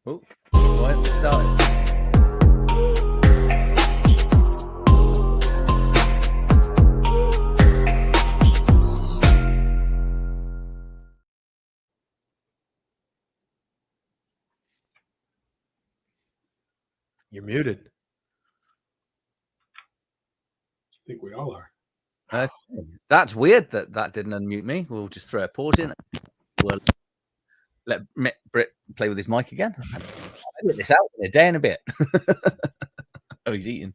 Oh, right, we're starting. You're muted. I think we all are. Okay. That's weird that didn't unmute me. We'll just throw a pause in. We'll let Britt play with his mic again. I'll edit this out in a day and a bit. Oh, he's eating.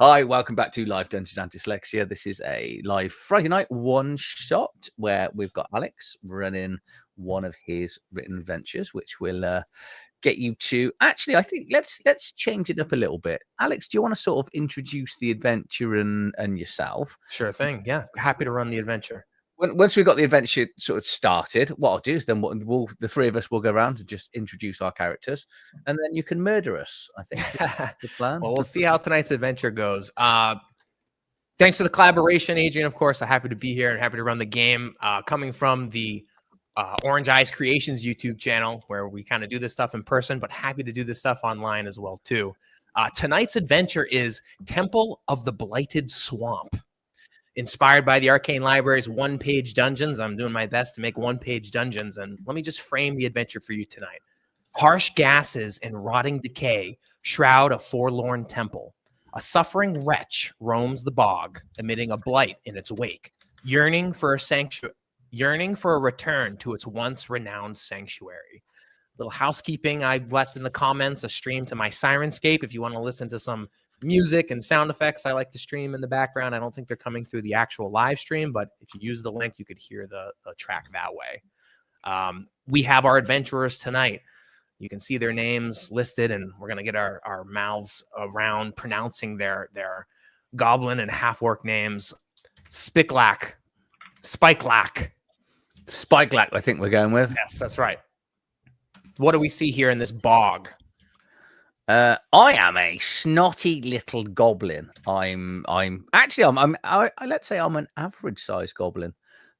Hi, welcome back to Live Dungeons and Dyslexia. This is a live Friday night one shot where we've got Alex running one of his written adventures, which will get you to. Actually, I think let's change it up a little bit. Alex, do you want to sort of introduce the adventure and yourself? Sure thing. Yeah, happy to run the adventure. Once we've got the adventure sort of started, what I'll do is then the three of us will go around and just introduce our characters, and then you can murder us. I think that's the plan. Well, we'll see how tonight's adventure goes. Thanks for the collaboration, Adrian. Of course, I'm happy to be here and happy to run the game. Coming from the Orange Eyes Creations YouTube channel, where we kind of do this stuff in person, but happy to do this stuff online as well too. Tonight's adventure is Temple of the Blighted Swamp. Inspired by the Arcane Library's one-page dungeons, I'm doing my best to make one-page dungeons, and let me just frame the adventure for you tonight. Harsh gases and rotting decay shroud a forlorn temple. A suffering wretch roams the bog, emitting a blight in its wake, yearning for a return to its once renowned sanctuary. Little housekeeping I've left in the comments, a stream to my Sirenscape. If you want to listen to some music and sound effects, I like to stream in the background. I don't think they're coming through the actual live stream, but if you use the link, you could hear the track that way. We have our adventurers tonight. You can see their names listed, and we're going to get our mouths around pronouncing their goblin and half-orc names. Spikellack, I think we're going with. Yes, that's right. What do we see here in this bog? I am a snotty little goblin. Let's say I'm an average sized goblin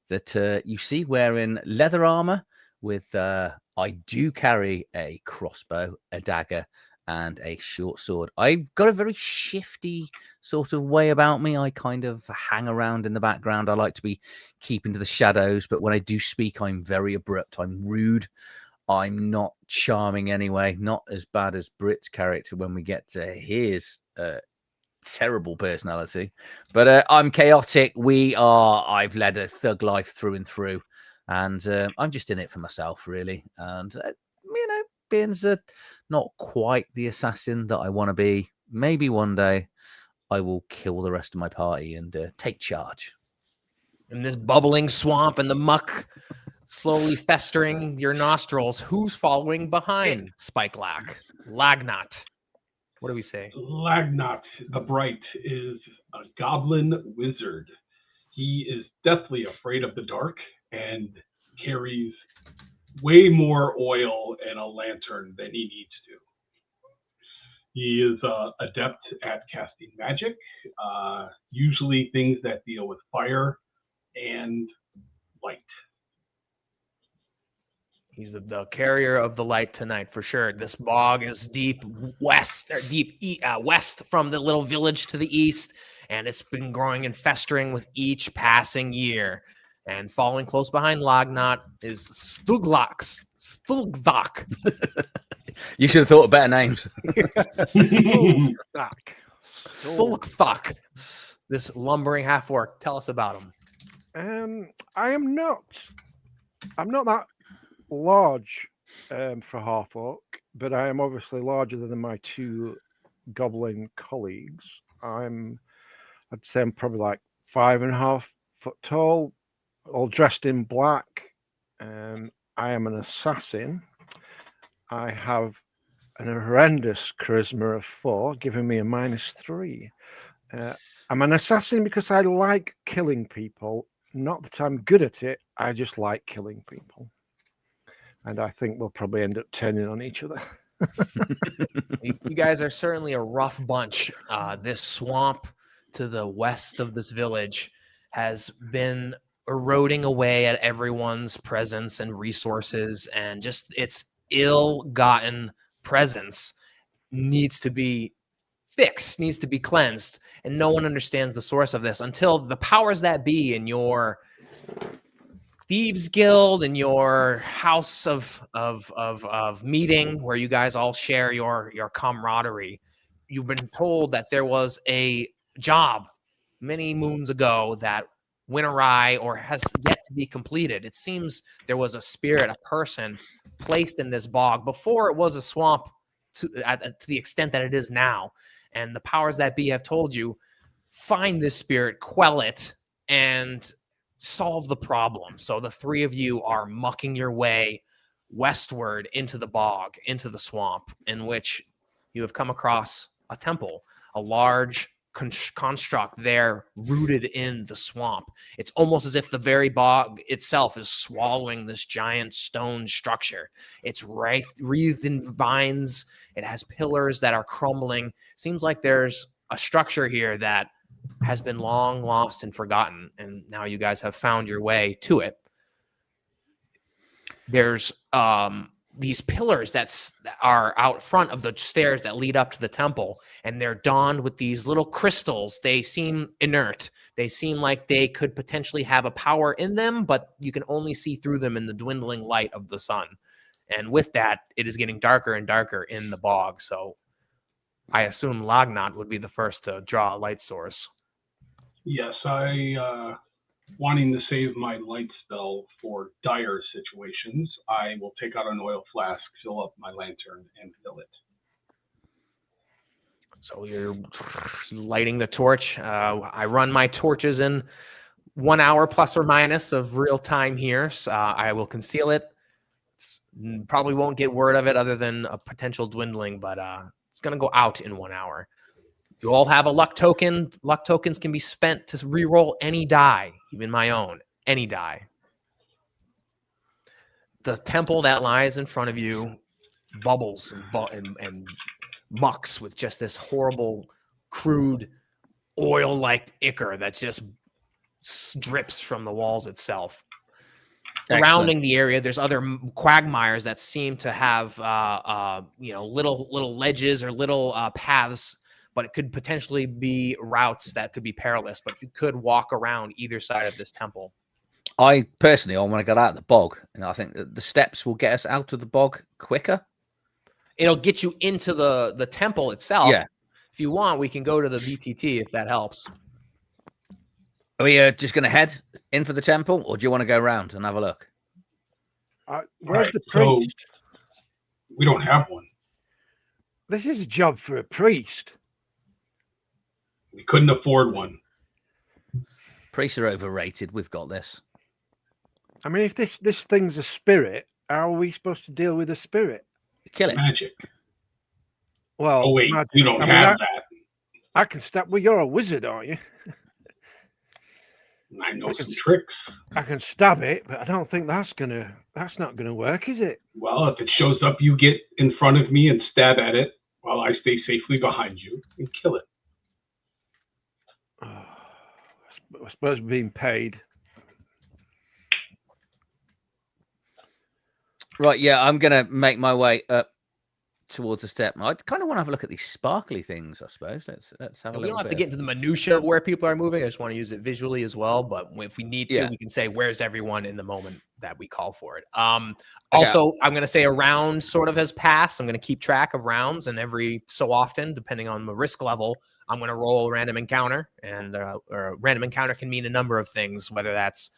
that you see wearing leather armor with I do carry a crossbow, a dagger, and a short sword. I've got a very shifty sort of way about me. I kind of hang around in the background. I like to be keeping to the shadows, but when I do speak, I'm very abrupt. I'm rude. I'm not charming anyway, not as bad as Britt's character when we get to his terrible personality. But I'm chaotic. I've led a thug life through and through, and I'm just in it for myself, really. And, being not quite the assassin that I want to be, maybe one day I will kill the rest of my party and take charge. In this bubbling swamp and the muck slowly festering your nostrils, who's following behind Spikellack? Lagnat. What do we say? Lagnat the Bright is a goblin wizard. He is deathly afraid of the dark and carries way more oil and a lantern than he needs to. He is adept at casting magic, usually things that deal with fire and light. He's the carrier of the light tonight for sure. This bog is deep west from the little village to the east, and it's been growing and festering with each passing year. And following close behind Lagnat is Stugthak. You should have thought of better names. Stugthak. This lumbering half-orc. Tell us about him. I'm not that large for half-orc, but I am obviously larger than my two goblin colleagues. I'd say I'm probably like 5.5 foot tall, all dressed in black. I am an assassin. I have an horrendous charisma of 4, giving me a -3. I'm an assassin because I like killing people. Not that I'm good at it. I just like killing people. And I think we'll probably end up turning on each other. You guys are certainly a rough bunch. This swamp to the west of this village has been eroding away at everyone's presence and resources, and just it's ill-gotten presence needs to be fixed, needs to be cleansed, and no one understands the source of this until the powers that be in your thieves guild and your house of meeting, where you guys all share your camaraderie. You've been told that there was a job many moons ago that went awry or has yet to be completed. It seems there was a spirit, a person placed in this bog before it was a swamp to the extent that it is now. And the powers that be have told you, find this spirit, quell it, and solve the problem. So the three of you are mucking your way westward into the bog, into the swamp, in which you have come across a temple, a large construct there rooted in the swamp. It's almost as if the very bog itself is swallowing this giant stone structure. It's wreathed in vines. It has pillars that are crumbling. Seems like there's a structure here that has been long lost and forgotten, and now you guys have found your way to it. There's these pillars that are out front of the stairs that lead up to the temple, and they're donned with these little crystals. They seem inert. They seem like they could potentially have a power in them, but you can only see through them in the dwindling light of the sun. And with that, it is getting darker and darker in the bog. So I assume Lagnat would be the first to draw a light source. Yes, I wanting to save my light spell for dire situations, I will take out an oil flask, fill up my lantern, and fill it. So you're lighting the torch. I run my torches in 1 hour plus or minus of real time here. So I will conceal it. Probably won't get word of it other than a potential dwindling, but it's going to go out in 1 hour. You all have a luck token. Luck tokens can be spent to re-roll any die, even my own, any die. The temple that lies in front of you bubbles and mucks with just this horrible, crude, oil-like ichor that just drips from the walls itself. Surrounding the area, there's other quagmires that seem to have, little ledges or little paths, but it could potentially be routes that could be perilous, but you could walk around either side of this temple. I want to get out of the bog, and I think that the steps will get us out of the bog quicker. It'll get you into the temple itself. Yeah. If you want, we can go to the VTT if that helps. Are we just going to head in for the temple, or do you want to go around and have a look? Where's the priest? So we don't have one. This is a job for a priest. We couldn't afford one. Priests are overrated. We've got this. I mean, if this thing's a spirit, how are we supposed to deal with a spirit? Kill it. Magic. Well, Oh wait, magic. you don't I mean, have that. I can stab. Well, you're a wizard, aren't you? I know some tricks. I can stab it, but I don't think that's not gonna work, is it? Well, if it shows up, you get in front of me and stab at it while I stay safely behind you and kill it. I suppose we're being paid. Right, yeah, I'm going to make my way up towards the step. I kind of want to have a look at these sparkly things, I suppose. Let's have a look. We don't have to get into the minutia of where people are moving. I just want to use it visually as well. But if we need to, we can say, where's everyone in the moment that we call for it? Also, I'm going to say a round sort of has passed. I'm going to keep track of rounds, and every so often, depending on the risk level, I'm going to roll a random encounter. And or a random encounter can mean a number of things, whether that's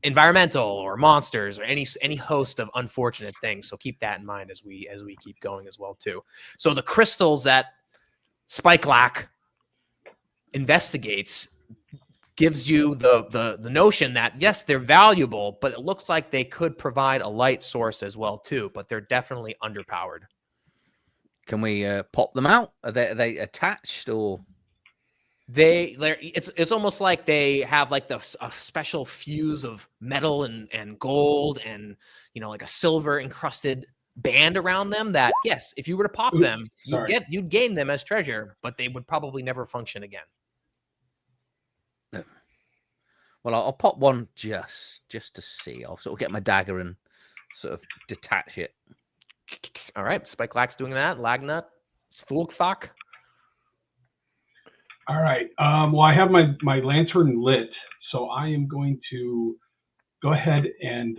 environmental or monsters or any host of unfortunate things. So keep that in mind as we keep going as well too. So the crystals that Spikelock investigates gives you the notion that yes, they're valuable, but it looks like they could provide a light source as well too, but they're definitely underpowered. Can we pop them out? Are they attached or? It's almost like they have like a special fuse of metal and gold and like a silver encrusted band around them that yes, if you were to pop them, you'd gain them as treasure, but they would probably never function again. Well, I'll pop one just to see. I'll sort of get my dagger and sort of detach it. All right, Spike Lack's doing that. Lagnut, Stulkthok. All right. Well, I have my lantern lit, so I am going to go ahead and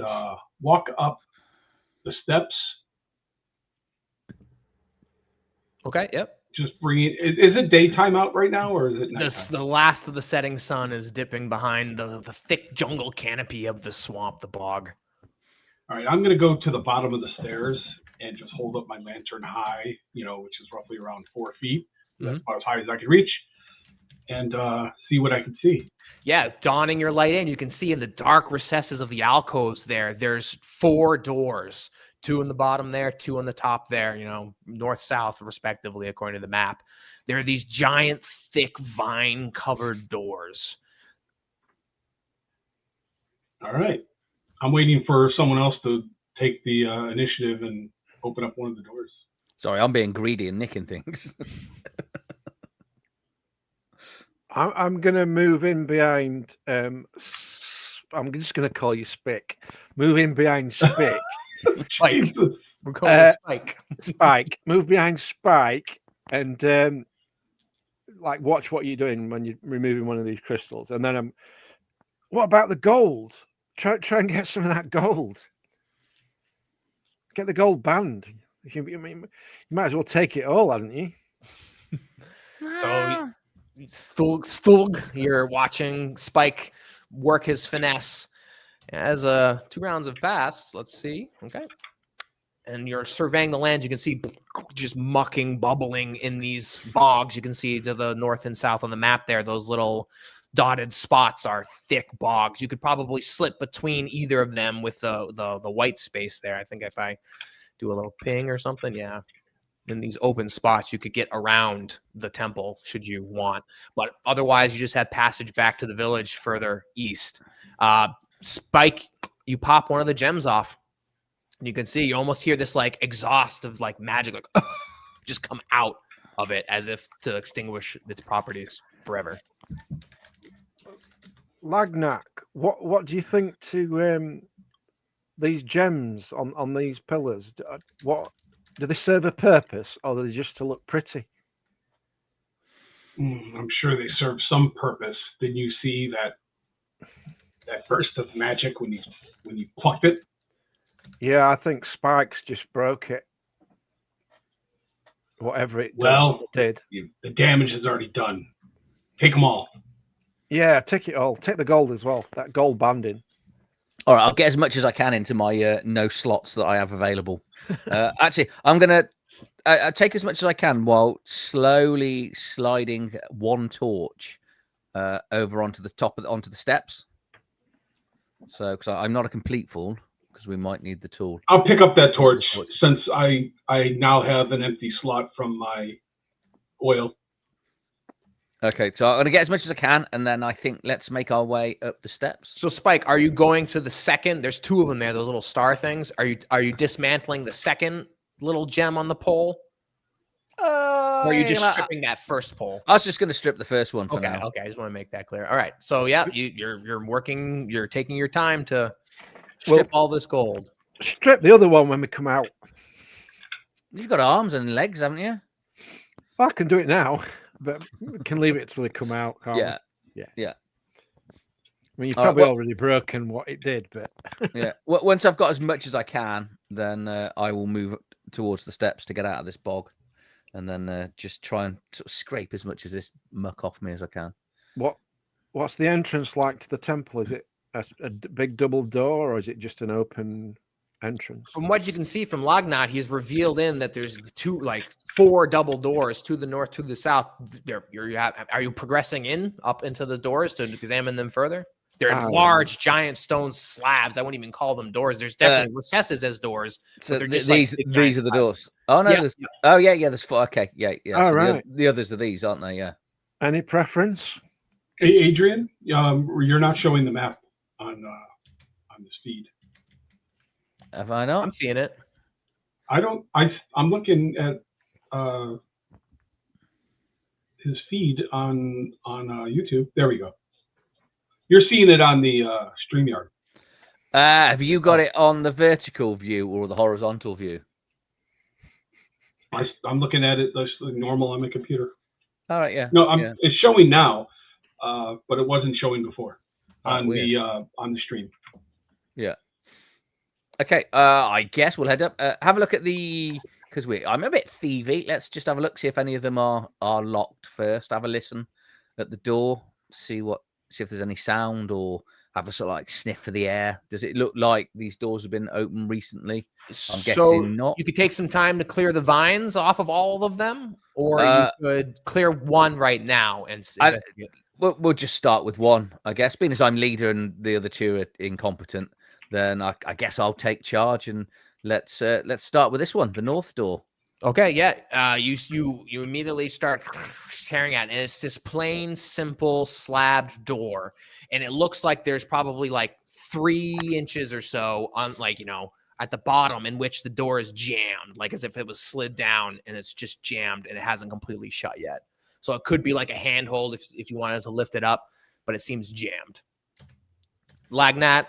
walk up the steps. Okay, yep. Just bring it. Is it daytime out right now, or is it nighttime? The last of the setting sun is dipping behind the thick jungle canopy of the swamp, the bog. All right. I'm going to go to the bottom of the stairs and just hold up my lantern high, which is roughly around 4 feet. That's about as high as I can reach, and see what I can see. Yeah, donning your light in, you can see in the dark recesses of the alcoves there's 4 doors, 2 in the bottom there, 2 on the top there, north, south, respectively, according to the map. There are these giant, thick, vine-covered doors. All right. I'm waiting for someone else to take the initiative and open up one of the doors. Sorry, I'm being greedy and nicking things. I'm going to move in behind. I'm just going to call you Spick. Move in behind Spick. Spike. We're calling it Spike. Spike. Move behind Spike and watch what you're doing when you're removing one of these crystals. And then what about the gold? Try and get some of that gold. Get the gold band. You might as well take it all, haven't you? So, Stulg, you're watching Spike work his finesse. As 2 rounds have passed, let's see. Okay. And you're surveying the land. You can see just mucking, bubbling in these bogs. You can see to the north and south on the map there, those little dotted spots are thick bogs. You could probably slip between either of them with the white space there. I think if I do a little ping or something, yeah. In these open spots, you could get around the temple should you want. But otherwise, you just have passage back to the village further east. Spike, you pop one of the gems off. You can see, you almost hear this exhaust of magic, just come out of it as if to extinguish its properties forever. Lagnak, what do you think to these gems on these pillars? What do they serve a purpose, or are they just to look pretty? I'm sure they serve some purpose. Did you see that burst of magic when you plucked it? Yeah, I think Spikes just broke it. Whatever it did. The damage is already done. Take them all. Yeah, take it all. Take the gold as well. That gold banding. All right, I'll get as much as I can into my no slots that I have available. Actually, I'm going to take as much as I can while slowly sliding one torch over onto the top onto the steps. So, because I'm not a complete fool, because we might need the tool. I'll pick up that torch since I now have an empty slot from my oil. Okay, so I'm going to get as much as I can, and then I think let's make our way up the steps. So, Spike, are you going to the second? There's 2 of them there, those little star things. Are you dismantling the second little gem on the pole? Or are you just stripping that first pole? I was just going to strip the first one for now. Okay, I just want to make that clear. All right, so yeah, you're working, you're taking your time to strip all this gold. Strip the other one when we come out. You've got arms and legs, haven't you? I can do it now, but we can leave it till they come out, can't we? Yeah. I mean, you've probably already broken what it did, but yeah. Once I've got as much as I can, then I will move towards the steps to get out of this bog, and then just try and sort of scrape as much of this muck off me as I can. What's the entrance like to the temple? Is it a big double door, or is it just an open entrance? From what you can see from Lagnat, he's revealed in that there's 4 double doors to the north, to the south. Are you progressing up into the doors to examine them further? They're large, giant stone slabs. I wouldn't even call them doors. There's definitely recesses as doors. So these are the doors. Oh no! Yeah. There's 4. Okay, yeah. All so right. The others are these, aren't they? Yeah. Any preference? Hey, Adrian, you're not showing the map on this feed. Have I not? I'm seeing it. I'm looking at his feed on YouTube. There we go. You're seeing it on the StreamYard. Have you got it on the vertical view or the horizontal view? I'm looking at it that's normal on my computer. All right, yeah. No, yeah. it's showing now, but it wasn't showing before on weird. the stream. Yeah. Okay. I guess we'll head up. Have a look at the because I'm a bit thievy. Let's just have a look, see if any of them are locked first. Have a listen at the door, see if there's any sound, or have a sort of like sniff for the air. Does it look like these doors have been open recently? I'm guessing not. You could take some time to clear the vines off of all of them, or you could clear one right now and investigate. We'll just start with one, I guess. Being as I'm leader and the other two are incompetent, then I guess I'll take charge and let's start with this one, the north door. Okay, yeah. You immediately start staring at it, and it's this plain, simple slabbed door, and it looks like there's probably like 3 inches or so on, like, you know, at the bottom in which the door is jammed, like as if it was slid down and it's just jammed and it hasn't completely shut yet. So it could be like a handhold if you wanted to lift it up, but it seems jammed. Lagnat,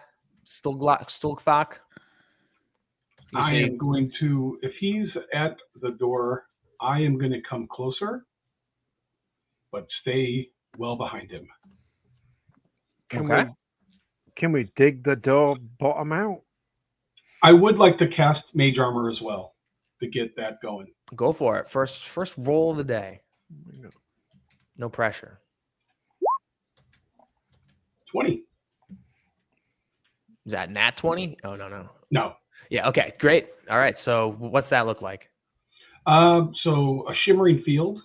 Stilgthak. I am going to, if he's at the door, I am going to come closer, but stay well behind him. Can we dig the door bottom out? I would like to cast Mage Armor as well to get that going. Go for it. First roll of the day. No pressure. 20. Is that nat 20? Oh, no. No. Yeah, okay, great. All right, so what's that look like? So a shimmering field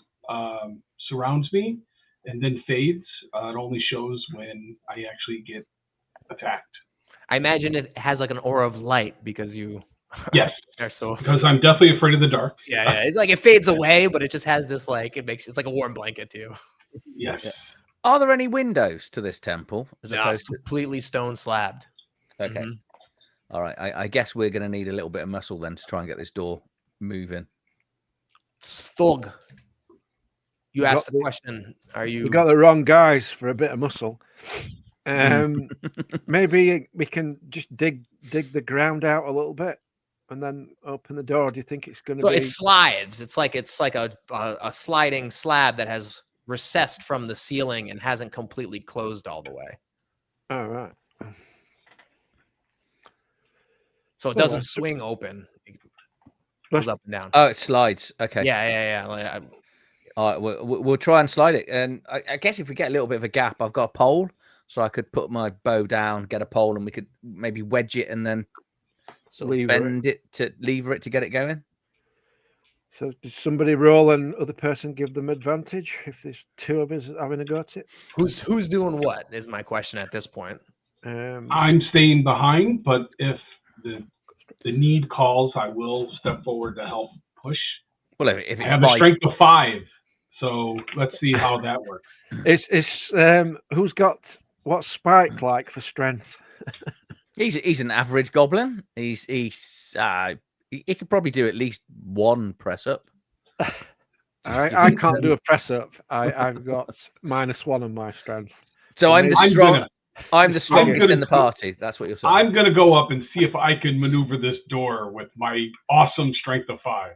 surrounds me and then fades. It only shows when I actually get attacked. I imagine it has like an aura of light because you yes are so. Because I'm definitely afraid of the dark. Yeah. It's like it fades away, but it just has this like it's like a warm blanket to you. Yes. Yeah. Are there any windows to this temple? As opposed to completely stone slabbed. Okay. Mm-hmm. All right. I guess we're going to need a little bit of muscle then to try and get this door moving. Stug. You asked the question. Are you? We got the wrong guys for a bit of muscle. Maybe we can just dig the ground out a little bit and then open the door. Do you think it's going to be? It slides. It's like a sliding slab that has recessed from the ceiling and hasn't completely closed all the way. All right. So it doesn't swing open. It goes up and down. Oh, it slides. Okay. Yeah. All right, we'll try and slide it. And I guess if we get a little bit of a gap, I've got a pole. So I could put my bow down, get a pole, and we could maybe wedge it and then sort of bend it to lever it to get it going. So does somebody roll and other person give them advantage if there's two of us having a go at it? Who's doing what is my question at this point. I'm staying behind, but if the need calls, I will step forward to help push. Well, if it's I have a strength of 5, so let's see how that works. It's who's got what's Spike like for strength? He's an average goblin. He could probably do at least 1 press up. I can't do a press up. I've got -1 on my strength. So I'm the strongest in the party. That's what you're saying. I'm gonna go up and see if I can maneuver this door with my awesome strength of 5.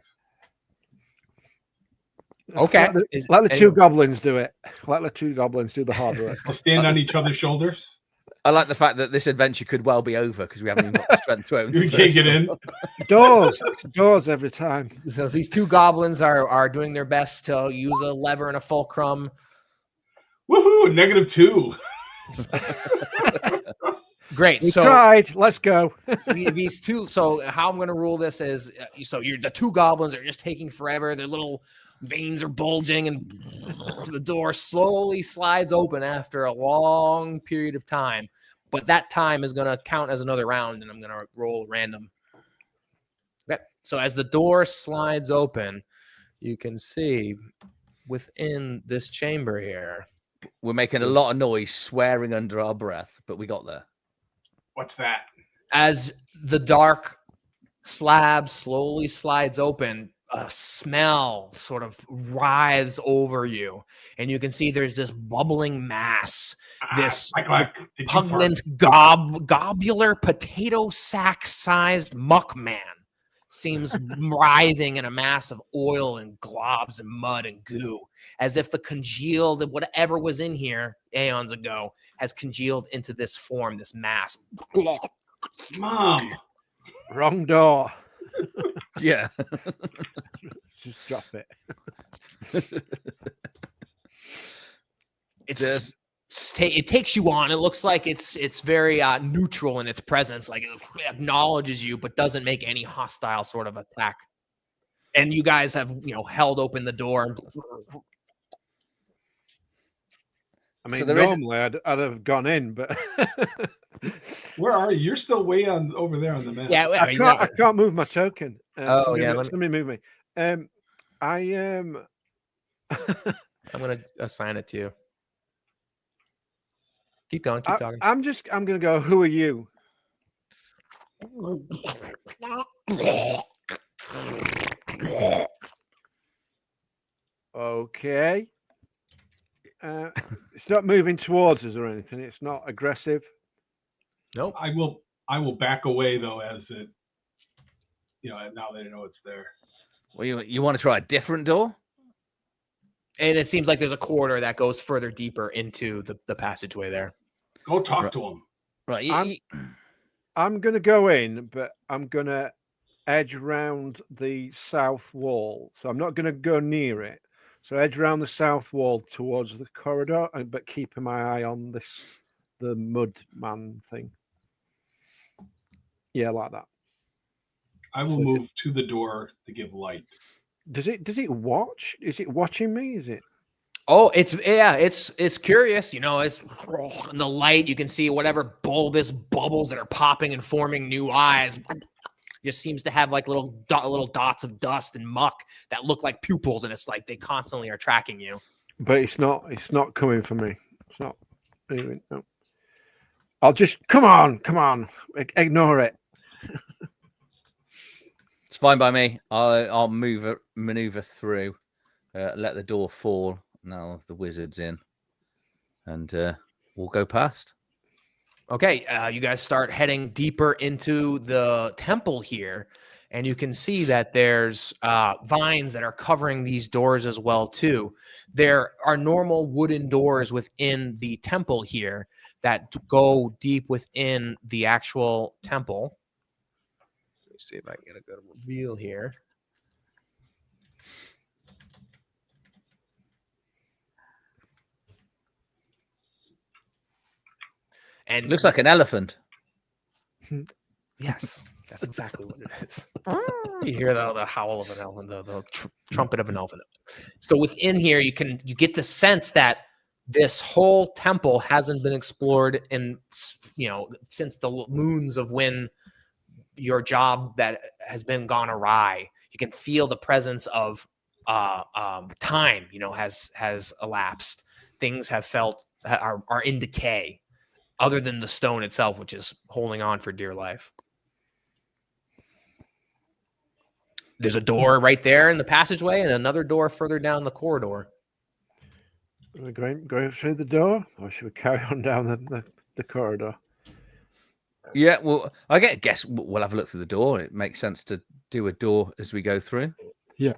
Okay. Let the two goblins do it. Let the two goblins do the hard work. We'll stand on each other's shoulders. I like the fact that this adventure could well be over because we haven't even got the strength to own. You can't get in. Doors every time. So these two goblins are doing their best to use a lever and a fulcrum. Woohoo! -2. Great. We tried. Let's go. These two. So how I'm going to rule this is, the two goblins are just taking forever. Their little veins are bulging, and the door slowly slides open after a long period of time. But that time is going to count as another round, and I'm going to roll random. Okay. So as the door slides open, you can see within this chamber here. We're making a lot of noise, swearing under our breath, but we got there. What's that? As the dark slab slowly slides open, a smell sort of writhes over you, and you can see there's this bubbling mass, this repugnant globular potato sack-sized muck man seems writhing in a mass of oil and globs and mud and goo, as if the congealed whatever was in here aeons ago has congealed into this form, this mass. Mom. Wrong door. Yeah. Just drop it. It takes you on. It looks like it's very neutral in its presence, like it acknowledges you, but doesn't make any hostile sort of attack. And you guys have, held open the door. I mean, So there normally I'd have gone in, but Where are you? You're still way on over there on the map. Yeah, I can't move my token. yeah, let me move me. I am. I'm gonna assign it to you. Keep going. Keep talking. I'm gonna go. Who are you? Okay. It's not moving towards us or anything. It's not aggressive. Nope. I will back away though, as it, now that I know it's there. Well, you want to try a different door? And it seems like there's a corridor that goes further deeper into the passageway there. Go talk to him. Right. I'm gonna go in, but I'm gonna edge round the south wall. So I'm not gonna go near it. So edge around the south wall towards the corridor, but keeping my eye on the mud man thing. Yeah, like that. I will move to the door to give light. Does it watch? Is it watching me? Is it? Oh, it's curious. It's in the light. You can see whatever bulbous bubbles that are popping and forming new eyes. Just seems to have like little dots of dust and muck that look like pupils, and it's like they constantly are tracking you. But it's not coming for me. It's not. Anyway, no. I'll just come on, ignore it. It's fine by me. I'll maneuver through, let the door fall. Now the wizard's in, and we'll go past. Okay, you guys start heading deeper into the temple here, and you can see that there's vines that are covering these doors as well too. There are normal wooden doors within the temple here that go deep within the actual temple. Let me see if I can get a good reveal here. And It looks like an elephant. Yes, that's exactly what it is. You hear the howl of an elephant, the trumpet of an elephant. So within here, you get the sense that this whole temple hasn't been explored in, since the moons of when your job that has been gone awry. You can feel the presence of time, has elapsed. Things are in decay, other than the stone itself, which is holding on for dear life. There's a door right there in the passageway and another door further down the corridor. Are we going through the door, or should we carry on down the corridor? Yeah, well, I guess we'll have a look through the door. It makes sense to do a door as we go through. Yeah.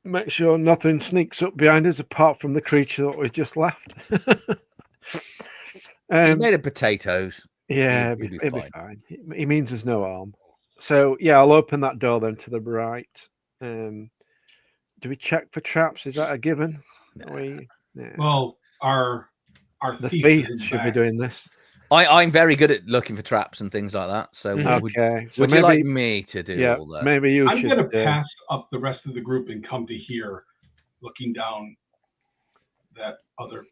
Make sure nothing sneaks up behind us apart from the creature that we just left. He's made of potatoes. Yeah, it'll be fine. He means there's no harm. So yeah, I'll open that door then to the right. Do we check for traps? Is that a given? Yeah. Well, our the thief should be doing this. I'm very good at looking for traps and things like that. So okay, would you like me to do all that? Maybe you I'm should. I'm going to pass up the rest of the group and come to here, looking down that other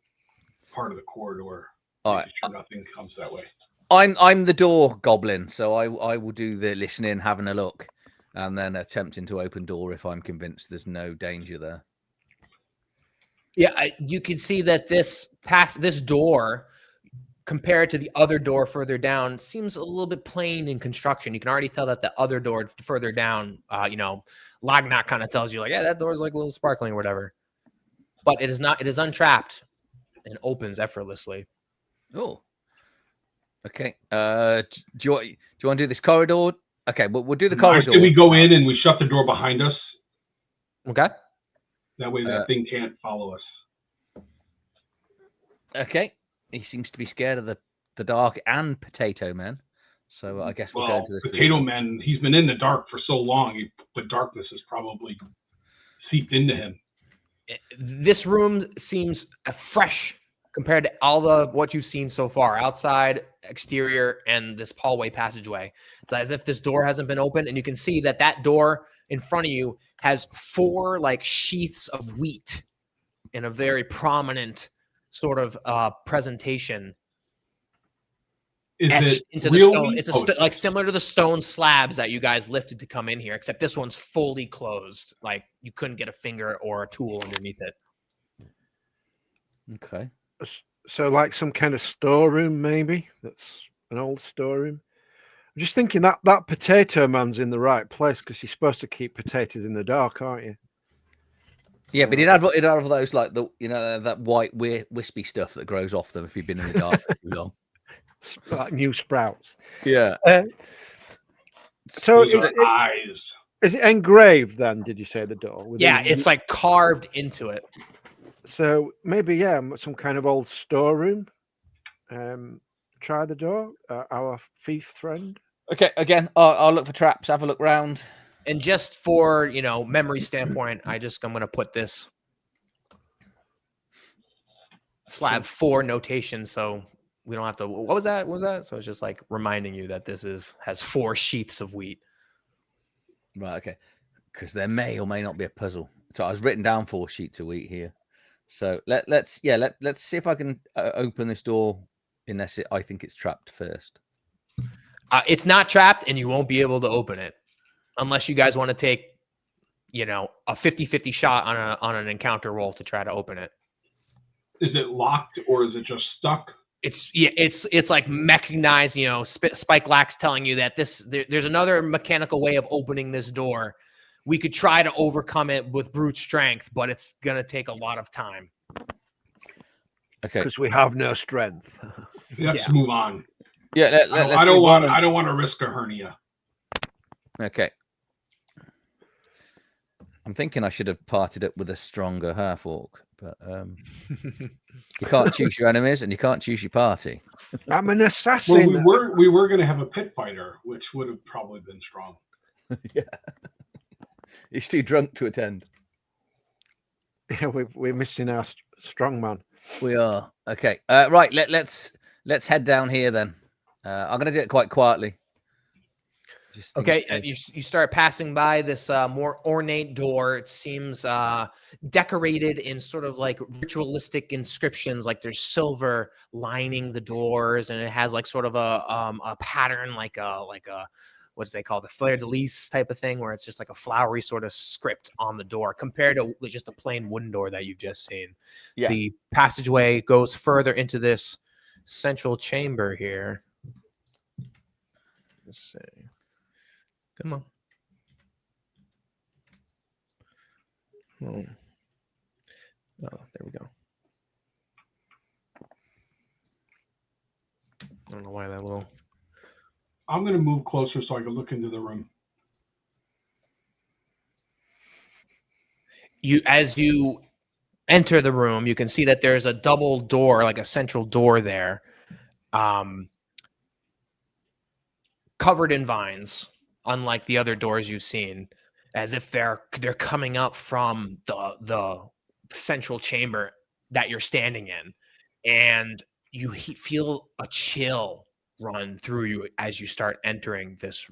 part of the corridor. All right. Sure nothing comes that way. I'm the door goblin, so I will do the listening, having a look, and then attempting to open door if I'm convinced there's no danger there. Yeah, you can see that this door, compared to the other door further down, seems a little bit plain in construction. You can already tell that the other door further down, Lagnak kind of tells you like, yeah, that door's like a little sparkling or whatever. But it is not. It is untrapped and opens effortlessly. Oh, okay. Do you want to do this corridor Okay, but we'll do the I corridor. say we go in and we shut the door behind us. Okay. That way that thing can't follow us. Okay. He seems to be scared of the dark and Potato Man. So I guess we'll go into this. Potato Man, he's been in the dark for so long, the darkness has probably seeped into him. This room seems fresh compared to all the what you've seen so far, outside, exterior, and this hallway passageway. It's as if this door hasn't been opened, and you can see that door in front of you has 4 like sheaths of wheat in a very prominent sort of presentation. Is it into the real stone? wheat? It's like similar to the stone slabs that you guys lifted to come in here, except this one's fully closed. Like you couldn't get a finger or a tool underneath it. Okay. So like some kind of storeroom, maybe? That's an old storeroom. I'm just thinking that Potato Man's in the right place because you're supposed to keep potatoes in the dark, aren't you? Yeah, but it'd have those like that white wispy stuff that grows off them if you've been in the dark for too long. Like new sprouts. Yeah. So Those are eyes. is it engraved then? Did you say the door? Yeah, it's like carved into it. So maybe some kind of old storeroom. Try the door. Our thief friend. Okay. Again, I'll look for traps. Have a look round. And just for memory standpoint, I'm going to put this slab 4 notation, so we don't have to. What was that? So it's just like reminding you that this has 4 sheaths of wheat. Right. Okay. Because there may or may not be a puzzle. So I was written down 4 sheets of wheat here. So let's see if I can open this door. Unless I think it's trapped first. It's not trapped, and you won't be able to open it unless you guys want to take, a 50-50 shot on an encounter roll to try to open it. Is it locked or is it just stuck? It's like mechanized. Spike Lack's telling you that there's another mechanical way of opening this door. We could try to overcome it with brute strength, but it's gonna take a lot of time. Okay. Because we have no strength. Let's move on. Yeah. I don't want to risk a hernia. Okay. I'm thinking I should have parted it with a stronger half orc, but you can't choose your enemies and you can't choose your party. I'm an assassin. Well, we were going to have a pit fighter, which would have probably been strong. Yeah. He's too drunk to attend. Yeah, we're missing our strong man. We are. Okay. Right. Let's head down here then. I'm going to do it quite quietly. Okay, you start passing by this more ornate door. It seems decorated in sort of like ritualistic inscriptions, like there's silver lining the doors, and it has like sort of a pattern, like a what's they call the fleur de lis type of thing, where it's just like a flowery sort of script on the door compared to just a plain wooden door that you've just seen. Yeah. The passageway goes further into this central chamber here. Let's see. Come on. Oh, there we go. I don't know why that little. I'm going to move closer so I can look into the room. As you enter the room, you can see that there's a double door, like a central door there, covered in vines. Unlike the other doors you've seen, as if they're coming up from the central chamber that you're standing in, and you feel a chill run through you as you start entering this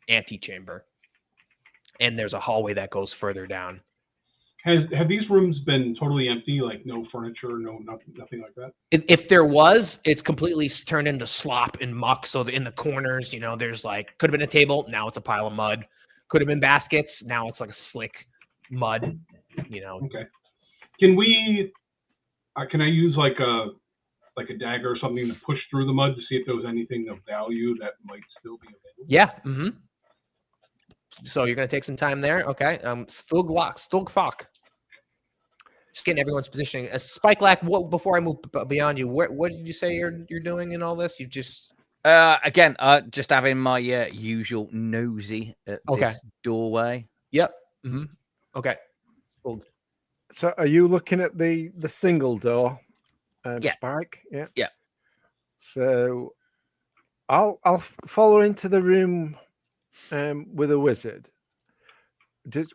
antechamber. And there's a hallway that goes further down. Have these rooms been totally empty, like no furniture, nothing like that? If there was, it's completely turned into slop and muck. So in the corners, there's like, could have been a table, now it's a pile of mud. Could have been baskets, now it's like a slick mud. Okay. Can I use like a dagger or something to push through the mud to see if there was anything of value that might still be available? Yeah. Mm-hmm. So you're going to take some time there. Okay. Stulgfok. Just getting everyone's positioning. Spike Lack, before I move beyond you, what did you say you're doing in all this? You just... Again, just having my usual nosy at this doorway. Yep. Okay. So are you looking at the single door, Yeah. Spike? Yeah. Yeah. So I'll follow into the room with a wizard.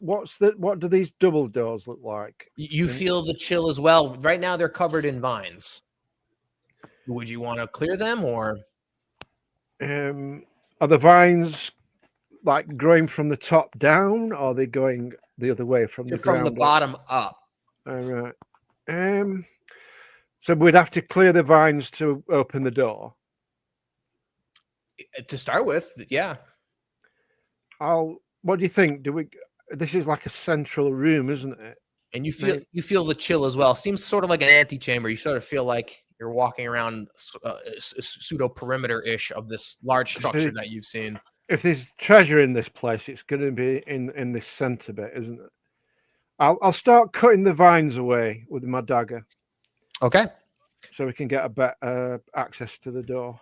What do these double doors look like? You feel the chill as well. Right now they're covered in vines. Would you want to clear them, or are the vines like growing from the top down, or are they going the other way from the ground the bottom up? All right. So we'd have to clear the vines to open the door. To start with, yeah. What do you think? This is like a central room, isn't it? And you feel the chill as well. Seems sort of like an antechamber. You sort of feel like you're walking around pseudo perimeter-ish of this large structure that you've seen. If there's treasure in this place, it's going to be in this center bit, isn't it? I'll start cutting the vines away with my dagger. Okay. So we can get a better access to the door.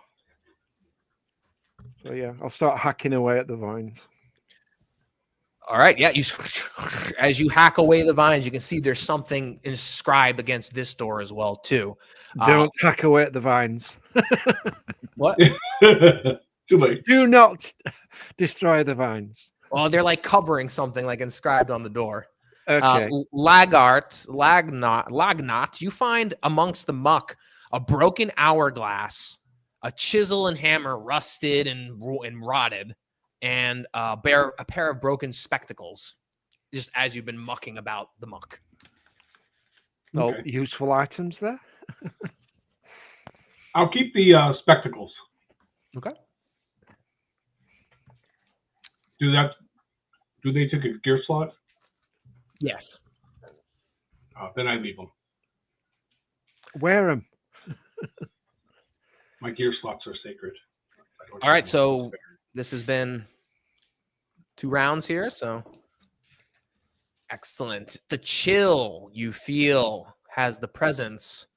So yeah, I'll start hacking away at the vines. All right. Yeah. As you hack away the vines, you can see there's something inscribed against this door as well too. Don't hack away at the vines. What? Too late. Do not destroy the vines. Well, they're like covering something like inscribed on the door. Okay. Lagnot, you find amongst the muck a broken hourglass, a chisel and hammer rusted and rotted, and a pair of broken spectacles, just as you've been mucking about the muck. Okay. Useful items there. I'll keep the spectacles. Okay. Do they take a gear slot? Yes. Then I leave them. Wear them. My gear slots are sacred. All right, so this has been 2 rounds here, so excellent. The chill you feel has the presence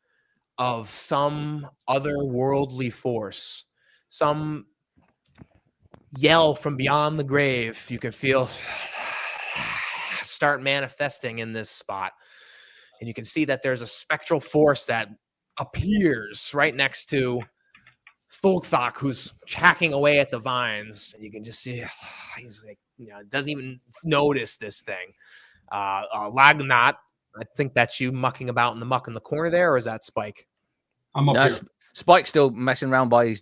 of some otherworldly force, some yell from beyond the grave. You can feel start manifesting in this spot, and you can see that there's a spectral force that appears right next to Stolthak, who's hacking away at the vines, and you can just see he's like, doesn't even notice this thing. Lagnot, I think that's you mucking about in the muck in the corner there, or is that Spike? I'm up here. Spike's still messing around by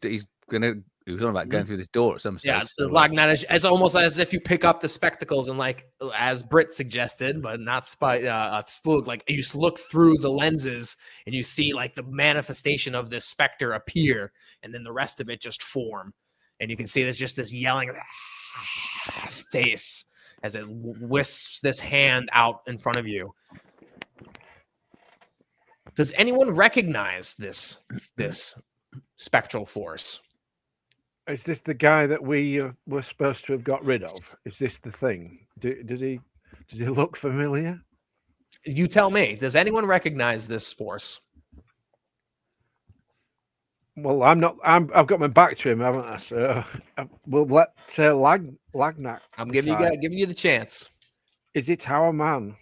he was on about going through this door at some stage. Yeah, so Lagnat is almost as if you pick up the spectacles and, like, as Britt suggested, but not Spike. Like, you just look through the lenses and you see like the manifestation of this specter appear, and then the rest of it just form, and you can see there's just this yelling face as it wisps this hand out in front of you. Does anyone recognize this spectral force? Is this the guy that we were supposed to have got rid of? Is this the thing? Does he look familiar? You tell me. Does anyone recognize this force? Well, I'm not. I've got my back to him, haven't I? So we'll let Lagnat. I'm giving you the chance. Is it our man?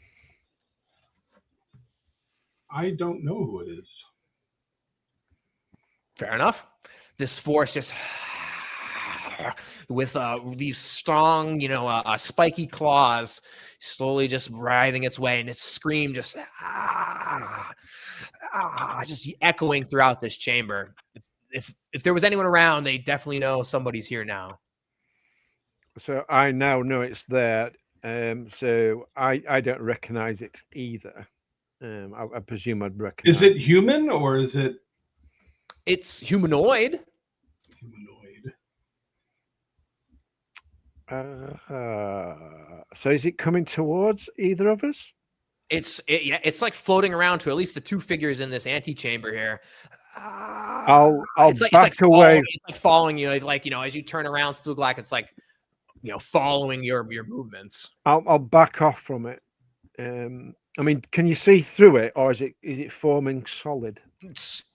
I don't know who it is. Fair enough. This force just with these strong, spiky claws, slowly just writhing its way, and its scream just echoing throughout this chamber. If there was anyone around, they definitely know somebody's here now. So I now know it's there. So I don't recognize it either. I presume I'd recognize. Is it human or is it? It's humanoid. So is it coming towards either of us? It's like floating around to at least the 2 figures in this antechamber here. I'll it's back away. It's like following you, as you turn around, Stuglack, it's like, following your movements. I'll back off from it. I mean, can you see through it, or is it forming solid?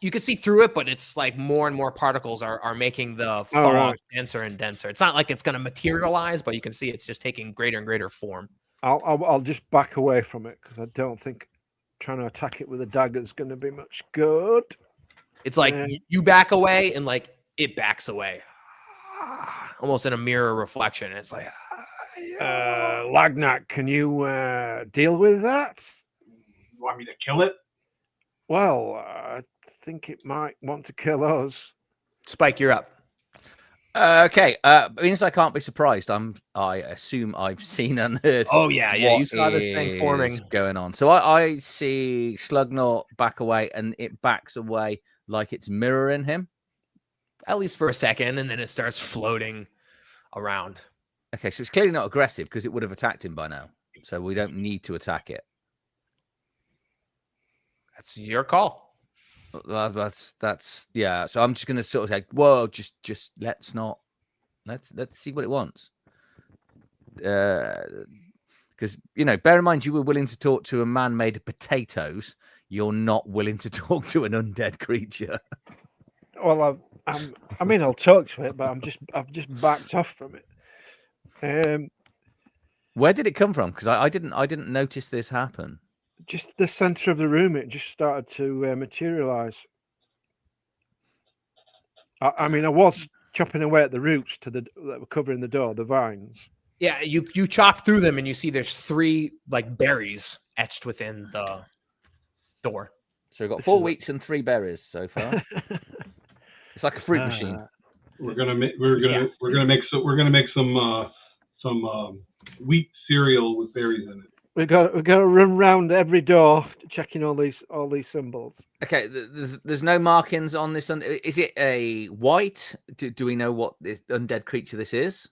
You can see through it, but it's like more and more particles are making the fog right. denser and denser. It's not like it's going to materialize, but you can see it's just taking greater and greater form. I'll just back away from it because I don't think trying to attack it with a dagger is going to be much good. It's like you back away and like it backs away, almost in a mirror reflection. It's like, Lagnak, can you deal with that? You want me to kill it? Well, I think it might want to kill us. Spike, you're up. Okay, it means I can't be surprised. I assume I've seen and heard. Oh yeah, you saw this thing forming going on. So I see Slugnor back away, and it backs away like it's mirroring him. At least for a second, and then it starts floating around. Okay, so it's clearly not aggressive because it would have attacked him by now. So we don't need to attack it. That's your call. That's yeah. So I'm just gonna sort of say, whoa, just let's see what it wants. Because bear in mind, you were willing to talk to a man made of potatoes. You're not willing to talk to an undead creature. Well, I'll talk to it, but I've just backed off from it. Where did it come from? Because I didn't notice this happen. Just the center of the room. It just started to materialize. I was chopping away at the roots that were covering the door, the vines. Yeah, you chop through them and you see there's 3 like berries etched within the door. So we've got 4 wheats and 3 berries so far. It's like a fruit machine. We're gonna make some wheat cereal with berries in it. We got to run round every door checking all these symbols. Okay, there's no markings on this. Is it a white? Do we know what the undead creature this is?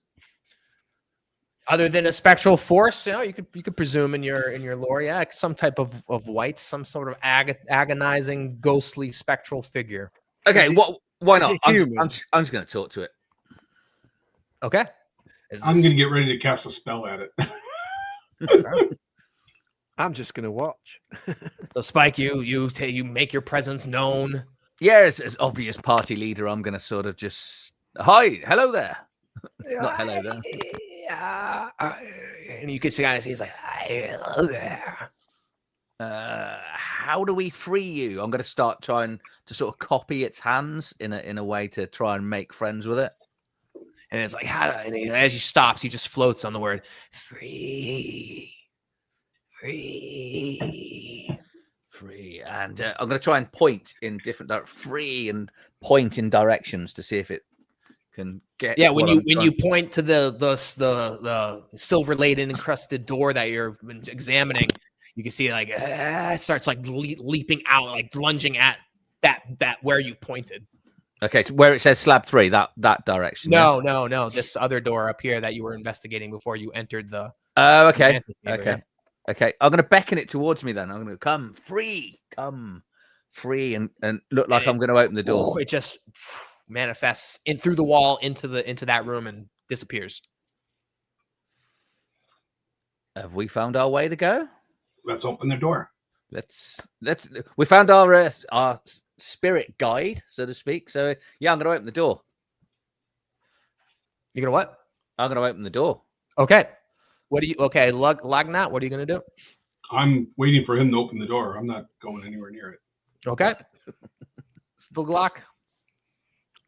Other than a spectral force, you could presume in your lore, yeah, some type of white, some sort of agonizing, ghostly, spectral figure. Okay, why not? I'm just going to talk to it. Okay. I'm going to get ready to cast a spell at it. I'm just going to watch. So, Spike, you make your presence known. Yeah, as obvious party leader, I'm going to sort of just, hi, hello there. Not hello there. And you can see, he's like, hi, hello there. How do we free you? I'm going to start trying to sort of copy its hands in a way to try and make friends with it. And it's like, and as he stops, he just floats on the word free. And I'm going to try and point in different free and point in directions to see if it can get. Yeah, when you point to the silver laden encrusted door that you're examining, you can see like it starts like leaping out, like lunging at that where you pointed. Okay, so where it says slab 3, that direction. No. This other door up here that you were investigating before you entered the. Oh, okay. Okay. Okay, I'm going to beckon it towards me then. I'm going to come free, and look like I'm going to open the door. It just manifests in through the wall into that room and disappears. Have we found our way to go? Let's open the door. We found our spirit guide, so to speak. So yeah, I'm going to open the door. You're gonna what? I'm going to open the door. Okay. Lagnat, what are you going to do? I'm waiting for him to open the door. I'm not going anywhere near it. Okay. Glock.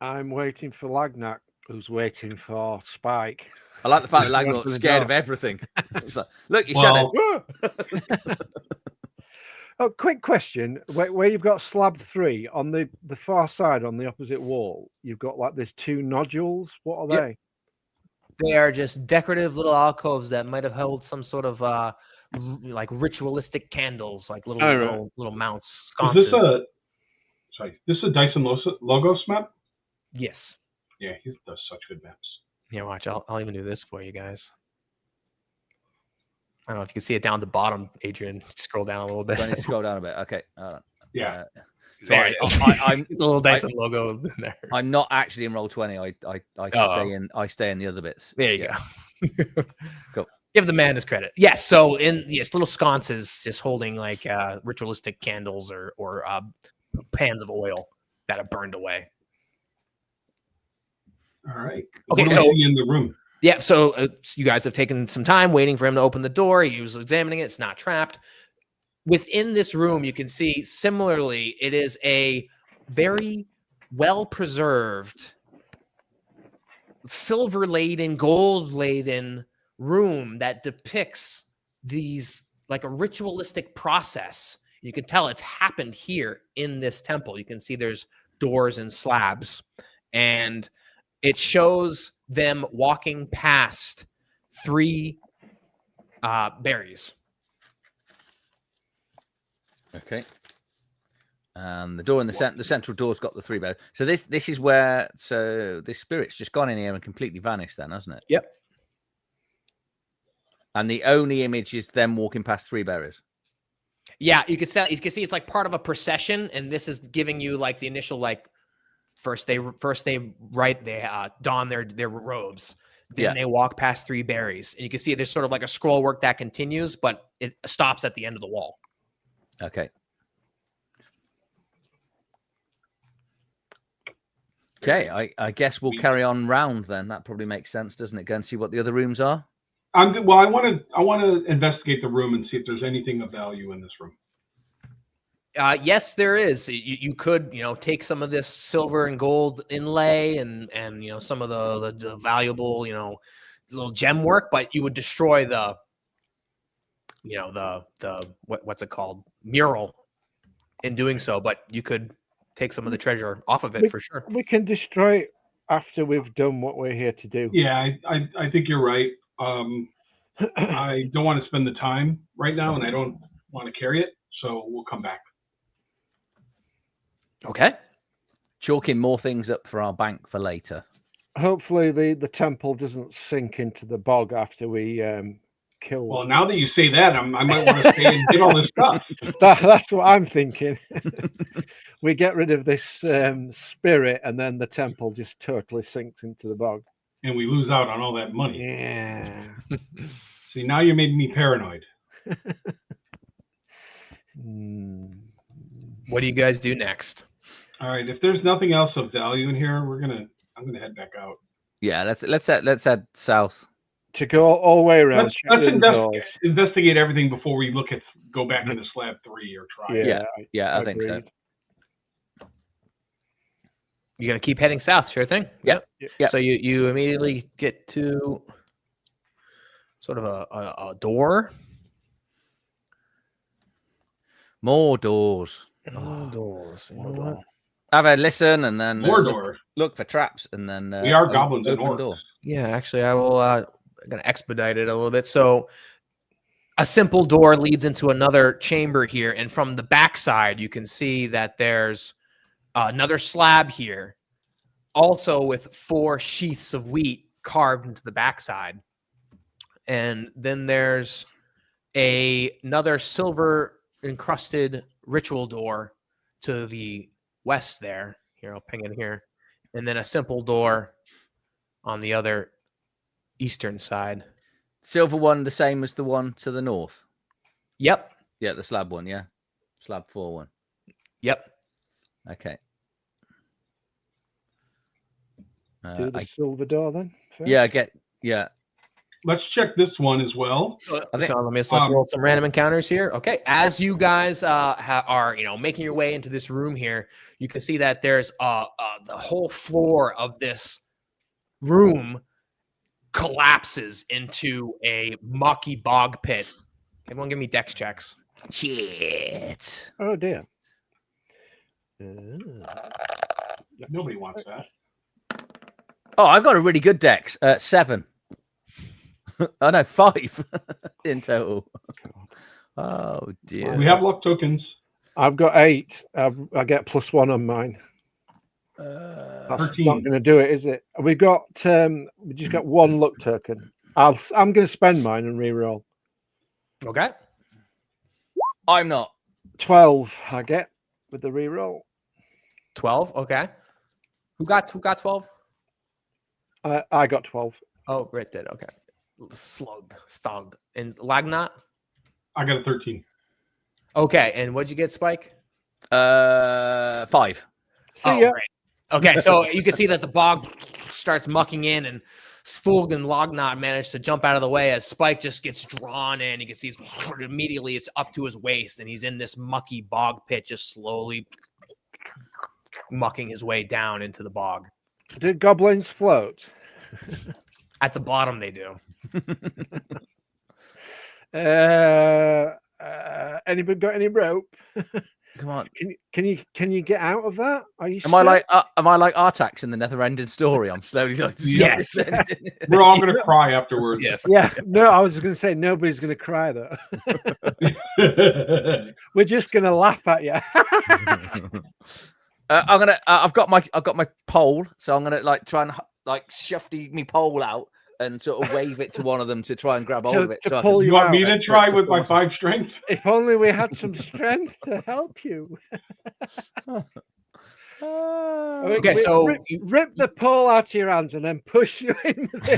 I'm waiting for Lagnak, who's waiting for Spike. I like the fact that Lagnat's scared of everything. It's like, look, your shadow. Oh, quick question. Where you've got slab 3, on the far side, on the opposite wall, you've got like there's 2 nodules. What are they? They are just decorative little alcoves that might have held some sort of like ritualistic candles, like little mounts, sconces. This is a Dyson Logos map? Yes. Yeah, he does such good maps. Yeah, watch. I'll even do this for you guys. I don't know if you can see it down at the bottom, Adrian. Scroll down a little bit. I need to scroll down a bit. Okay. Yeah. Sorry, I'm a little Dyson logo in there. I'm not actually in Roll20. I stay in the other bits. There you go. Cool. Give the man his credit. Yes. So little sconces just holding like ritualistic candles or pans of oil that have burned away. All right. Okay, What do so we see in the room? Yeah, so you guys have taken some time waiting for him to open the door. He was examining it. It's not trapped. Within this room, you can see similarly, it is a very well-preserved, silver-laden, gold-laden room that depicts these like a ritualistic process. You can tell it's happened here in this temple. You can see there's doors and slabs, and it shows them walking past 3 berries. Okay. The door in the central door's got the 3 berries. So this is where this spirit's just gone in here and completely vanished then, hasn't it? Yep. And the only image is them walking past 3 berries. Yeah, you can see it's like part of a procession, and this is giving you like the initial like first they don their robes. Then they walk past 3 berries, and you can see there's sort of like a scroll work that continues, but it stops at the end of the wall. Okay. Okay, I guess we'll carry on round then. That probably makes sense, doesn't it? Go and see what the other rooms are. Well, I want to investigate the room and see if there's anything of value in this room. Yes, there is. You could, take some of this silver and gold inlay and some of the valuable, little gem work, but you would destroy the what's it called, mural in doing so. But you could take some of the treasure off of it for sure. We can destroy it after we've done what we're here to do. Yeah, I think you're right. I don't want to spend the time right now, and I don't want to carry it, so we'll come back. Okay. Chalking more things up for our bank for later. Hopefully the temple doesn't sink into the bog after we kill. Well, now that you say that, I might want to stay and get all this stuff. That's what I'm thinking. We get rid of this spirit, and then the temple just totally sinks into the bog. And we lose out on all that money. Yeah. See, now you made me paranoid. What do you guys do next? All right, if there's nothing else of value in here, I'm gonna head back out. Yeah, let's head south. To go all the way around. Let's investigate everything before we go back into slab 3 or try. Yeah, I think so. You're gonna keep heading south, sure thing. Yep. So you immediately get to sort of a door. More doors. More doors. Have a listen and then More door. Look for traps and then we are goblins and open orcs. door. Yeah, actually, I will. I'm gonna expedite it a little bit. So, a simple door leads into another chamber here, and from the backside, you can see that there's another slab here, also with 4 sheaths of wheat carved into the backside, and then there's another silver encrusted ritual door to the west there. Here, I'll ping it here. And then a simple door on the other eastern side. Silver one, the same as the one to the north. Yep. Yeah, the slab one, yeah. Slab 4 one. Yep. Okay. Do the silver door then? First? Yeah. Let's check this one as well. So let's roll some random encounters here. Okay, as you guys are making your way into this room here, you can see that there's the whole floor of this room collapses into a mucky bog pit. Everyone, give me dex checks. Shit. Oh dear. Nobody wants that. Oh, I got a really good dex. 7. Oh no, 5 in total. Oh dear. We have luck tokens. I've got 8. I get +1 on mine. That's 13. not going to do it, is it? We just got 1 luck token. I'm going to spend mine and re-roll. Okay. I'm not. 12 I get with the re-roll. 12. Okay. Who got 12? I got 12. Oh, Britt did. Okay. Stog, and Lagnat. I got a 13. Okay, and what'd you get, Spike? 5. See ya. Great. Okay, so you can see that the bog starts mucking in, and Stulg and Lognot manage to jump out of the way as Spike just gets drawn in. You can see immediately it's up to his waist, and he's in this mucky bog pit, just slowly mucking his way down into the bog. Do goblins float? At the bottom, they do. Anybody got any rope? Come on. Can you get out of that? Are you? Am I like Artax in the Never-Ending Story? I'm slowly like, Yes. We're all going to cry afterwards. Yes. Yeah. No, I was going to say nobody's going to cry though. We're just going to laugh at you. I've got my pole, so I'm gonna like try and like shove me pole out and sort of wave it to one of them to try and grab hold of it. To So pull You want out. me to try with my 5 strength? If only we had some strength to help you. Okay, so rip the pole out of your hands and then push you in with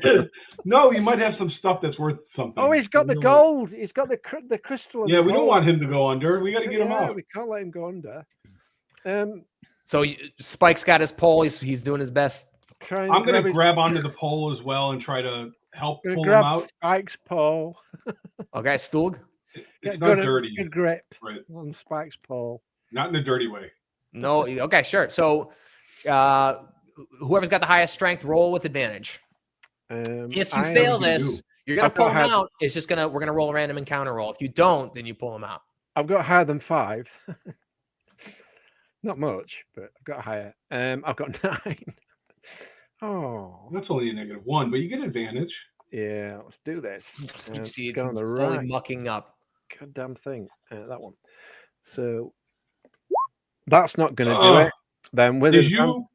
it. No, you might have some stuff that's worth something. Oh, he's got the gold. He's got the crystal. And Yeah, the we don't gold. want him to go under. We got to get him out. We can't let him go under. so Spike's got his pole. He's doing his best. I'm going to grab onto the pole as well and try to help pull him grab out. Spike's pole. Okay, Stulg. It's not dirty. Good grip Right. on Spike's pole. Not in a dirty way. No. Okay, sure. So whoever's got the highest strength, roll with advantage. If you fail this, you're gonna pull him out. It's just we're gonna roll a random encounter roll. If you don't, then you pull him out. I've got higher than 5. Not much, but I've got higher. I've got 9. Oh, That's only a -1, but you get advantage. yeah. Let's do this. You see go on the slowly right. mucking up. Goddamn thing. That one. So that's not going to do it. Then with did you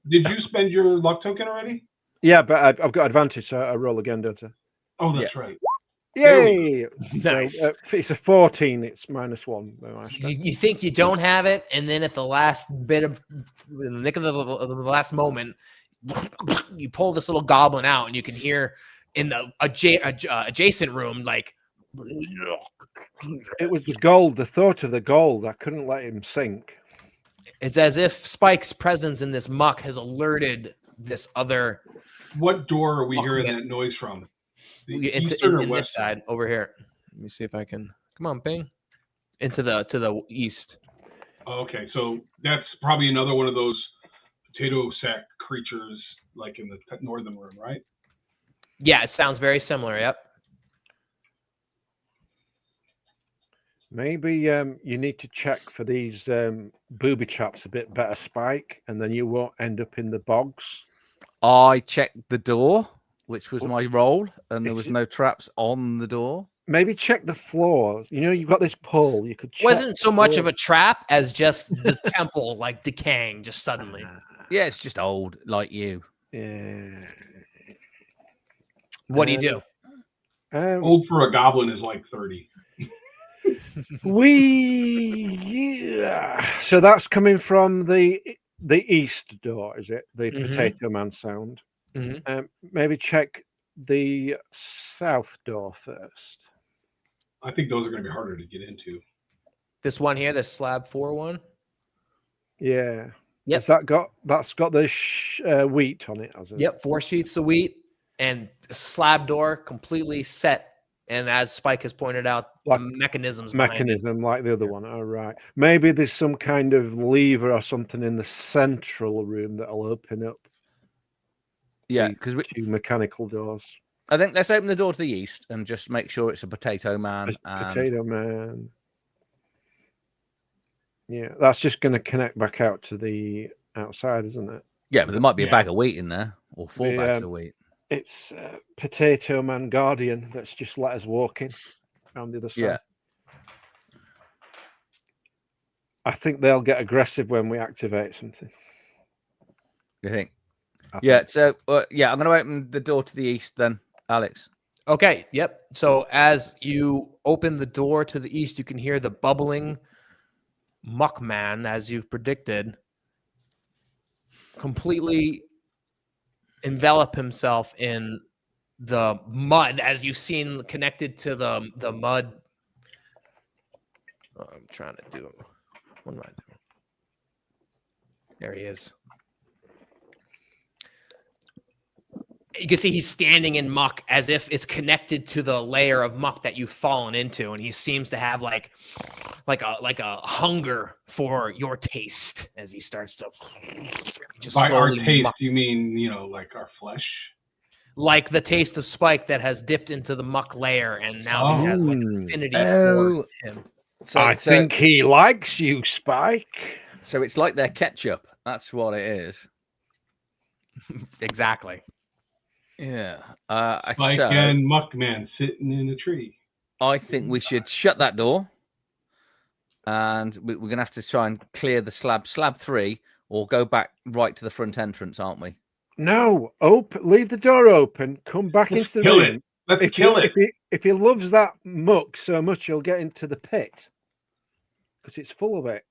spend your luck token already? Yeah, but I've got advantage, so I roll again, don't I? Oh, that's right. Yay! Nice. So, it's a 14. It's -1. You think you don't have it, and then at the last bit of the nick of the last moment, you pull this little goblin out, and you can hear in the adjacent room like. It was the gold. The thought of the gold. I couldn't let him sink. It's as if Spike's presence in this muck has alerted this other. What door are we hearing that noise from? The eastern or in this west side over here. Let me see if I can. Come on, Bing. To the east. Okay, so that's probably another one of those potato sack creatures, like in the northern room, right? Yeah, it sounds very similar. Yep. Maybe you need to check for these booby traps a bit better, Spike, and then you won't end up in the bogs. I checked the door, which was my role, and there was no traps on the door. Maybe check the floor. You know, you've got this pole. You could check Wasn't so much of a trap as just the temple like decaying just suddenly. Yeah, it's just old, like you. Yeah. What do you do? Old for a goblin is like 30. So that's coming from the east door, is it? The Potato Man sound. Maybe check the south door first. I think those are going to be harder to get into. This one here, the slab 4 one. Yeah. Yep. That's got the wheat on it, has it? Yep, 4 sheets of wheat and slab door completely set. And as Spike has pointed out, like the mechanism like the other one. All right. Maybe there's some kind of lever or something in the central room that'll open up. Yeah, because two mechanical doors. I think let's open the door to the east and just make sure it's a potato man. Potato man. Yeah, that's just going to connect back out to the outside, isn't it? Yeah, but there might be a bag of wheat in there, or 4 bags of wheat. It's Potato Man Guardian that's just let us walk in around the other side. Yeah. I think they'll get aggressive when we activate something. You think? Yeah, so I'm going to open the door to the east then, Alex. Okay, yep. So as you open the door to the east, you can hear the bubbling Muckman, as you've predicted, completely envelop himself in the mud, as you've seen, connected to the mud. Oh, I'm trying to do. What am I doing? There he is. You can see he's standing in muck as if it's connected to the layer of muck that you've fallen into, and he seems to have like a hunger for your taste as he starts to just By our slowly taste, muck. you mean, like our flesh? Like the taste of Spike that has dipped into the muck layer, and now he has like affinity Oh. for him. I think he likes you, Spike. So it's like their ketchup. That's what it is. Exactly. Yeah. Spike So and Muckman sitting in a tree. I think we should shut that door, and we're going to have to try and clear the slab 3, or go back right to the front entrance, aren't we? No, leave the door open. Come back Let's into the kill room. it. Let's kill it. If he loves that muck so much, he'll get into the pit because it's full of it.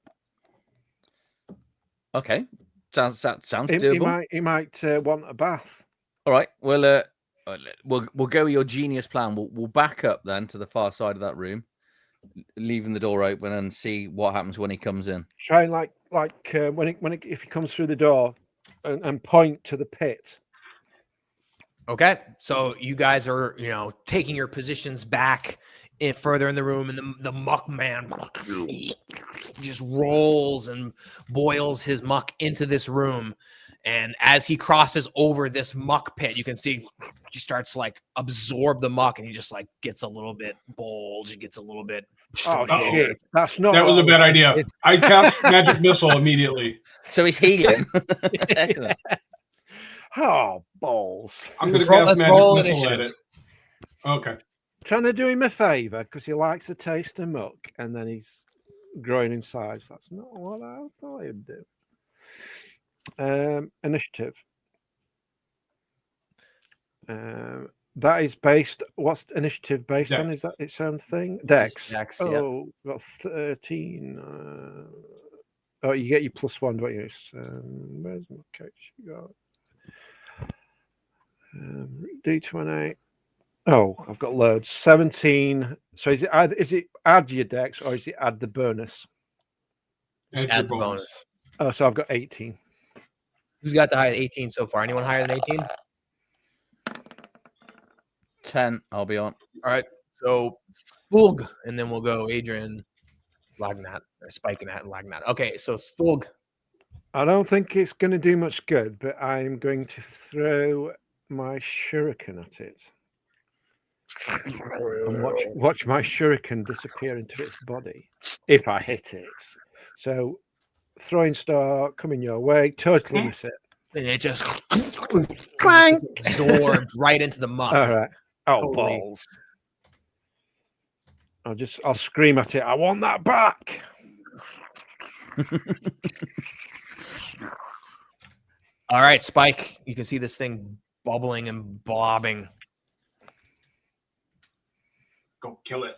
Okay, sounds doable. He might want a bath. All right, we'll go with your genius plan. We'll back up then to the far side of that room, leaving the door open, and see what happens when he comes in. Try and if he comes through the door, and point to the pit. Okay, so you guys are, taking your positions back further in the room, and the muck man just rolls and boils his muck into this room. And as he crosses over this muck pit, you can see he starts to like absorb the muck, and he just like gets a little bit bulge, gets a little bit. Oh shit! That was a bad idea. I cast magic missile immediately. So he's healing. Excellent. Oh balls! I'm going to Let's cast roll magic missile at initiative. it. Okay. Trying to do him a favor because he likes the taste of muck, and then he's growing in size. That's not what I thought he'd do. Initiative. That is based. What's initiative based Dex. on? Is that its own thing? Dex. Dex, Oh, got 13. Oh, you get your +1, don't you? Where's my coach? You got D20. Oh, I've got loads. 17. So is it add your Dex, or is it add the bonus? Just add the bonus. Oh, so I've got 18. Who's got the highest 18 so far? Anyone higher than 18? 10. I'll be on. All right. So Sthulg, and then we'll go Adrian, Lagnat, or Spikenat, and Lagnat. Okay, so Sthulg. I don't think it's going to do much good, but I'm going to throw my shuriken at it. And watch my shuriken disappear into its body if I hit it. So, throwing star coming your way, totally miss it. And it just Clank! absorbed right into the muck. All right. Oh, Totally. balls. I'll scream at it. I want that back. All right, Spike. You can see this thing bubbling and blobbing. Go kill it.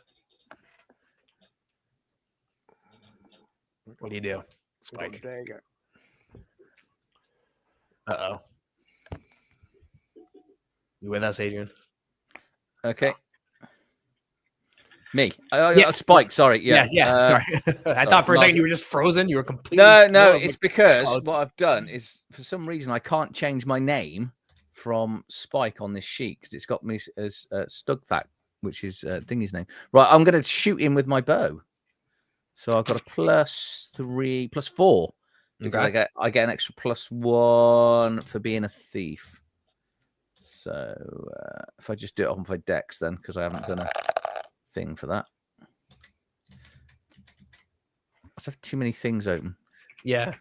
What do you do, Spike? Dagger. Uh-oh. You with us, Adrian? Okay. Me. Yeah. Spike. Sorry. Yeah. Sorry. I thought for a second you were just frozen. You were completely. No. It's because what I've done is, for some reason, I can't change my name from Spike on this sheet because it's got me as Stugthak, which is Thingy's name. Right. I'm going to shoot him with my bow. So I've got a +3, +4. Because Okay. I get an extra +1 for being a thief. So if I just do it on my Dex, then, because I haven't done a thing for that. I must have too many things open. Yeah.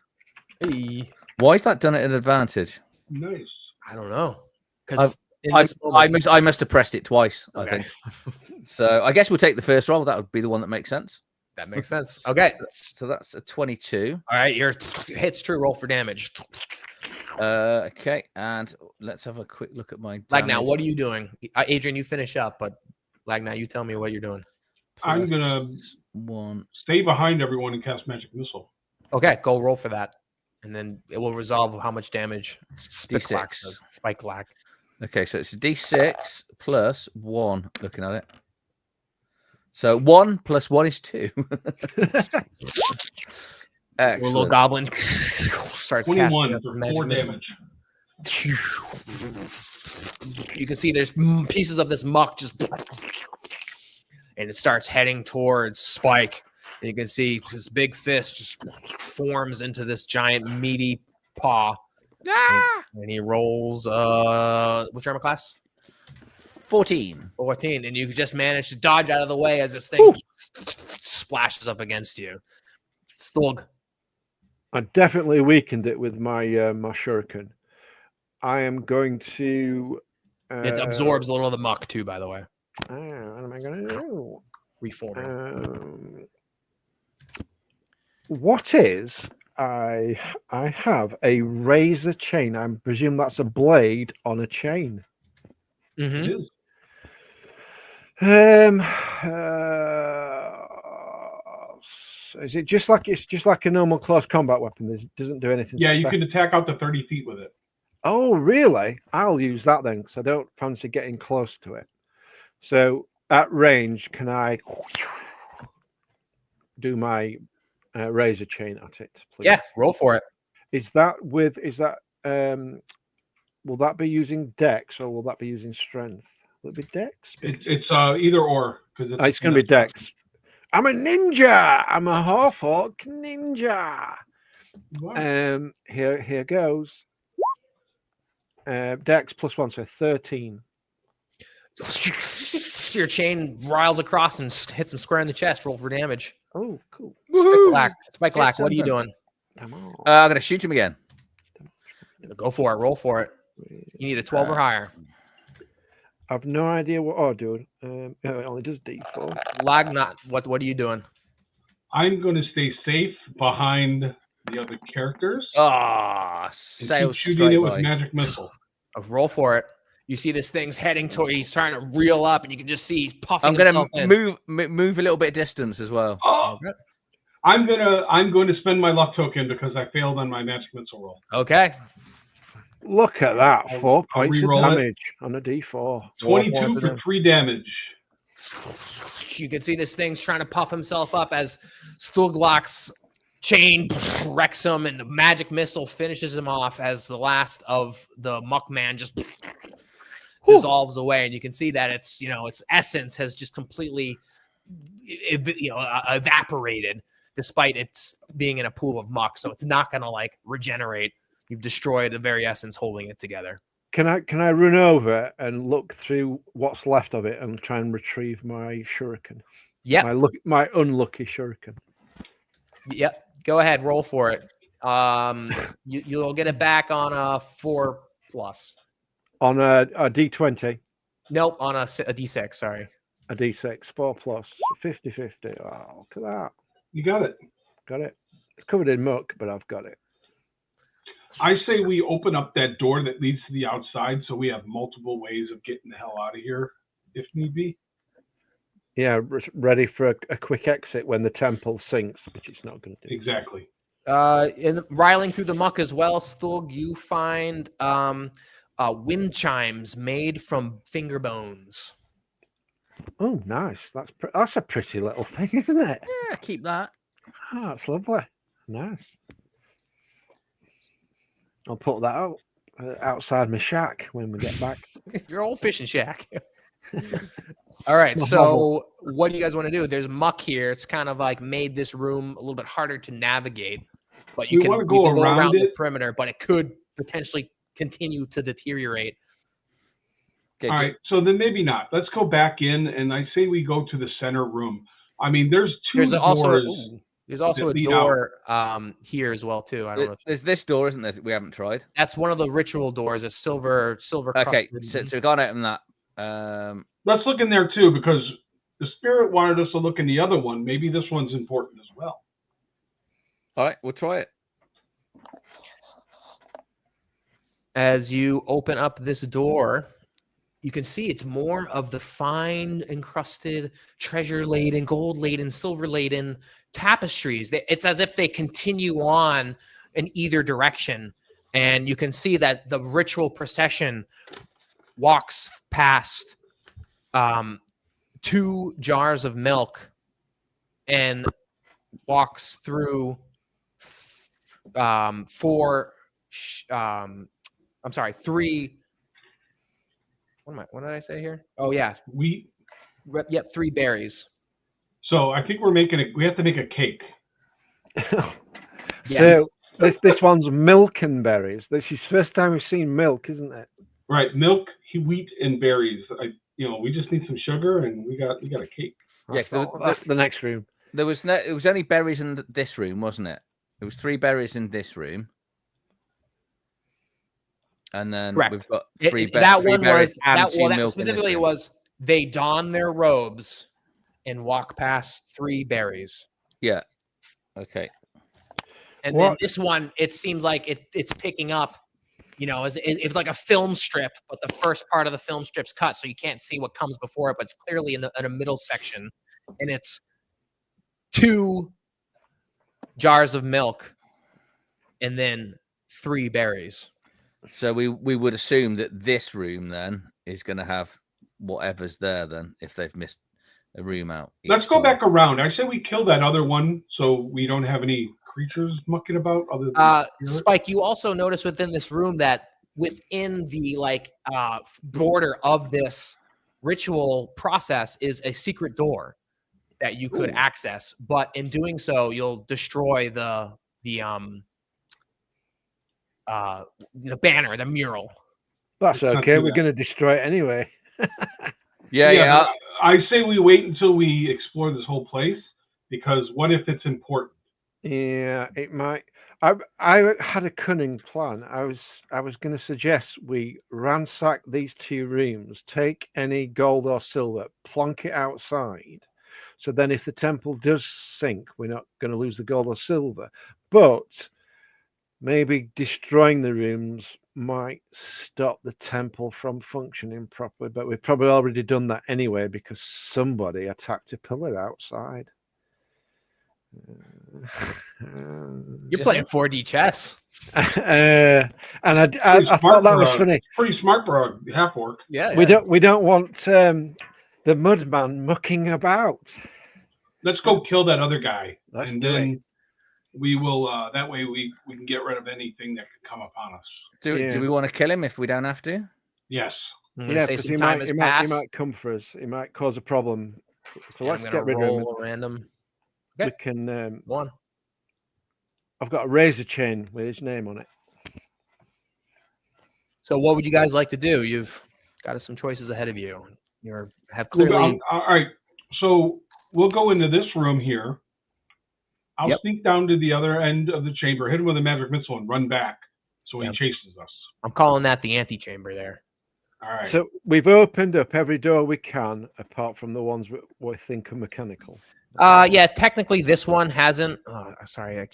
Hey. Why is that done at an advantage? Nice. I don't know. Because I must have pressed it twice, I Okay. think. So I guess we'll take the first roll. That would be the one that makes sense. That makes sense. Okay. So that's a 22. All right. Your hit's true. Roll for damage. Okay, and let's have a quick look at my Lagnat, damage. what are you doing? Adrian, you finish up, but Lagnat, you tell me what you're doing. I'm going to +1. stay behind everyone and cast magic missile. Okay, go roll for that. And then it will resolve how much damage Spike D6. Lack. Okay, so it's a D6 plus 1, looking at it. So 1 plus 1 is 2. Your little Excellent. goblin starts casting 21 up for the magic 4 missile. damage. You can see there's pieces of this muck just, and it starts heading towards Spike. And you can see this big fist just forms into this giant meaty paw. And he rolls which armor class? 14. 14. And you just manage to dodge out of the way as this thing splashes up against you. Stulg. I definitely weakened it with my my shuriken. I am going to. It absorbs a little of the muck too, by the way. What am I going to do? Reforming. What is? I have a razor chain. I presume that's a blade on a chain. Mm-hmm. It is. Is it just like a normal close combat weapon? It doesn't do anything. Yeah, you can attack out to 30 feet with it. Oh, really? I'll use that then, because I don't fancy getting close to it. So at range, can I do my razor chain at it, please? Yeah, roll for it. Will that be using dex or will that be using strength? Will it be dex? It's either or. It's going to be dex. I'm a ninja. I'm a half-orc ninja. Wow. Here goes. Dex plus 1, so 13. Your chain riles across and hits him square in the chest. Roll for damage. Oh, cool. Spike Black, what are you doing? Come on. I'm going to shoot him again. Go for it. Roll for it. You need a 12 or higher. I've no idea what I'll do. It only does D4. Lagnat, what are you doing? I'm going to stay safe behind the other characters. Ah, and sails keep shooting straight it with by. magic missile. Roll for it. You see this thing's heading toward. He's trying to reel up, and you can just see he's puffing. I'm going himself to in. move a little bit of distance as well. Oh, I'm going to spend my luck token because I failed on my magic missile roll. Okay. Look at that. 4 I'll points of re-roll it. damage on a D4. 22 for 3 damage. You can see this thing's trying to puff himself up as Stulglok's chain wrecks him, and the magic missile finishes him off as the last of the Muckman just dissolves away. And you can see that its essence has just completely evaporated, despite it being in a pool of muck. So it's not going to regenerate. You've destroyed the very essence holding it together. Can I run over and look through what's left of it and try and retrieve my shuriken? Yeah. My unlucky shuriken. Yep. Go ahead. Roll for it. You'll get it back on a 4+. On a D20. Nope. On a D6. Sorry. A D6. 4+. 50-50. Oh, look at that. You got it. Got it. It's covered in muck, but I've got it. I say we open up that door that leads to the outside so we have multiple ways of getting the hell out of here if need be. Yeah, ready for a quick exit when the temple sinks, which it's not going to do. Exactly. In riling through the muck as well, Stulg, you find wind chimes made from finger bones. Oh, nice. That's a pretty little thing, isn't it? Yeah, keep that. Oh, that's lovely. Nice. I'll put that out outside my shack when we get back. Your old fishing shack. All right. My So hovel. what do you guys want to do? There's muck here. It's kind of made this room a little bit harder to navigate, but you We can wanna go around the it. perimeter, but it could potentially continue to deteriorate. Okay, All right. So then maybe not. Let's go back in, and I say we go to the center room. I mean, there's two There's doors. also a that lead door here as well too. I don't know. There's this door, isn't there? We haven't tried. That's one of the ritual doors. A silver Okay, crusted. so we've gone out in that. Let's look in there too, because the spirit wanted us to look in the other one. Maybe this one's important as well. All right, we'll try it. As you open up this door, you can see it's more of the fine encrusted, treasure-laden, gold-laden, silver-laden tapestries. It's as if they continue on in either direction. And you can see that the ritual procession walks past 2 jars of milk and walks through 3. What did I say here? Oh yeah, 3 berries. So I think we have to make a cake. Yes. So this one's milk and berries. This is the first time we've seen milk, isn't it? Right, milk, wheat, and berries. We just need some sugar, and we got a cake. That's the next room. It was only berries in this room, wasn't it? It was 3 berries in this room. And then Correct. we've got that three one berries was and that, 2 well, that milk in this specifically room. was they don their robes and walk past 3 berries. Yeah. Okay. And then this one, it seems like it's picking up, it's like a film strip, but the first part of the film strip's cut, so you can't see what comes before it, but it's clearly in a middle section, and it's 2 jars of milk and then 3 berries. So we would assume that this room then is going to have whatever's there then, if they've missed a room out. Let's go back around. I say we kill that other one so we don't have any creatures mucking about. Other than Spike, you also notice within this room that within the border of this ritual process is a secret door that you could access, but in doing so, you'll destroy the banner, the mural. That's okay. We're going to destroy it anyway. Yeah. I say we wait until we explore this whole place, because what if it's important? Yeah, it might. I had a cunning plan. I was going to suggest we ransack these 2 rooms, take any gold or silver, plonk it outside. So then if the temple does sink, we're not going to lose the gold or silver. But maybe destroying the rooms might stop the temple from functioning properly. But we've probably already done that anyway, because somebody attacked a pillar outside. You're playing 4D chess. And I thought that was funny. Pretty smart for a half orc. Yeah. We don't want the mudman mucking about. Let's go kill that other guy, Let's and do then it. we will. That way we can get rid of anything that could come upon us. Do we want to kill him if we don't have to? Yes. Yeah, because he might come for us. He might cause a problem. So let's get rid of him. Random. We Okay. can. Go on. I've got a razor chain with his name on it. So, what would you guys like to do? You've got some choices ahead of you. You have clearly. All right. So we'll go into this room here. I'll sneak down to the other end of the chamber, hit him with a magic missile, and run back so he chases us. I'm calling that the antechamber there. All right. So we've opened up every door we can, apart from the ones we think are mechanical. Yeah, technically this one hasn't. Oh, sorry, I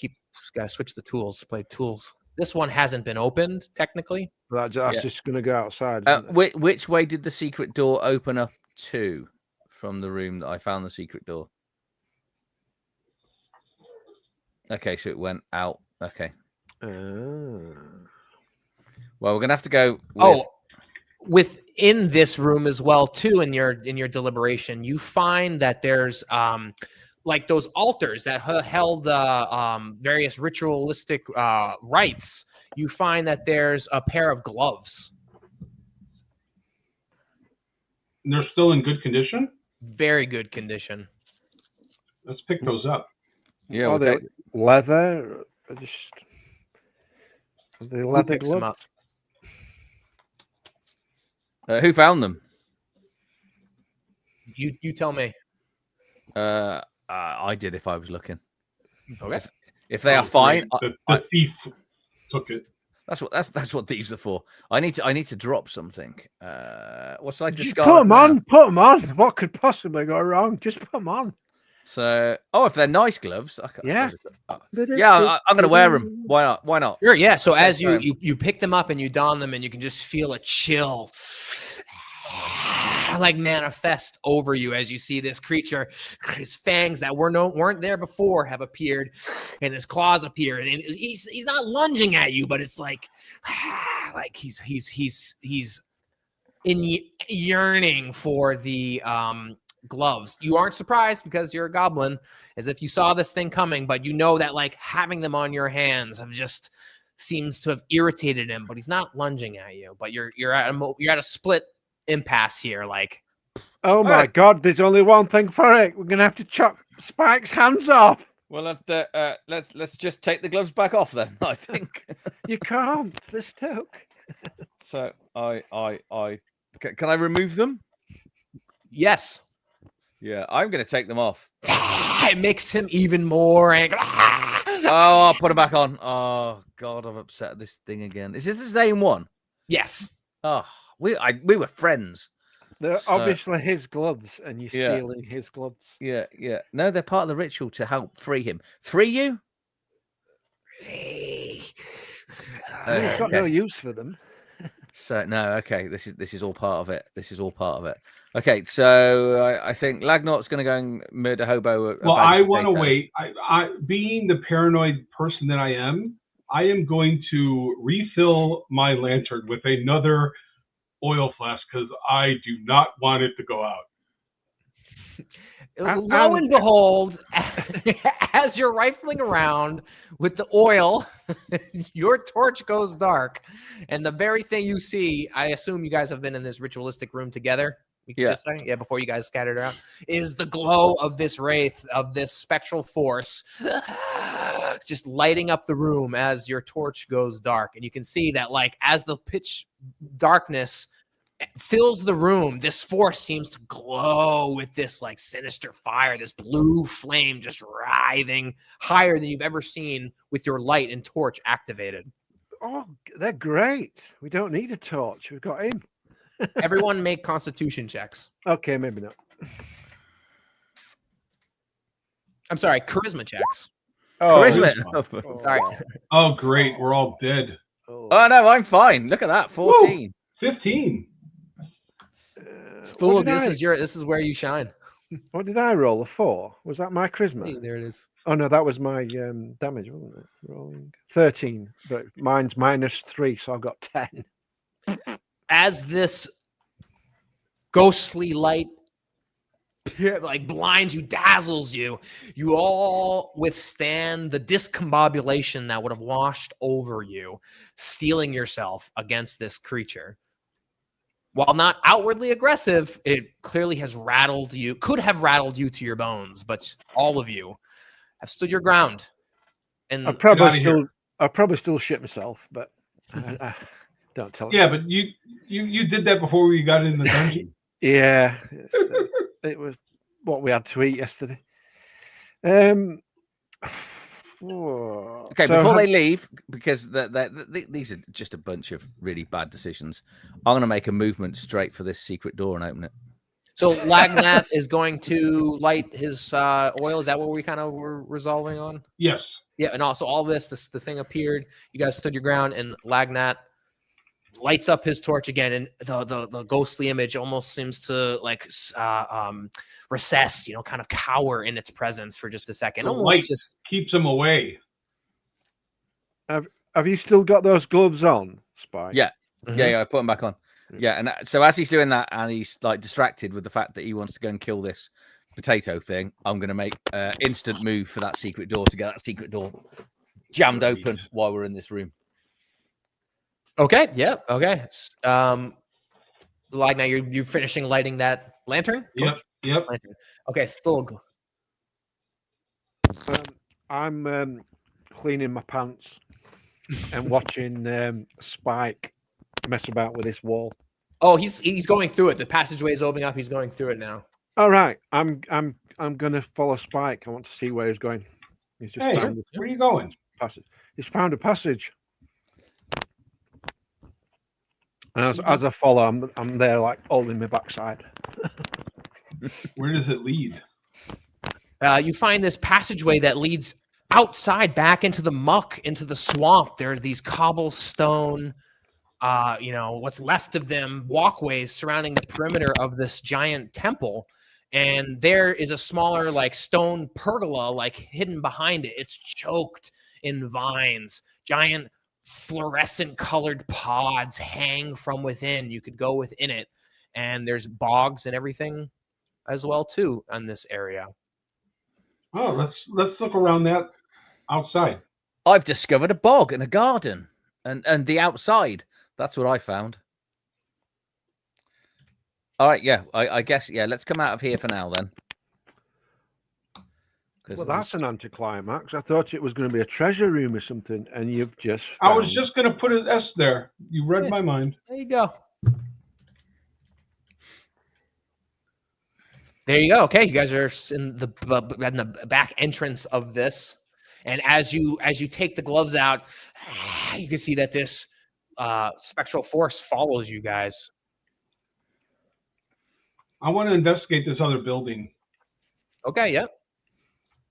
gotta switch the tools to play tools. This one hasn't been opened technically. That's just going to go outside. Which way did the secret door open up to from the room that I found the secret door? Okay, so it went out. Okay. Well, we're gonna have to go. Within this room as well, too. In your deliberation, you find that there's like those altars that held various ritualistic rites. You find that there's a pair of gloves. And they're still in good condition? Very good condition. Let's pick those up. Yeah, we'll take leather. The leather gloves. Who found them? You tell me. I did if I was looking. Okay. If they are fine, the thief took it. That's what thieves are for. I need to drop something. What should I discard? Put them on. Put them on. What could possibly go wrong? Just put them on. So, if they're nice gloves, I'm going to wear them. Why not? Why not? Sure. Yeah. So as you pick them up and you don them, and you can just feel a chill like manifest over you as you see this creature. His fangs that weren't there before have appeared, and his claws appear, and he's not lunging at you, but it's like he's yearning for the gloves. You aren't surprised because you're a goblin, as if you saw this thing coming, but you know that like having them on your hands have just seems to have irritated him. But he's not lunging at you. But you're at a split impasse here. Like, Oh my God! There's only one thing for it. We're gonna have to chop Spike's hands off. We'll have to let's just take the gloves back off then. I think You can't. They're stuck. so. Can I remove them? yes. Yeah, I'm going to take them off. It makes him even more angry. Oh, I'll put them back on. Oh God, I've upset this thing again. Is this the same one? Yes. Oh, we were friends. They're obviously his gloves, and you're stealing his gloves. Yeah. No, they're part of the ritual to help free him. Free you? He's got no use for them. So no, okay. This is all part of it. This is all part of it. Okay, so I think Lagnort's going to go and murder Hobo. Well, I want to wait. I, being the paranoid person that I am going to refill my lantern with another oil flask because I do not want it to go out. Lo and behold, as you're rifling around with the oil, your torch goes dark, and the very thing you see, I assume you guys have been in this ritualistic room together. We can just say, before you guys scattered out, is the glow of this wraith, of this spectral force, just lighting up the room as your torch goes dark. And you can see that, like, as the pitch darkness fills the room, this force seems to glow with this like sinister fire, this blue flame just writhing higher than you've ever seen with your light and torch activated. Oh, they're great. We don't need a torch. We've got him. Everyone make constitution checks. Okay, maybe not. I'm sorry, charisma checks. Oh, charisma. Sorry. Oh, great. We're all dead. Oh, no, I'm fine. Look at that. 14. Woo! 15. Fool, this is where you shine. What did I roll? A 4? Was that my charisma? Hey, there it is. Oh no, that was my damage, wasn't it? Rolling 13, but mine's -3, so I've got 10. As this ghostly light like blinds you, dazzles you, you all withstand the discombobulation that would have washed over you, steeling yourself against this creature. While not outwardly aggressive, it clearly has rattled you, could have rattled you to your bones, but all of you have stood your ground. And I'll probably still shit myself, but don't tell me. Yeah, but you did that before we got in the dungeon. Yeah, it was what we had to eat yesterday. Okay, before they leave, because these are just a bunch of really bad decisions, I'm going to make a movement straight for this secret door and open it. So Lagnat is going to light his oil. Is that what we kind of were resolving on? Yes. Yeah, and also all this thing appeared. You guys stood your ground, and Lagnat lights up his torch again, and the ghostly image almost seems to like recess, kind of cower in its presence for just a second. The almost light just keeps him away. Have you still got those gloves on, Spike? Yeah. Mm-hmm. Yeah, I put them back on. Yeah, and so as he's doing that, and he's like distracted with the fact that he wants to go and kill this potato thing, I'm going to make instant move for that secret door to get that secret door jammed open while we're in this room. Okay. Yeah. Okay. Like now you're finishing lighting that lantern. Yep. Lantern. Okay. Sthulg. I'm cleaning my pants and watching Spike mess about with this wall. Oh, he's going through it. The passageway is opening up. He's going through it now. All right. I'm gonna follow Spike. I want to see where he's going. He's just Hey, where are you going? Passage. He's found a passage. And as I follow, I'm there like holding my backside. Where does it lead? You find this passageway that leads outside back into the muck, into the swamp. There are these cobblestone, what's left of them, walkways surrounding the perimeter of this giant temple. And there is a smaller, like, stone pergola, like, hidden behind it. It's choked in vines, giant fluorescent colored pods hang from within. You could go within it, and there's bogs and everything as well too on this area. Oh, let's look around that outside. I've discovered a bog and a garden, and the outside. That's what I found. All right, yeah, I guess, yeah. Let's come out of here for now then. Well, that's an anticlimax. I thought it was going to be a treasure room or something, and you've just. I was just going to put an S there. You read my mind. There you go. There you go. Okay, you guys are in the back entrance of this, and as you take the gloves out, you can see that this spectral force follows you guys. I want to investigate this other building. Okay, yep.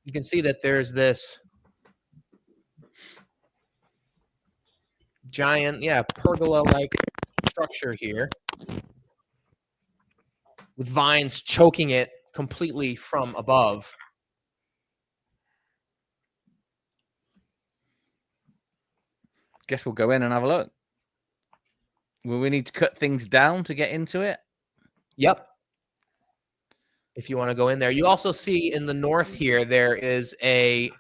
You can see that there's this giant, pergola-like structure here with vines choking it completely from above. Guess we'll go in and have a look. Will we need to cut things down to get into it? Yep. If you want to go in there. You also see in the north here, there is a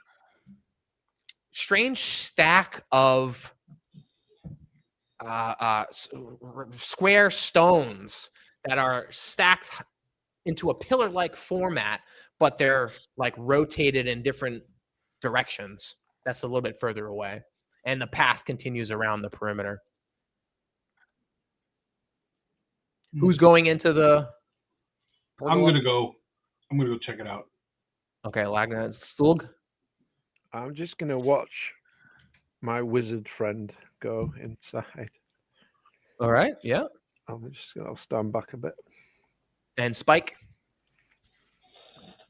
strange stack of square stones that are stacked into a pillar-like format, but they're like rotated in different directions. That's a little bit further away. And the path continues around the perimeter. Who's going into the... I'm gonna go check it out. Okay, Lagna. Stulg? I'm just gonna watch my wizard friend go inside. All right, yeah. I'll stand back a bit. And Spike?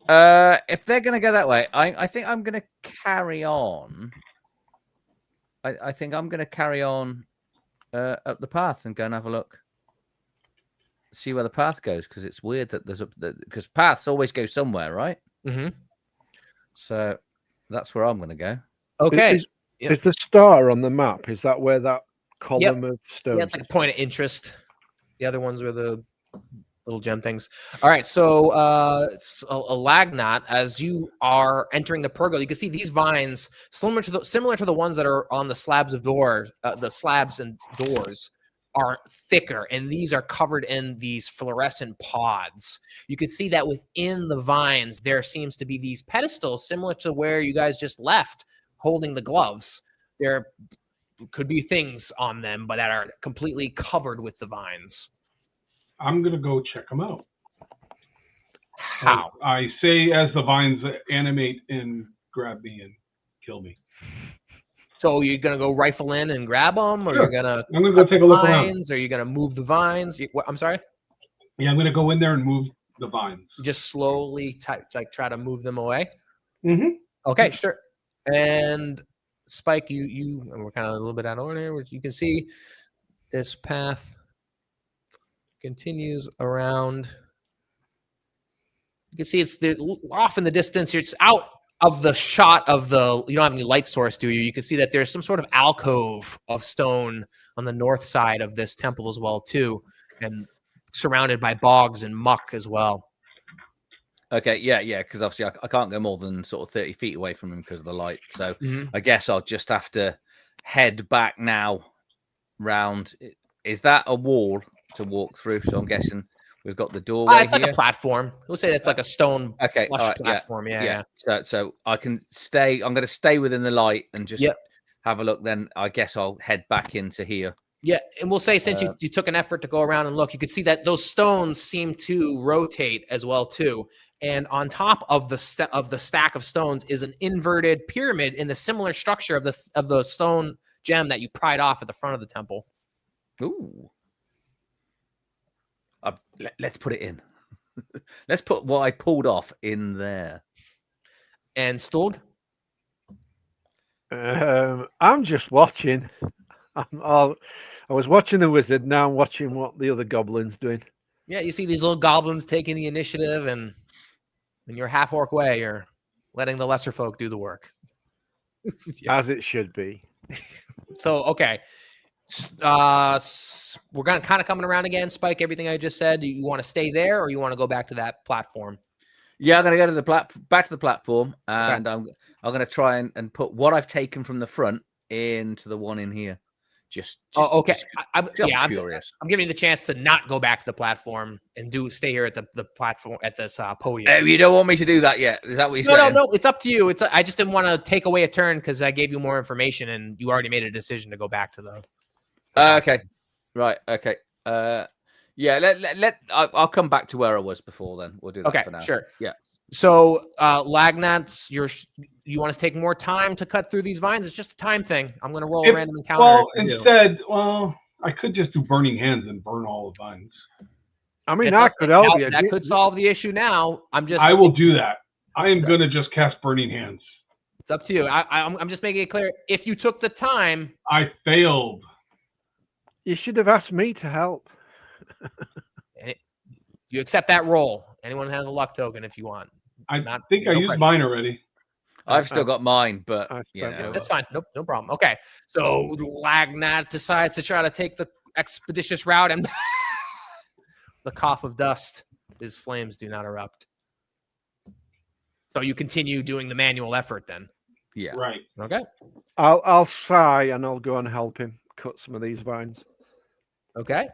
If they're gonna go that way, I think I'm gonna carry on. I think I'm gonna carry on up the path and go and have a look. See where the path goes, because it's weird that because paths always go somewhere, right? Mm-hmm. So that's where I'm going to go. Okay. Is the star on the map? Is that where that column of stone? Yeah, it's like a point of interest. The other ones were the little gem things. All right, so it's a Lagnat. As you are entering the pergola, you can see these vines similar to the ones that are on the slabs of doors, the slabs and doors. Are thicker, and these are covered in these fluorescent pods. You can see that within the vines, there seems to be these pedestals similar to where you guys just left holding the gloves. There could be things on them, but that are completely covered with the vines. I'm going to go check them out. How? I say as the vines animate and grab me and kill me. So you're gonna go rifle in and grab them, or Sure. I'm gonna go take a look around. Or you're gonna move the vines? I'm sorry. Yeah, I'm going to go in there and move the vines. Just slowly try to move them away. Mm-hmm. Okay, sure. And Spike, you and we're kind of a little bit out of order. You can see this path continues around. You can see it's off in the distance. It's out of the shot of the, you don't have any light source, do you? You can see that there's some sort of alcove of stone on the north side of this temple as well, too, and surrounded by bogs and muck as well. Okay, yeah, because obviously I can't go more than sort of 30 feet away from him because of the light. So I guess I'll just have to head back now round. Is that a wall to walk through? So I'm guessing we've got the doorway It's like here. a platform. We'll say it's like a stone flush platform. Yeah. So I can stay. I'm going to stay within the light and just have a look. Then I guess I'll head back into here. Yeah, and we'll say since you took an effort to go around and look, you could see that those stones seem to rotate as well too. And on top of the stack of stones is an inverted pyramid in the similar structure of the stone gem that you pried off at the front of the temple. Ooh. Let's put it in. Let's put what I pulled off in there. And Stulg? I'm just watching. I was watching the wizard. Now I'm watching what the other goblin's doing. Yeah, you see these little goblins taking the initiative, and in your half-orc way, you're letting the lesser folk do the work. As it should be. So, okay. We're gonna kind of coming around again, Spike. Everything I just said. Do you want to stay there, or you want to go back to that platform? Yeah, I'm gonna go to the back to the platform, and I'm gonna try and put what I've taken from the front into the one in here. Just okay. I'm curious. I'm giving you the chance to not go back to the platform and stay here at the platform at this podium. Oh, you don't want me to do that yet? Is that what you're saying? No. It's up to you. I just didn't want to take away a turn because I gave you more information and you already made a decision to go back to the. Okay, right. Okay. Yeah. I'll come back to where I was before. Then we'll do that for now. Sure. Yeah. So, Lagnats, you want to take more time to cut through these vines? It's just a time thing. I'm going to roll a random encounter. Well, I could just do burning hands and burn all the vines. I mean, that could help you. That could solve the issue now. I will do that. I am going to just cast burning hands. It's up to you. I'm just making it clear. If you took the time. I failed. You should have asked me to help. You accept that roll. Anyone has a luck token if you want. I think I used mine already. I've still got mine, but that's fine. No problem. Okay, so Lagnat decides to try to take the expeditious route, and the cough of dust. His flames do not erupt. So you continue doing the manual effort then. Yeah. Right. Okay. I'll sigh and I'll go and help him cut some of these vines. Okay.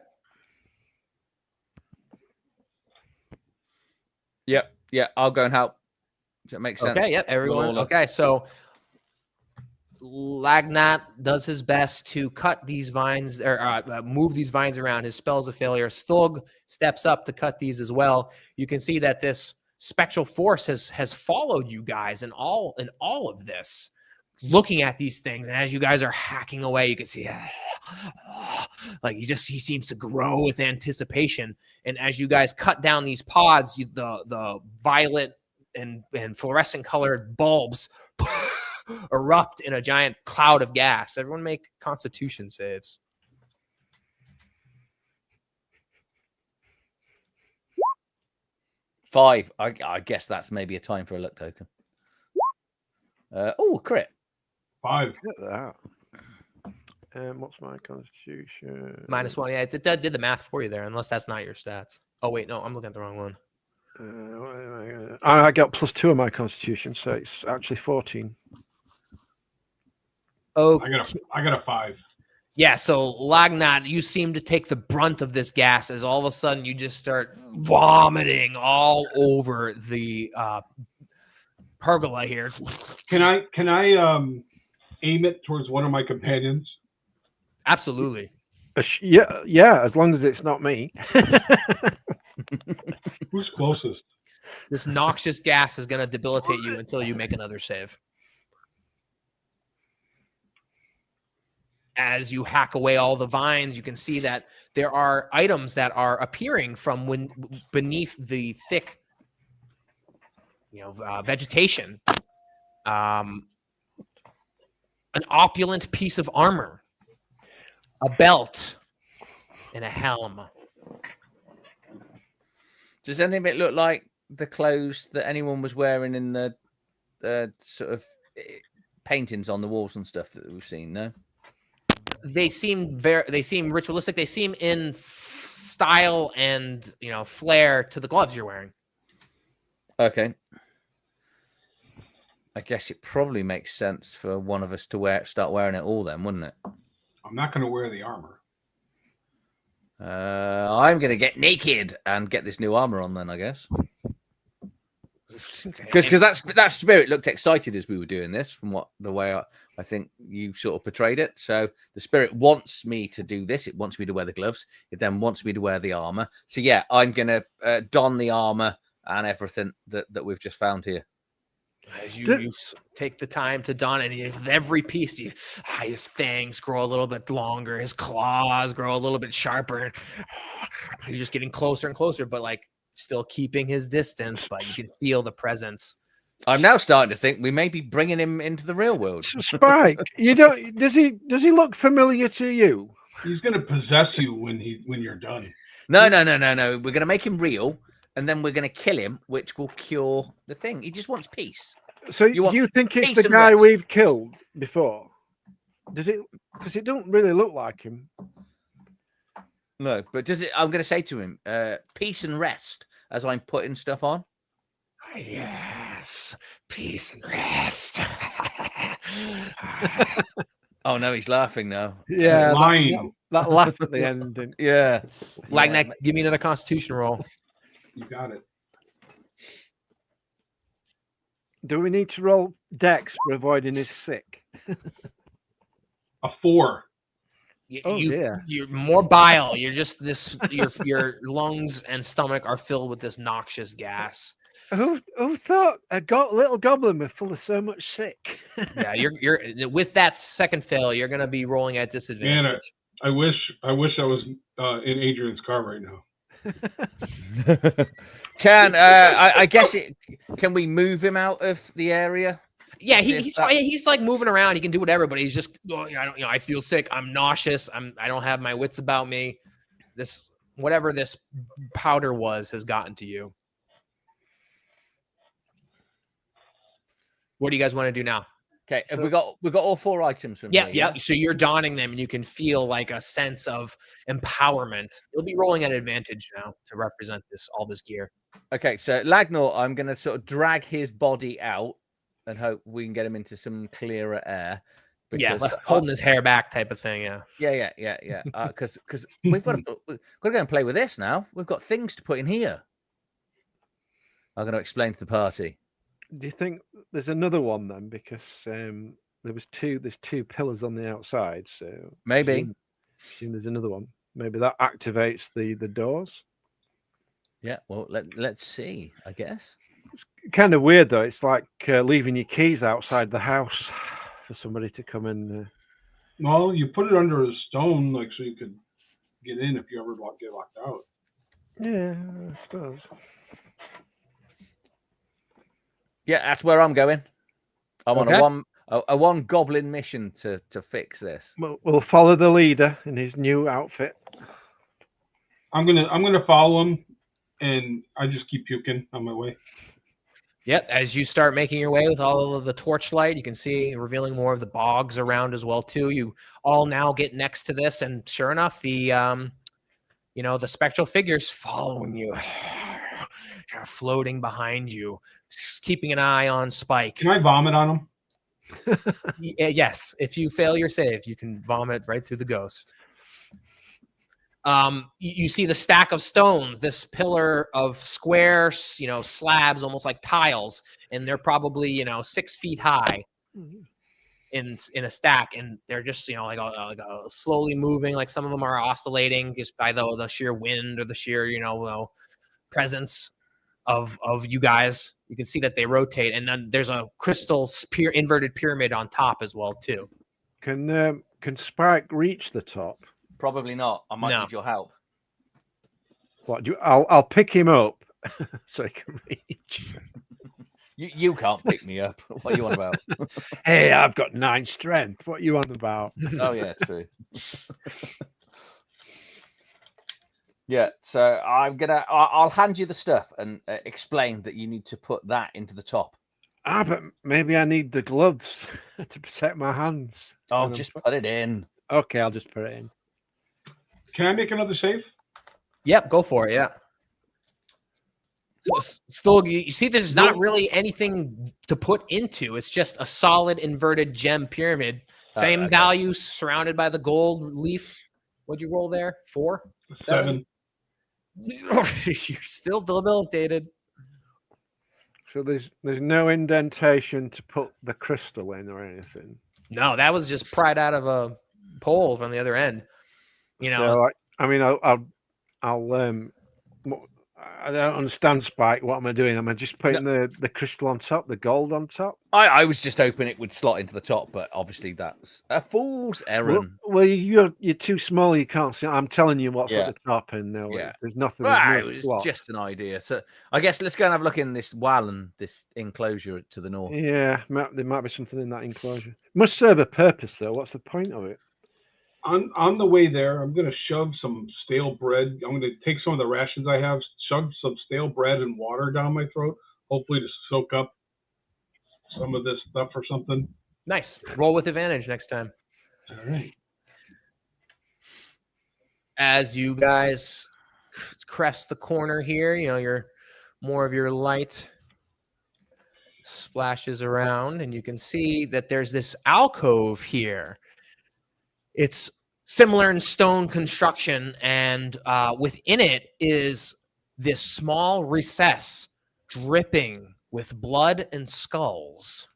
Yep. Yeah. I'll go and help. Does that make sense? Okay. Yep. Everyone. Okay. So Lagnat does his best to cut these vines or move these vines around. His spell's a failure. Stulg steps up to cut these as well. You can see that this spectral force has followed you guys in all of this, looking at these things. And as you guys are hacking away, you can see like he seems to grow with anticipation. And as you guys cut down these pods, the violet and fluorescent colored bulbs erupt in a giant cloud of gas. Everyone make Constitution saves. Five. I guess that's maybe a time for a luck token. Crit. 5. Look at that. What's my Constitution? -1. Yeah, it did the math for you there, unless that's not your stats. Oh, wait, no, I'm looking at the wrong one. I got +2 on my Constitution, so it's actually 14. Oh, I got a 5. Yeah, so Lagnat, you seem to take the brunt of this gas as all of a sudden you just start vomiting all over the pergola here. Can I aim it towards one of my companions? Absolutely. Yeah, as long as it's not me. Who's closest? This noxious gas is going to debilitate you until you make another save. As you hack away all the vines, you can see that there are items that are appearing from beneath the thick, vegetation. An opulent piece of armor, a belt, and a helm. Does any of it look like the clothes that anyone was wearing in the sort of paintings on the walls and stuff that we've seen? No. They seem ritualistic. They seem in style and flair to the gloves you're wearing. Okay. I guess it probably makes sense for one of us to start wearing it all then, wouldn't it? I'm not going to wear the armor. I'm going to get naked and get this new armor on then, I guess. Because that spirit looked excited as we were doing this, from the way I think you sort of portrayed it. So the spirit wants me to do this. It wants me to wear the gloves. It then wants me to wear the armor. So yeah, I'm going to don the armor and everything that we've just found here. As you take the time to don it, every piece, his fangs grow a little bit longer, his claws grow a little bit sharper. You're just getting closer and closer, but still keeping his distance, but you can feel the presence. I'm now starting to think we may be bringing him into the real world. Spike, does he look familiar to you? He's going to possess you when you're done. No. We're going to make him real, and then we're going to kill him, which will cure the thing. He just wants peace. So You want do you think it's peace the and guy rest. we've killed before? Does it? Because it don't really look like him. No, but does it? I'm going to say to him, peace and rest as I'm putting stuff on. Yes, peace and rest. Oh no, he's laughing now. Yeah, lying. that laugh at the end. And Yeah. Lagnac, give me another Constitution roll. You got it. do we need to roll Dex for avoiding his sick? A 4. Oh, dear. You're more bile. You're just this. Your lungs and stomach are filled with this noxious gas. Who thought a little goblin was full of so much sick? Yeah, you're with that second fail. You're gonna be rolling at disadvantage. Man, I wish I was in Adrian's car right now. I guess it. Can we move him out of the area? Yeah, he's like moving around. He can do whatever, but he's just I feel sick. I'm nauseous. I don't have my wits about me. This whatever this powder was has gotten to you. What do you guys want to do now? Okay, have we got all 4 items from Yeah, here, yeah. So you're donning them, and you can feel like a sense of empowerment. You'll be rolling at advantage now to represent all this gear. Okay, so Lagnor, I'm going to sort of drag his body out and hope we can get him into some clearer air. Yeah, like holding his hair back type of thing. Yeah. Yeah. Because we've got to go and play with this now. We've got things to put in here. I'm going to explain to the party. Do you think there's another one then? Because there's 2 pillars on the outside, so Maybe. There's another one. Maybe that activates the doors. Yeah, well, let's see, I guess. It's kind of weird though. It's like leaving your keys outside the house for somebody to come in. Well, you put it under a stone, like so you could get in if you ever get locked out. Yeah, I suppose. Yeah, that's where I'm going. I'm Okay. on a one goblin mission to fix this. We'll follow the leader in his new outfit. I'm gonna follow him, and I just keep puking on my way. Yep. As you start making your way with all of the torchlight, you can see revealing more of the bogs around as well too. You all now get next to this, and sure enough, the the spectral figures following you, floating behind you, keeping an eye on Spike. Can I vomit on him? Yes. If you fail your save, you can vomit right through the ghost. You see the stack of stones, this pillar of square, slabs, almost like tiles, and they're probably 6 feet high in a stack, and they're just slowly moving. Like some of them are oscillating just by the sheer wind or the sheer presence of you guys. You can see that they rotate, and then there's a crystal inverted pyramid on top as well too. Can Spike reach the top? Probably not. I might need your help. What I'll pick him up so he can reach. You can't pick me up. What are you on about? Hey, I've got 9 strength. What are you on about? Oh yeah, true. Yeah, so I'll hand you the stuff and explain that you need to put that into the top. But maybe I need the gloves to protect my hands. Oh, just put it in. Okay, I'll just put it in. Can I make another save? Yep, go for it. Yeah. So, still, you see, there's not really anything to put into. It's just a solid inverted gem pyramid. Same value, surrounded by the gold leaf. What'd you roll there? 4? 7. You're still debilitated. So there's no indentation to put the crystal in or anything. No, that was just pried out of a pole from the other end. So I don't understand, Spike. What am I doing? Am I just putting the crystal on top, the gold on top? I was just hoping it would slot into the top, but obviously that's a fool's errand. Well, you're too small. You can't see. I'm telling you what's at the top, and there's nothing. It was just an idea. So I guess let's go and have a look in this wall and this enclosure to the north. Yeah, there might be something in that enclosure. Must serve a purpose, though. What's the point of it? On the way there, I'm going to shove some stale bread. I'm going to take some of the rations I have, shove some stale bread and water down my throat, hopefully to soak up some of this stuff or something? Nice. Roll with advantage next time. All right. As you guys crest the corner here, you're more of your light splashes around, and you can see that there's this alcove here. It's similar in stone construction, and within it is this small recess dripping with blood and skulls.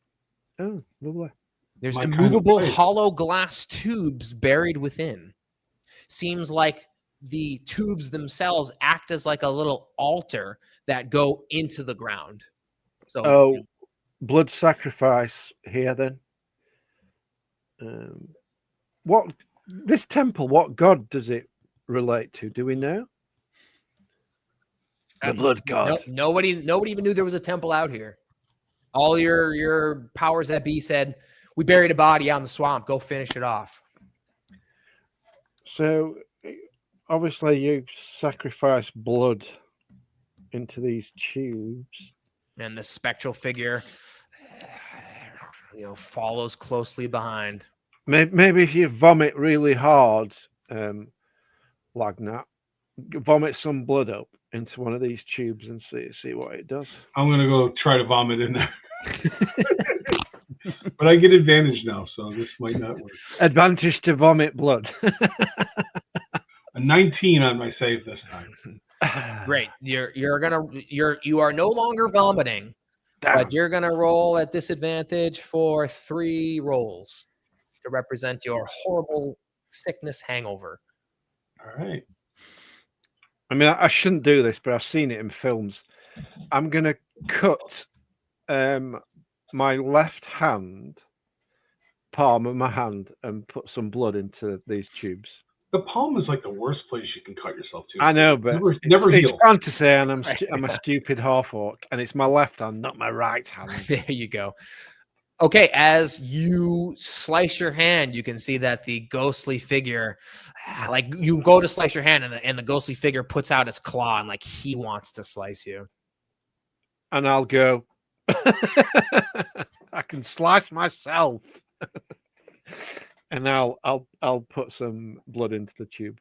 Oh, lovely. There's My kind of immovable place. hollow glass tubes buried within. Seems like the tubes themselves act as like a little altar that go into the ground. So, Oh, blood sacrifice here then. What this temple? What god does it relate to? Do we know? The blood god. nobody even knew there was a temple out here. All your powers that be said, we buried a body out in the swamp. Go finish it off. So, obviously, you sacrifice blood into these tubes. And the spectral figure, follows closely behind. Maybe if you vomit really hard, Lagnat, vomit some blood up into one of these tubes and see what it does. I'm going to go try to vomit in there. But I get advantage now, so this might not work. Advantage to vomit blood. A 19 on my save this time. Great. You are no longer vomiting, but you're gonna roll at disadvantage for 3 rolls to represent your horrible sickness hangover. All right. I mean, I shouldn't do this, but I've seen it in films. I'm gonna cut my left hand, palm of my hand, and put some blood into these tubes. The palm is like the worst place you can cut yourself to. I know, but never it's heal. fantasy, and I'm a stupid half orc, and it's my left hand, not my right hand. There you go. Okay, as you slice your hand, you can see that the ghostly figure, like you go to slice your hand, and the ghostly figure puts out his claw, and like he wants to slice you. And I'll go. I can slice myself. And I'll put some blood into the tube.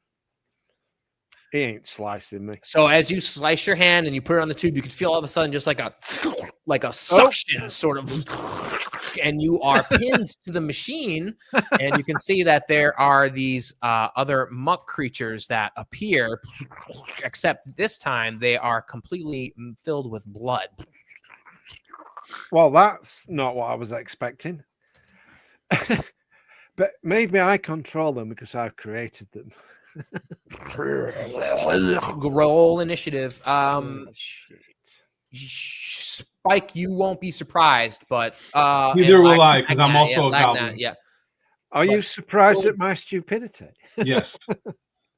He ain't slicing me. So as you slice your hand and you put it on the tube, you can feel all of a sudden just like a suction sort of, and you are pinned to the machine. And you can see that there are these other muck creatures that appear, except this time they are completely filled with blood. Well, that's not what I was expecting. But maybe I control them because I've created them. Roll initiative. Shit. Spike, you won't be surprised, but Neither will I, because I'm also a goblin. Yeah. Are you surprised at my stupidity? Yes.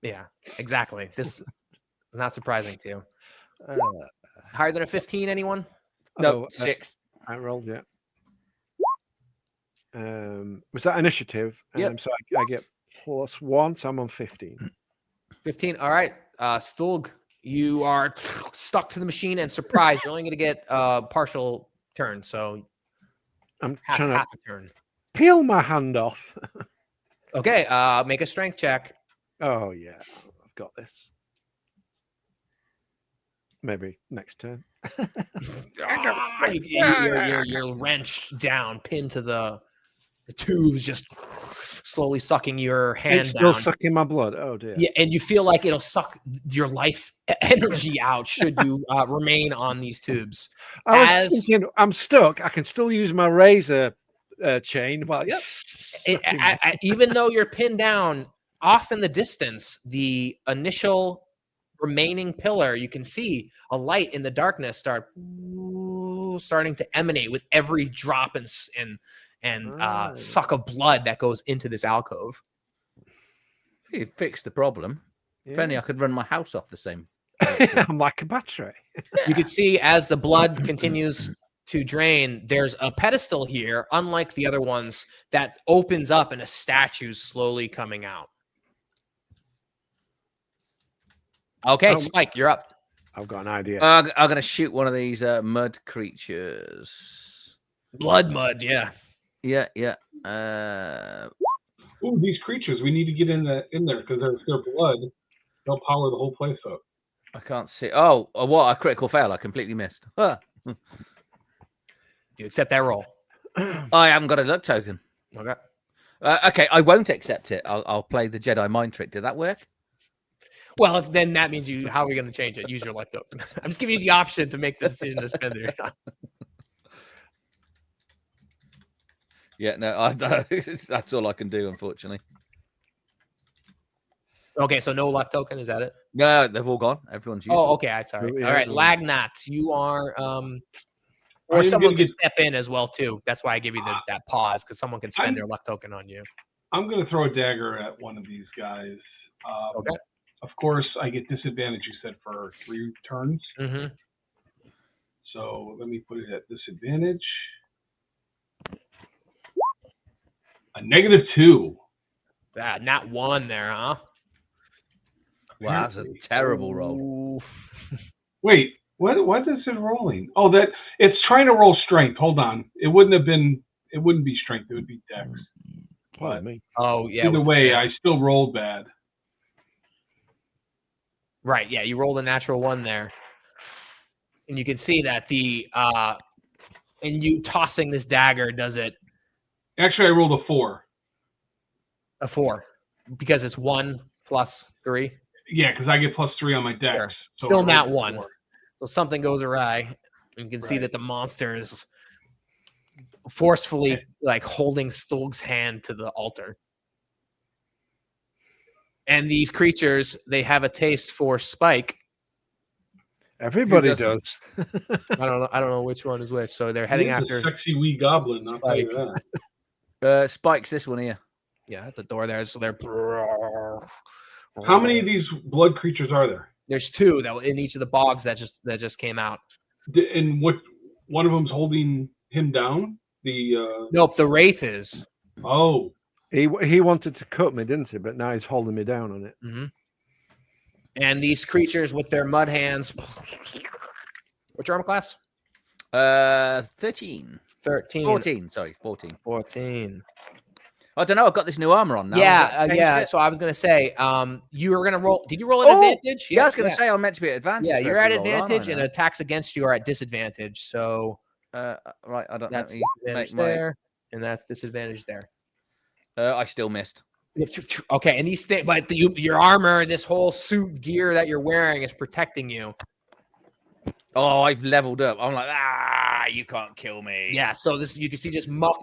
Yeah, exactly. This is not surprising to you. Uh, Higher than a 15, anyone? No, 6. I rolled, yeah. Was that initiative? Yep. So I get +1, so I'm on 15. 15. All right. Stulg, you are stuck to the machine and surprised. You're only going to get a partial turn, so I'm half trying to a turn. peel my hand off. Okay, make a strength check. Oh, yeah. I've got this. Maybe next turn. You're wrenched down, pinned to the tubes, just slowly sucking your hand It's still down. sucking my blood. Oh, dear. Yeah, and you feel like it'll suck your life energy out should you remain on these tubes. I was thinking, I'm stuck. I can still use my razor chain. Well, Yep. Even though you're pinned down, off in the distance, the initial remaining pillar, you can see a light in the darkness starting to emanate with every drop and suck of blood that goes into this alcove. You fixed the problem. Yeah. If only I could run my house off the same. I'm like a battery. You can see as the blood continues to drain, there's a pedestal here, unlike the other ones, that opens up and a statue's slowly coming out. Okay, Spike, you're up. I've got an idea. I'm going to shoot one of these mud creatures. Blood mud, yeah. Yeah. Ooh, these creatures, we need to get in there because their blood, they'll power the whole place up. I can't see. Oh, what a critical fail! I completely missed. Huh. You accept that roll. I haven't got a luck token. Okay. Okay, I won't accept it. I'll play the Jedi mind trick. Did that work? Well, then that means you. How are we going to change it? Use your luck token. I'm just giving you the option to make the decision to spend it. Yeah, no, that's all I can do, unfortunately. Okay, so no luck token. Is that it? No, they've all gone. Everyone's used. Oh, okay. Sorry. Yeah, All right, Lagnat, you are. Or someone can step in as well too. That's why I give you that pause because someone can spend their luck token on you. I'm going to throw a dagger at one of these guys. Okay. Of course, I get disadvantage. You said for 3 turns. Mm-hmm. So let me put it at disadvantage. A -2. Not one there, huh? Wow, that's a terrible roll. Wait, what is it rolling? Oh, that it's trying to roll strength. Hold on. It wouldn't be strength. It would be dex. Pardon me. Oh, yeah. Either way, I still rolled bad. Right, yeah, you rolled a natural 1 there. And you can see that and you tossing this dagger does it. Actually, I rolled a 4. A 4. Because it's 1 plus 3. Yeah, because I get +3 on my dex. Sure. So Still I not rolled a 1. 4. So something goes awry. And you can see Right. that the monster is forcefully like holding Stulg's hand to the altar. And these creatures, they have a taste for Spike. Everybody does. I don't know which one is which. So they're heading He's a after sexy wee goblin. I'll tell you that. Spike's this one here. Yeah, at the door there. So they're How many of these blood creatures are there? There's 2 that in each of the bogs that just came out. And what one of them's holding him down? Nope, the Wraith is. Oh, He wanted to cut me, didn't he? But now he's holding me down on it. Mm-hmm. And these creatures with their mud hands. What's your armor class? 13. 13. 14. Sorry, 14. 14. I don't know. I've got this new armor on now. Yeah. So I was gonna say, you were gonna roll. Did you roll at advantage? Yeah, I was gonna say I'm meant to be at advantage. Yeah, for you're at every roll, advantage, aren't I, and now? attacks against you are at disadvantage. So Right, I don't that's know. disadvantage there, and that's disadvantage there. I still missed. Okay, and these things, but your armor, this whole suit gear that you're wearing is protecting you. Oh, I've leveled up. I'm like, you can't kill me. Yeah, so this you can see just muff,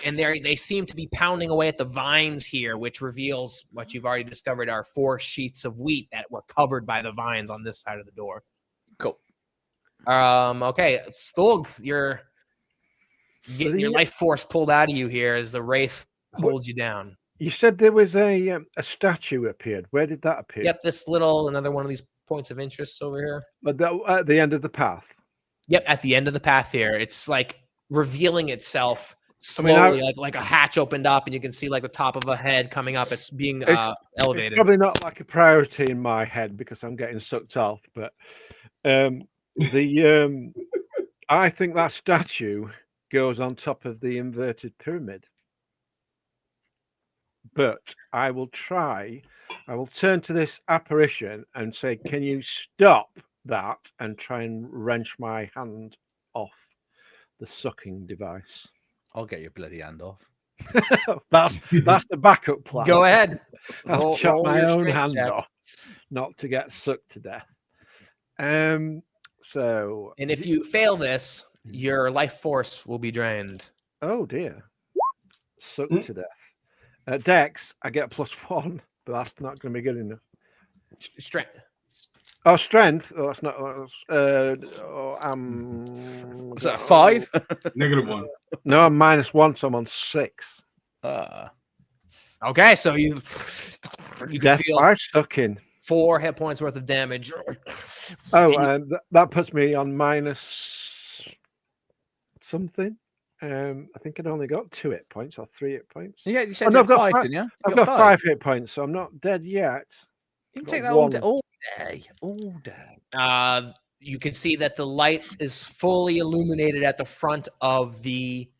and they seem to be pounding away at the vines here, which reveals what you've already discovered are 4 sheets of wheat that were covered by the vines on this side of the door. Cool. Okay, Stulg, you're getting your life force pulled out of you here as the Wraith holds you down. You said there was a statue appeared. Where did that appear? Yep, another one of these points of interest over here. At the end of the path. Yep, at the end of the path here. It's like revealing itself slowly, like a hatch opened up, and you can see like the top of a head coming up. It's being elevated. It's probably not like a priority in my head because I'm getting sucked off, but I think that statue goes on top of the inverted pyramid. But I will turn to this apparition and say, can you stop that and try and wrench my hand off the sucking device? I'll get your bloody hand off. That's the backup plan. Go ahead. I'll chop roll my your own strength hand check. off, not to get sucked to death. So, And if you fail this, your life force will be drained. oh dear, sucked to death. Dex, I get +1, but that's not going to be good enough. Strength. Oh, strength. Oh, that's not. Was that 5? -1. No, I'm -1, so I'm on 6. Okay, so you can Death feel by sucking. 4 hit points worth of damage. Oh, and that puts me on minus something. I think I'd only got 2 hit points or 3 hit points. Yeah, you said no, you I've had got 5, didn't you? I've got 5 hit points, so I'm not dead yet. You can Got take that 1. all day. All day. you can see that the light is fully illuminated at the front of the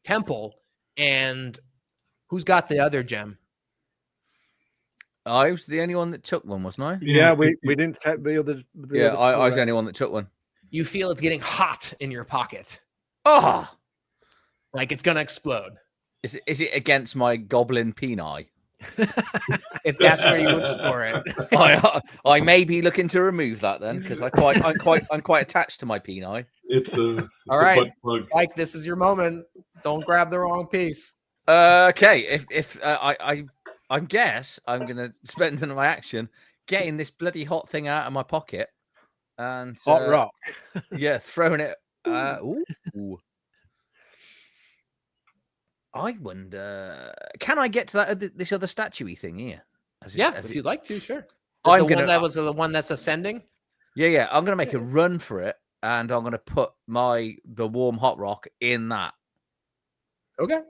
temple. And who's got the other gem? I was the only one that took one, wasn't I? Yeah, we didn't take the other. I was the only one that took one. You feel it's getting hot in your pocket. Oh, Like it's going to explode. is it against my goblin peni? If that's where you would store it. I may be looking to remove that then, because I'm quite attached to my peni. All right, Mike, this is your moment. Don't grab the wrong piece. Okay, if I guess I'm gonna spend my action getting this bloody hot thing out of my pocket and Hot rock. Yeah, throwing it. Ooh. I wonder, can I get to that this other statue-y thing here? If you'd like to, sure. The one that's ascending. Yeah. I'm gonna make a run for it, and I'm gonna put the warm hot rock in that. Okay.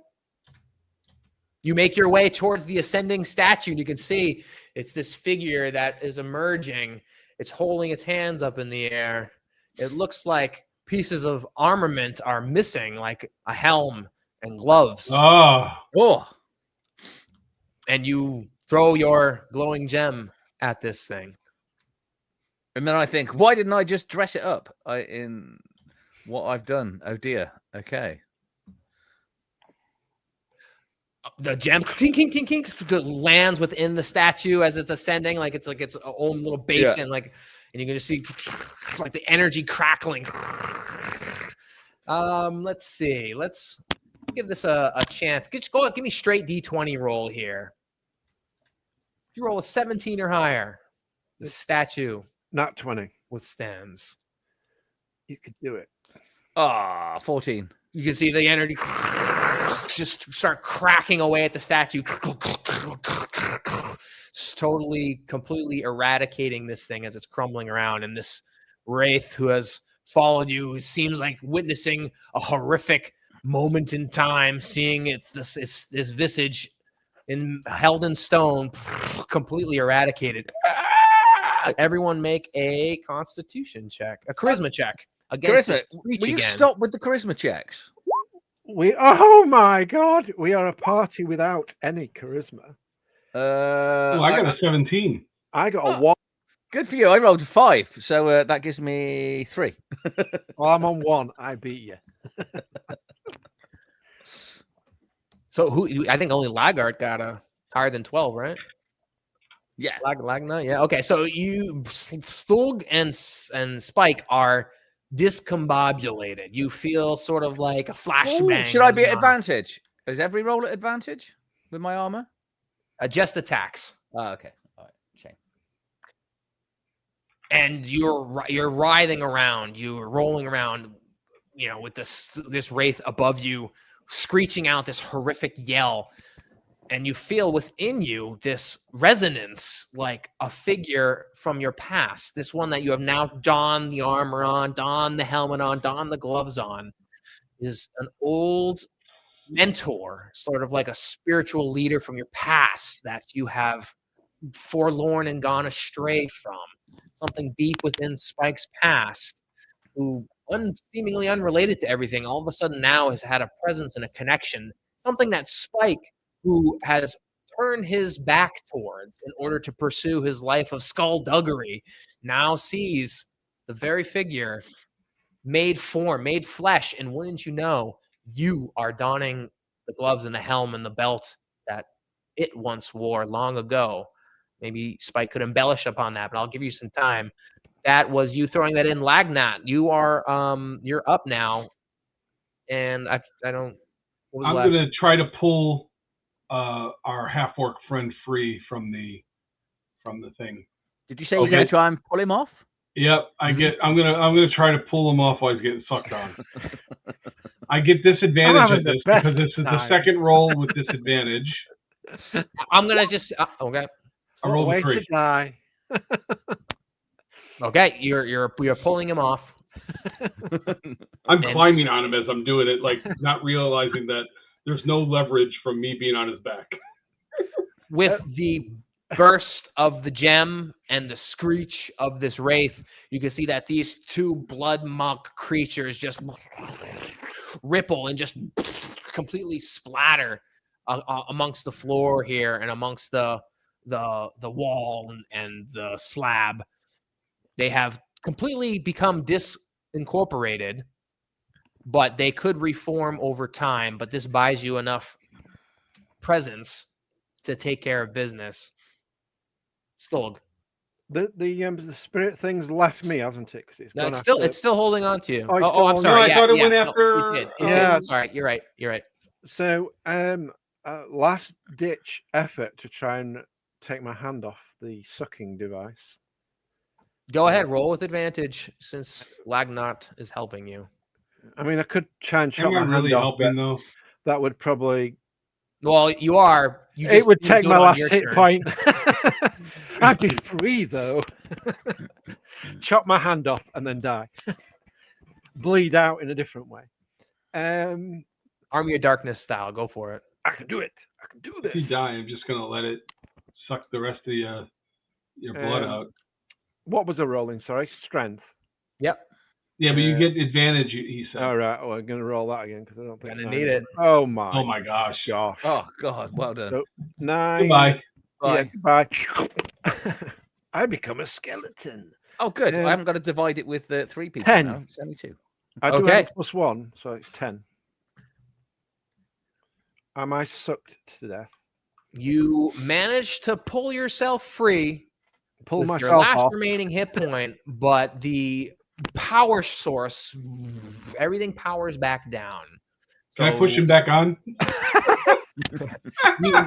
You make your way towards the ascending statue, and you can see it's this figure that is emerging. It's holding its hands up in the air. It looks like pieces of armament are missing, like a helm and gloves. Oh. And you throw your glowing gem at this thing. And then I think, why didn't I just dress it up in what I've done? Oh dear. Okay. The gem lands within the statue as it's ascending, like it's its own little basin, and you can just see like the energy crackling. Let's see. Let's give this a chance. Just go. Give me straight D20 roll here. If you roll a 17 or higher, the statue Not 20. withstands. You could do it. 14. You can see the energy just start cracking away at the statue. Just totally, completely eradicating this thing as it's crumbling around. And this wraith who has followed you seems like witnessing a horrific moment in time, seeing this visage held in stone, completely eradicated. Everyone make a constitution check, a charisma check. Charisma. Will you stop with the charisma checks? Oh my god, we are a party without any charisma. I got a 17. I got a 1. Good for you. I rolled a 5, so that gives me 3. Well, I'm on 1. I beat you. So I think only Laggart got a higher than 12, right? Yeah. Lagna, yeah. Okay, so you Stulg and Spike are discombobulated. You feel sort of like a flashbang. Should I be at advantage? Is every roll at advantage with my armor? Just attacks. Oh, okay. All right. Shame. And you're writhing around. You're rolling around, with this wraith above you, screeching out this horrific yell. And you feel within you this resonance, like a figure from your past. This one that you have now donned the armor on, donned the helmet on, donned the gloves on, is an old mentor, sort of like a spiritual leader from your past that you have forlorn and gone astray from. Something deep within Spike's past, who seemingly unrelated to everything, all of a sudden now has had a presence and a connection. Something that Spike, who has turned his back towards in order to pursue his life of skullduggery, now sees the very figure made form, made flesh, and wouldn't you know, you are donning the gloves and the helm and the belt that it once wore long ago. Maybe Spike could embellish upon that, but I'll give you some time. That was you throwing that in. Lagnat, you are you're up now, and I don't. I'm going to try to pull our half-orc friend free from the thing. Did you say you're going to try and pull him off? Yep, I'm gonna try to pull him off while he's getting sucked on. I get disadvantage at this because this is the second roll with disadvantage. I'm gonna just okay. I rolled a 3. To die. Okay, you're pulling him off. I'm climbing on him as I'm doing it, like not realizing that there's no leverage from me being on his back. With the burst of the gem and the screech of this wraith, you can see that these two blood monk creatures just ripple and just completely splatter amongst the floor here and amongst the wall and the slab. They have completely become disincorporated, but they could reform over time. But this buys you enough presence to take care of business. Stolg. The spirit thing's left me, hasn't it? 'Cause No, gone it's still holding on to you. Oh, it's Oh, still I'm on- sorry. No, I thought it went no, after- it did. Yeah. Sorry, you're right. So, last ditch effort to try and take my hand off the sucking device. Go ahead, roll with advantage since Lagnot is helping you. I mean, I could try and chop Am my I hand really off, helping but though? that would probably Well, you are. it would take do my it on last your hit turn. point. I'd be free though. Chop my hand off and then die. Bleed out in a different way. Army of Darkness style. Go for it. I can do it. I can do If you this. die, I'm just gonna let it suck the rest of your blood out. What was the rolling? Sorry, strength. Yep. Yeah, but you get advantage. He said. All right. Well, I'm going to roll that again because I don't think Gonna nine need is- it. Oh my. Oh my gosh. gosh. Oh God, well done. So, 9. Goodbye. Yeah, Bye. goodbye. I become a skeleton. Oh, good. Um, I haven't got to divide it with 3 people 10. now. It's only 2. I do Okay. have a +1, so it's 10. Am I sucked to death? You managed to pull yourself free Pull with your myself last off. remaining hit point, but the power source, everything powers back down. Can I push him back on?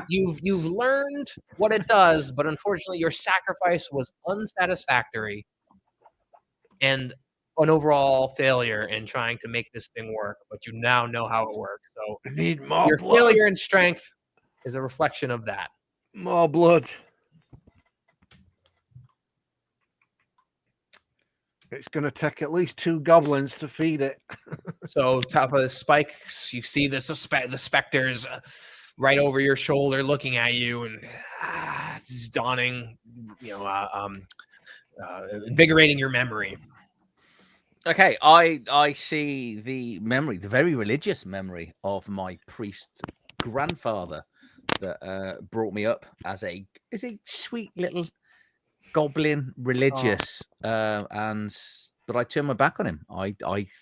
You've learned what it does, but unfortunately, your sacrifice was unsatisfactory and an overall failure in trying to make this thing work. But you now know how it works. So I need more your blood. failure in strength is a reflection of that. More blood. It's going to take at least 2 goblins to feed it. So top of the spikes, you see the specters right over your shoulder, looking at you, and it's dawning, invigorating your memory. Okay, I see the memory, the very religious memory of my priest grandfather that brought me up as a sweet little goblin religious, but I turned my back on him. I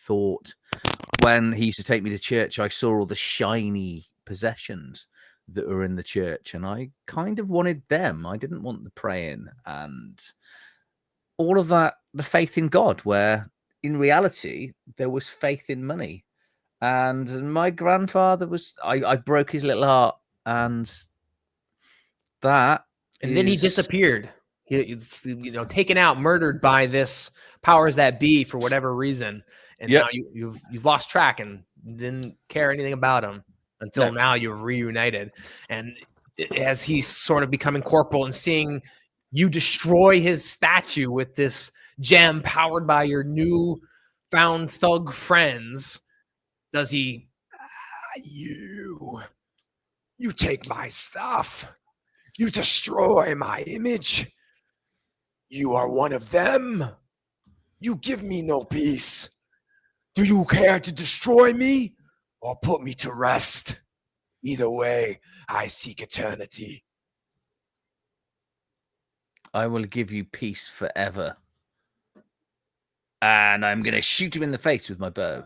thought when he used to take me to church, I saw all the shiny possessions that were in the church, and I kind of wanted them. I didn't want the praying and all of that, the faith in God, where in reality there was faith in money. And my grandfather was, I broke his little heart, and that And then he disappeared. It's taken out, murdered by this powers that be for whatever reason, and Yep. now you've lost track and didn't care anything about him until now you've reunited. And as he's sort of becoming corporal and seeing you destroy his statue with this gem powered by your new found thug friends, does he? You take my stuff. You destroy my image. You are one of them. You give me no peace. Do you care to destroy me or put me to rest? Either way, I seek eternity. I will give you peace forever. And I'm going to shoot him in the face with my bow.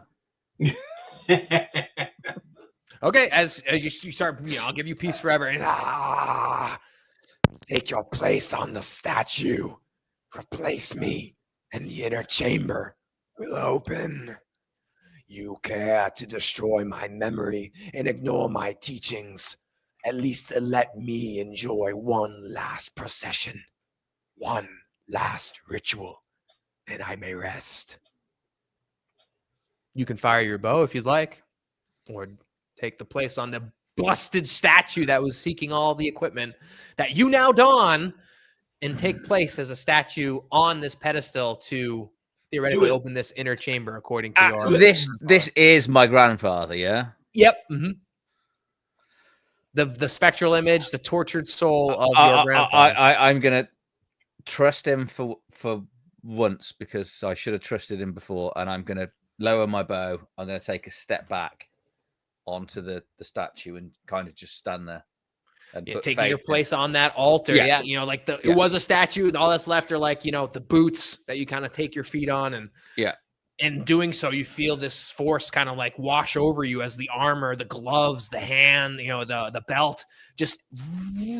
Okay, as you start, I'll give you peace forever. And take your place on the statue. Replace me, and the inner chamber will open. You care to destroy my memory and ignore my teachings. At least let me enjoy one last procession, one last ritual, and I may rest. You can fire your bow if you'd like, or take the place on the busted statue that was seeking all the equipment that you now don, and take place as a statue on this pedestal to theoretically open this inner chamber according to your... This is my grandfather, yeah? Yep. Mm-hmm. the spectral image, the tortured soul of your grandfather. I'm gonna trust him for once because I should have trusted him before, and I'm gonna lower my bow. I'm gonna take a step back onto the statue and kind of just stand there. And taking your place on that altar. Yeah. You know, like it was a statue, and all that's left are like, you know, the boots that you kind of take your feet on. And in doing so, you feel this force kind of like wash over you as the armor, the gloves, the hand, you know, the belt just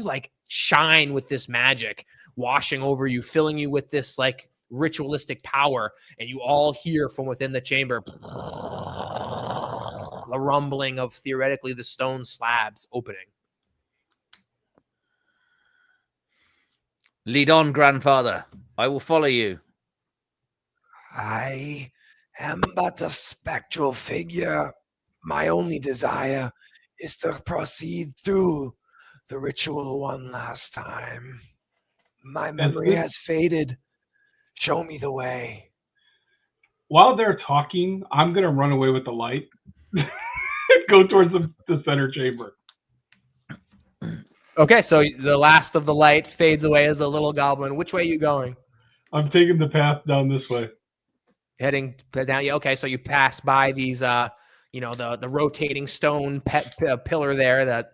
like shine with this magic, washing over you, filling you with this like ritualistic power. And you all hear from within the chamber the rumbling of theoretically the stone slabs opening. Lead on, grandfather. I will follow you. I am but a spectral figure. My only desire is to proceed through the ritual one last time. My memory has faded. Show me the way. While they're talking, I'm going to run away with the light. Go towards the center chamber. Okay, so the last of the light fades away as the little goblin. Which way are you going? I'm taking the path down this way. Heading down. Yeah, okay, so you pass by these, you know, the rotating stone pillar there. That.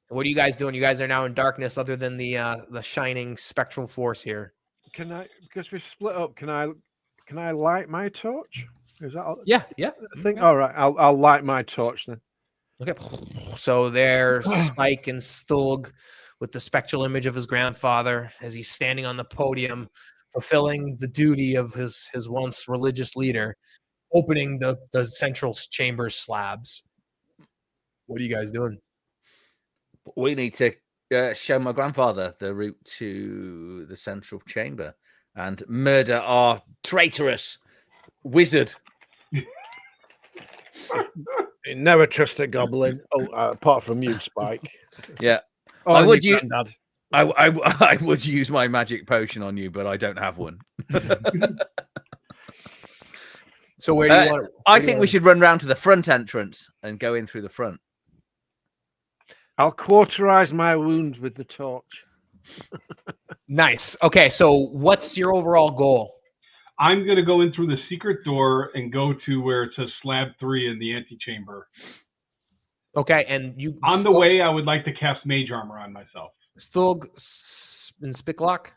What are you guys doing? You guys are now in darkness, other than the shining spectral force here. Can I, because we split up? Can I light my torch? Is that all? Yeah. I think. All right, I'll light my torch then. Okay, so there's Spike and Stulg with the spectral image of his grandfather as he's standing on the podium, fulfilling the duty of his once religious leader, opening the central chamber slabs. What are you guys doing? We need to show my grandfather the route to the central chamber and murder our traitorous wizard. Never trust a goblin. Apart from you, Spike. Yeah, I would use my magic potion on you, but I don't have one. So where do you want? I think we should run round to the front entrance and go in through the front. I'll cauterize my wounds with the torch. Nice. Okay, so what's your overall goal? I'm going to go in through the secret door and go to where it says slab 3 in the antechamber. Okay, and you... On the way, I would like to cast mage armor on myself. Stulg and Spicklock?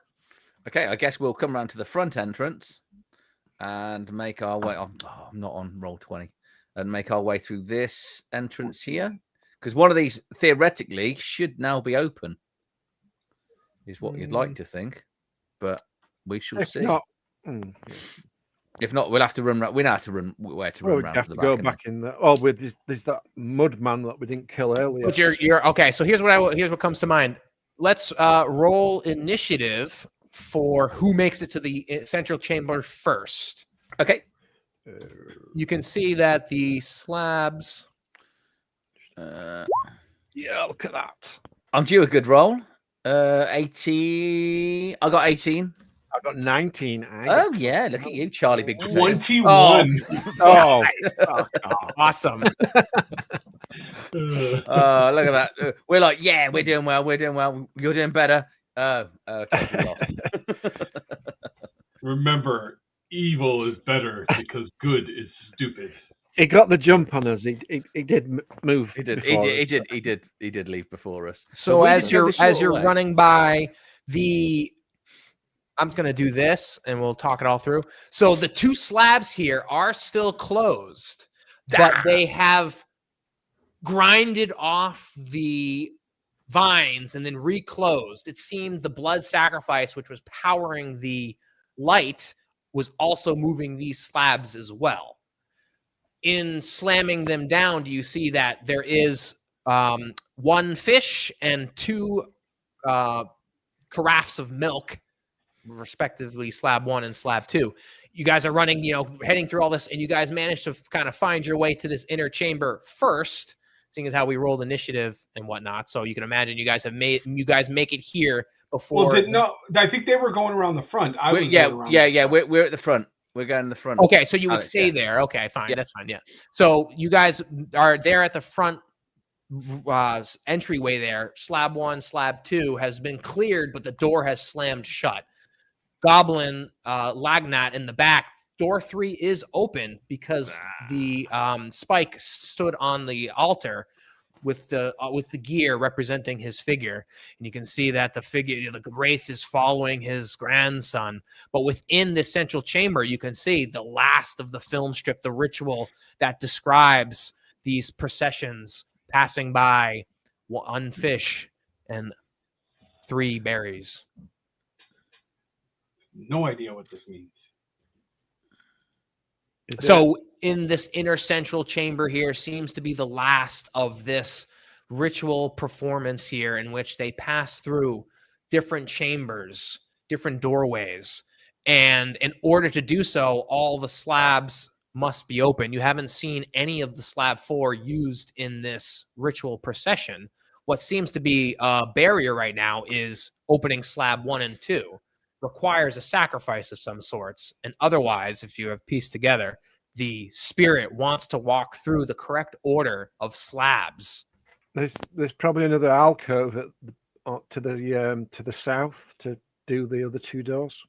Okay, I guess we'll come around to the front entrance and make our way... I'm not on roll 20. And make our way through this entrance here. Because one of these, theoretically, should now be open. Is what you'd like to think. But we shall see. If not, we'll have to run. We know how to run. Where to run we around have to the to go back. back in there. Oh, with there's that mud man that we didn't kill earlier. But you're okay. So here's what comes to mind. Let's roll initiative for who makes it to the central chamber first. Okay. You can see that the slabs. Yeah, look at that. I'm due a good roll. 18. I got 18. I got 19. Oh yeah, look at you, Charlie Big Potato. 21. Oh, awesome. Look at that. We're like, yeah, we're doing well. You're doing better. Okay. Remember, evil is better because good is stupid. He got the jump on us. He did move. He did leave before us. So as you're running by the, I'm just gonna do this and we'll talk it all through. So the two slabs here are still closed, but they have grinded off the vines and then reclosed. It seemed the blood sacrifice, which was powering the light, was also moving these slabs as well. In slamming them down, do you see that there is one fish and two carafes of milk, respectively slab 1 and slab 2. You guys are running, heading through all this, and you guys managed to kind of find your way to this inner chamber first, seeing as how we rolled initiative and whatnot. So you can imagine you guys make it here before. Well, no, I think they were going around the front. We're at the front. We're going in the front. Okay, so you would Alex, stay yeah. there. Okay, fine. Yeah. That's fine. Yeah. So you guys are there at the front entryway there. Slab 1, slab 2 has been cleared, but the door has slammed shut. Goblin Lagnat in the back. Door 3 is open because the Spike stood on the altar with the gear representing his figure, and you can see that the figure, the wraith, is following his grandson. But within this central chamber, you can see the last of the film strip, the ritual that describes these processions passing by 1 fish and 3 berries. No idea what this means. So in this inner central chamber here seems to be the last of this ritual performance here, in which they pass through different chambers, different doorways. And in order to do so, all the slabs must be open. You haven't seen any of the slab 4 used in this ritual procession. What seems to be a barrier right now is opening slab 1 and 2. Requires a sacrifice of some sorts, and otherwise, if you have pieced together, the spirit wants to walk through the correct order of slabs. There's probably another alcove to the south to do the other 2 doors.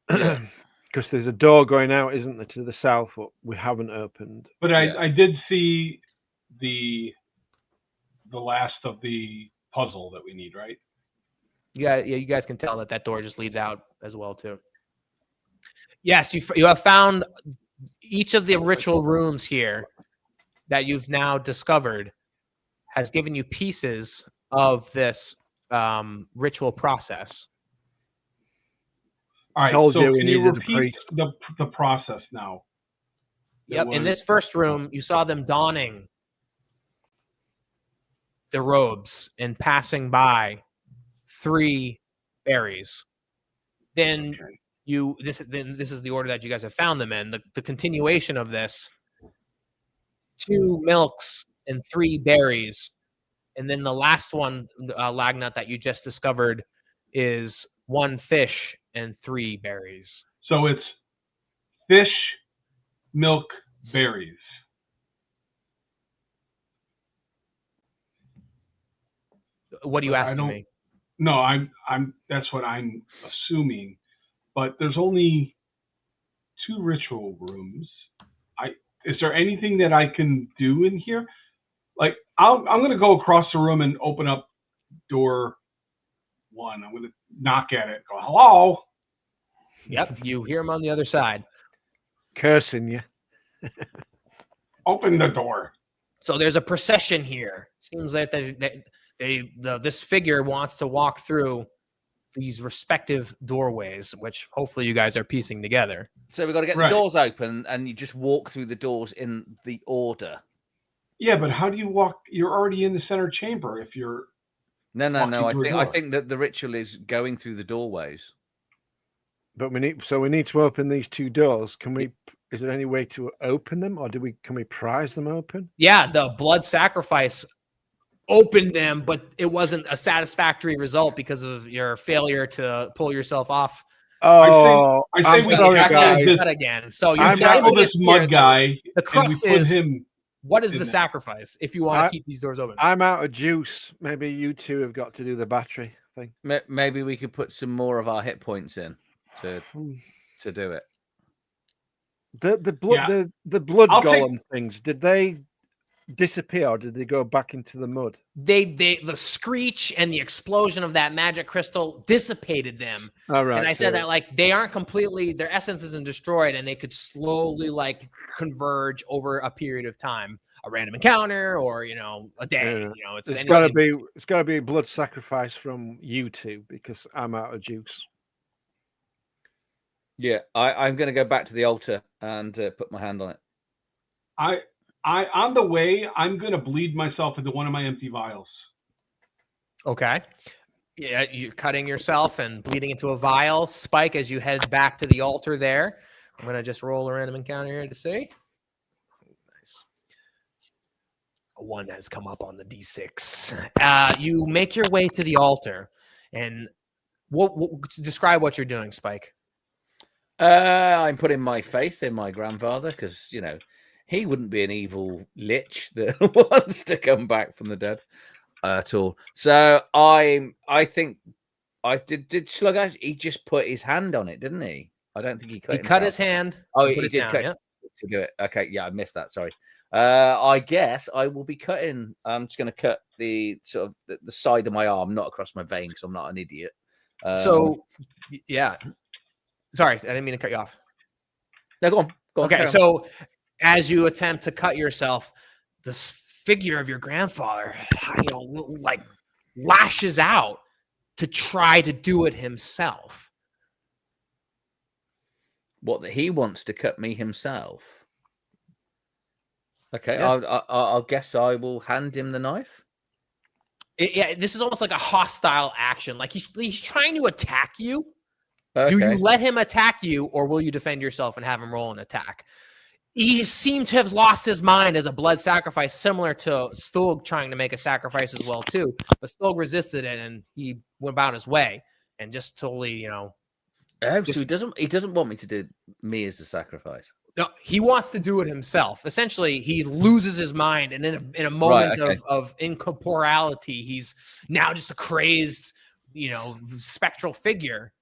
Because there's a door going out, isn't there, to the south, what we haven't opened. But I did see the last of the puzzle that we need, right? Yeah, you guys can tell that door just leads out as well too. Yes, you have found each of the ritual rooms here that you've now discovered has given you pieces of this ritual process. All right. Told so you we can you needed a repeat priest. the process now? Yep. In this first room, you saw them donning the robes and passing by 3 berries. Then this is the order that you guys have found them in. The continuation of this: 2 milks and 3 berries, and then the last one, Lagnat, that you just discovered, is 1 fish and 3 berries. So it's fish, milk, berries. What are you asking me? No, I'm that's what I'm assuming. But there's only 2 ritual rooms. Is there anything that I can do in here? Like I'm gonna go across the room and open up door 1. I'm gonna knock at it, go, hello. Yep, you hear him on the other side. Cursing you. Open the door. So there's a procession here. Seems like this figure wants to walk through these respective doorways, which hopefully you guys are piecing together. So we've got to get the doors open, and you just walk through the doors in the order. Yeah, but how do you walk? You're already in the center chamber if you're... No. I think that the ritual is going through the doorways. But we need to open these 2 doors. Can we? Is there any way to open them, or can we prise them open? Yeah, the blood sacrifice opened them, but it wasn't a satisfactory result because of your failure to pull yourself off. Oh, I think we did that again. So you're tackle this mud guy. The crux is him. What is the sacrifice if you want to keep these doors open? I'm out of juice. Maybe you 2 have got to do the battery thing. Maybe we could put some more of our hit points in to do it. The blood golem things, did they disappear, or did they go back into the mud? The screech and the explosion of that magic crystal dissipated them. All right. And I said that like they aren't completely, their essence isn't destroyed, and they could slowly like converge over a period of time, a random encounter or a day. Yeah. It's got to be blood sacrifice from you 2 because I'm out of juice. Yeah, I'm going to go back to the altar and put my hand on it. On the way, I'm going to bleed myself into one of my empty vials. Okay. Yeah, you're cutting yourself and bleeding into a vial. Spike, as you head back to the altar there. I'm going to just roll a random encounter here to see. Nice. A 1 has come up on the D6. You make your way to the altar. And describe what you're doing, Spike. I'm putting my faith in my grandfather because he wouldn't be an evil lich that wants to come back from the dead at all. So I think I did Slug actually, he just put his hand on it, didn't he? I don't think he cut. He cut his hand. Oh, and he put it did down, cut yep. to do it. Okay, yeah, I missed that. Sorry. I guess I will be cutting. I'm just going to cut the sort of the side of my arm, not across my vein, because I'm not an idiot. So, yeah. Sorry, I didn't mean to cut you off. No, go on. Okay, so as you attempt to cut yourself, this figure of your grandfather, like lashes out to try to do it himself. What, that he wants to cut me himself? Okay, Yeah. I'll guess I will hand him the knife. Yeah, this is almost like a hostile action. Like he's trying to attack you. Okay. Do you let him attack you, or will you defend yourself and have him roll an attack? He seemed to have lost his mind as a blood sacrifice, similar to Stulg trying to make a sacrifice as well too. But Stulg resisted it, and he went about his way and just totally, Oh, so he doesn't want me to do me as a sacrifice. No, he wants to do it himself. Essentially, he loses his mind, and in a moment of incorporeality, he's now just a crazed, spectral figure.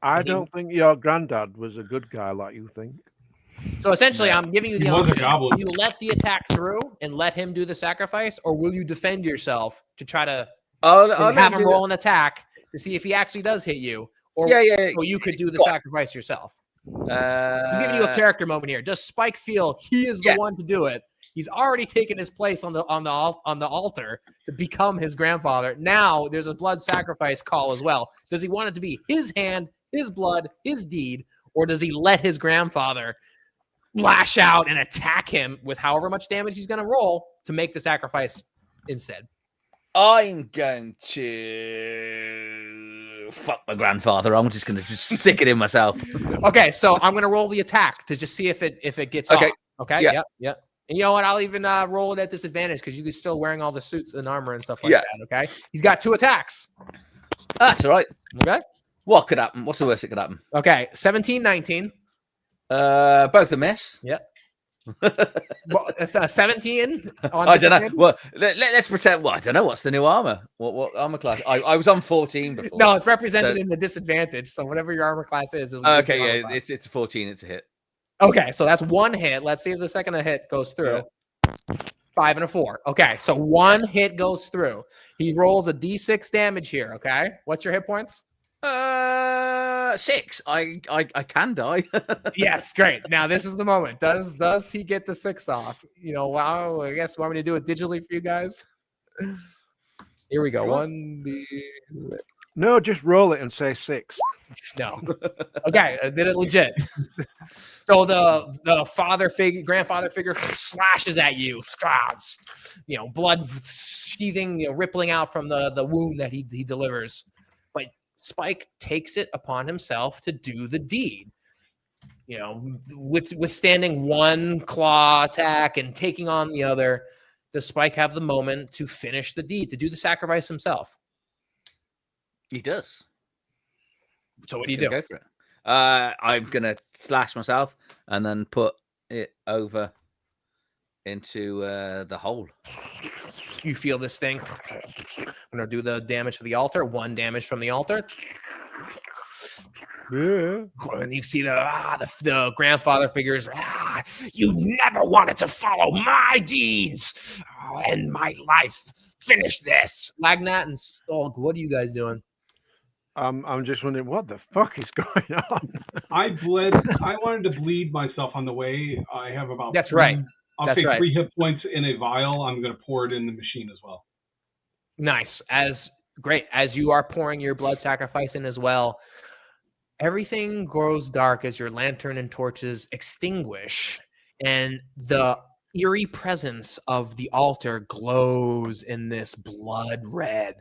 I don't think your granddad was a good guy like you think. So essentially, I'm giving you the option. Will you let the attack through and let him do the sacrifice, or will you defend yourself to try to have him roll an attack to see if he actually does hit you? Or so you could do the sacrifice yourself. I'm giving you a character moment here. Does Spike feel he is the one to do it? He's already taken his place on the altar to become his grandfather. Now there's a blood sacrifice call as well. Does he want it to be his hand, his blood, his deed, or does he let his grandfather lash out and attack him with however much damage he's going to roll to make the sacrifice instead? I'm going to fuck my grandfather. I'm just going to stick it in myself. Okay, so I'm going to roll the attack to just see if it gets off. Okay. Yep. And you know what? I'll even roll it at disadvantage because you're still wearing all the suits and armor and stuff like that. Okay. He's got 2 attacks. That's all right. Okay. What could happen? What's the worst that could happen? Okay. 17, 19. Both a miss. Yep. Well, it's 17 on I don't know. Well, let's pretend. Well, I don't know. What's the new armor? What armor class? I was on 14 before. No, it's represented in the disadvantage. So whatever your armor class is. Okay, it's a 14. It's a hit. Okay, so that's 1 hit. Let's see if the second hit goes through. 5 and a 4. Okay, so 1 hit goes through. He rolls a d6 damage here. Okay, what's your hit points? 6. I can die. Yes, great. Now this is the moment. Does he get the 6 off? Wow. I guess want me to do it digitally for you guys. Here we go. 1d6. No, just roll it and say 6. No. Okay, I did it legit. So the grandfather figure slashes at you. Blood sheathing, rippling out from the wound that he delivers. But Spike takes it upon himself to do the deed. Withstanding 1 claw attack and taking on the other, does Spike have the moment to finish the deed, to do the sacrifice himself? He does. So what do you do? Go for it. I'm gonna slash myself and then put it over into the hole. You feel this thing. I'm gonna do the damage for the altar. 1 damage from the altar. Yeah. And you see the grandfather figures. You never wanted to follow my deeds and my life. Finish this. Lagnat and Stulg, what are you guys doing? I'm just wondering what the fuck is going on. I wanted to bleed myself on the way. I have about. That's right. I'll take 3 hit points in a vial. I'm going to pour it in the machine as well. Nice. As you are pouring your blood sacrifice in as well, everything grows dark as your lantern and torches extinguish, and the eerie presence of the altar glows in this blood red.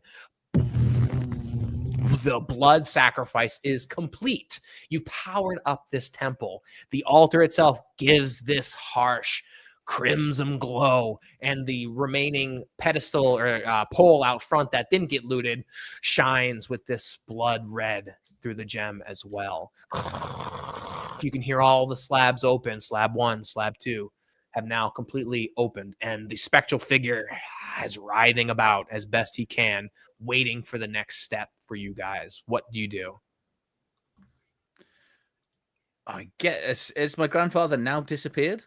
The blood sacrifice is complete. You've powered up this temple. The altar itself gives this harsh crimson glow, and the remaining pedestal or pole out front that didn't get looted shines with this blood red through the gem as well. You can hear all the slabs open. Slab 1, slab 2 have now completely opened, and the spectral figure is writhing about as best he can, waiting for the next step for you guys. What do you do? I get. Is my grandfather now disappeared?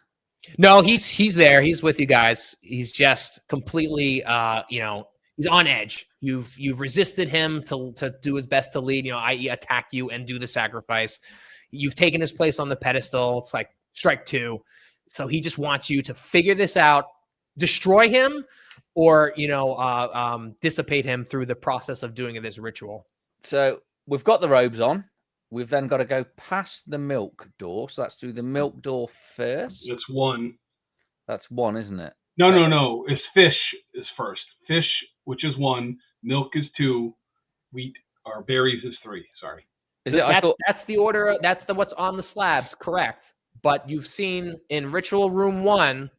No, he's there. He's with you guys. He's just completely, he's on edge. You've resisted him to do his best to lead, i.e. attack you and do the sacrifice. You've taken his place on the pedestal. It's like strike 2. So he just wants you to figure this out, destroy him, or dissipate him through the process of doing this ritual. So we've got the robes on. We've then got to go past the milk door. So that's through the milk door first. That's 1. That's 1, isn't it? No. It's fish is first. Fish, which is 1. Milk is 2. Wheat or berries is 3. Sorry. Is it? That's the order. That's what's on the slabs. Correct. But you've seen in Ritual Room 1,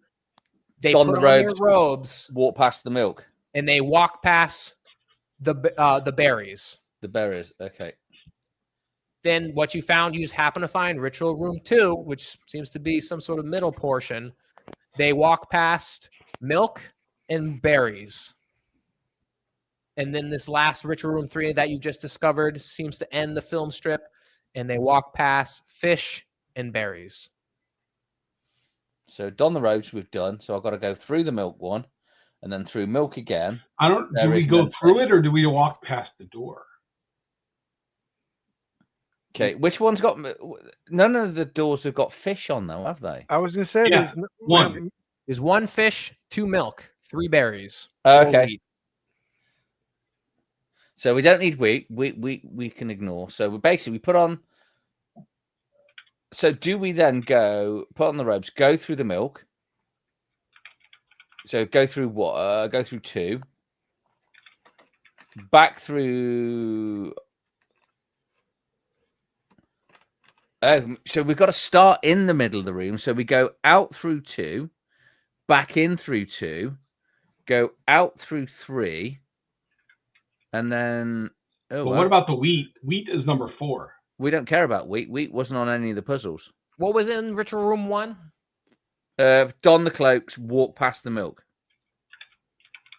they Don put the on robes, their robes, walk past the milk, and they walk past the berries. the berries. Okay. Then what you found, you just happen to find Ritual Room 2, which seems to be some sort of middle portion. They walk past milk and berries. And then this last Ritual Room 3 that you just discovered seems to end the film strip, and they walk past fish and berries. So don the robes we've done. So I've got to go through the milk one, and then through milk again. Do we go through it or do we walk past the door? Okay, which one's got? None of the doors have got fish on them, have they? I was going to say Yeah, there's 1. There's 1 fish, 2 milk, 3 berries. Oh, 4 okay. wheat. So we don't need wheat. We can ignore. So we put on. So do we then put on the robes, go through the milk? So go through what? Go through 2. Back through. So we've got to start in the middle of the room. So we go out through 2, back in through 2, go out through 3, and then. What about the wheat? Wheat is number 4. We don't care about wheat. Wheat wasn't on any of the puzzles. What was in Ritual Room 1? Don the cloaks, walk past the milk.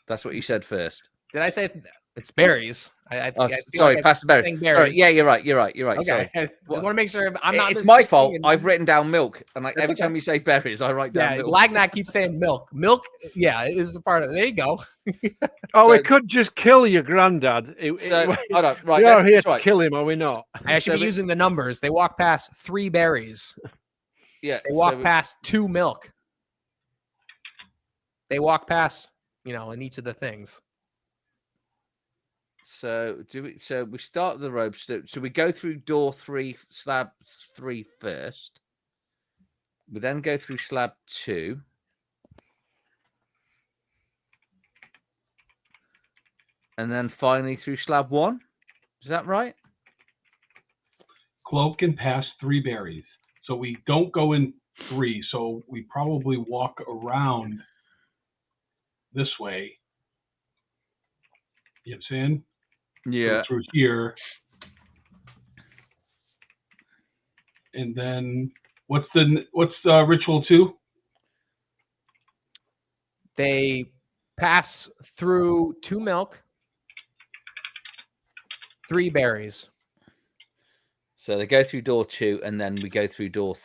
That's what you said first. Did I say it's berries? I Sorry, like past the berries. Sorry, yeah, you're right. Okay, Sorry. I just want to make sure I'm not. It's my fault. and- I've written down milk, and That's every okay. time you say berries, I write down Yeah, milk. Lagnac keeps saying milk. Milk, yeah, is a part of it. There you go. Oh, So- we could just kill your granddad. So hold on, right? We are here That's to right. kill him, are we not? I should So be using the numbers. They walk past 3 berries. Yeah, They walk so past 2 milk. They walk past, in each of the things. So we start the robes. So we go through door 3, slab 3 first. We then go through slab 2. And then finally through slab 1. Is that right? Cloak and pass 3 berries. So we don't go in 3. So we probably walk around this way. You know what I'm saying? Yeah. Go through here. And then what's ritual 2? They pass through 2 milk, 3 berries. So they go through door 2, and then we go through door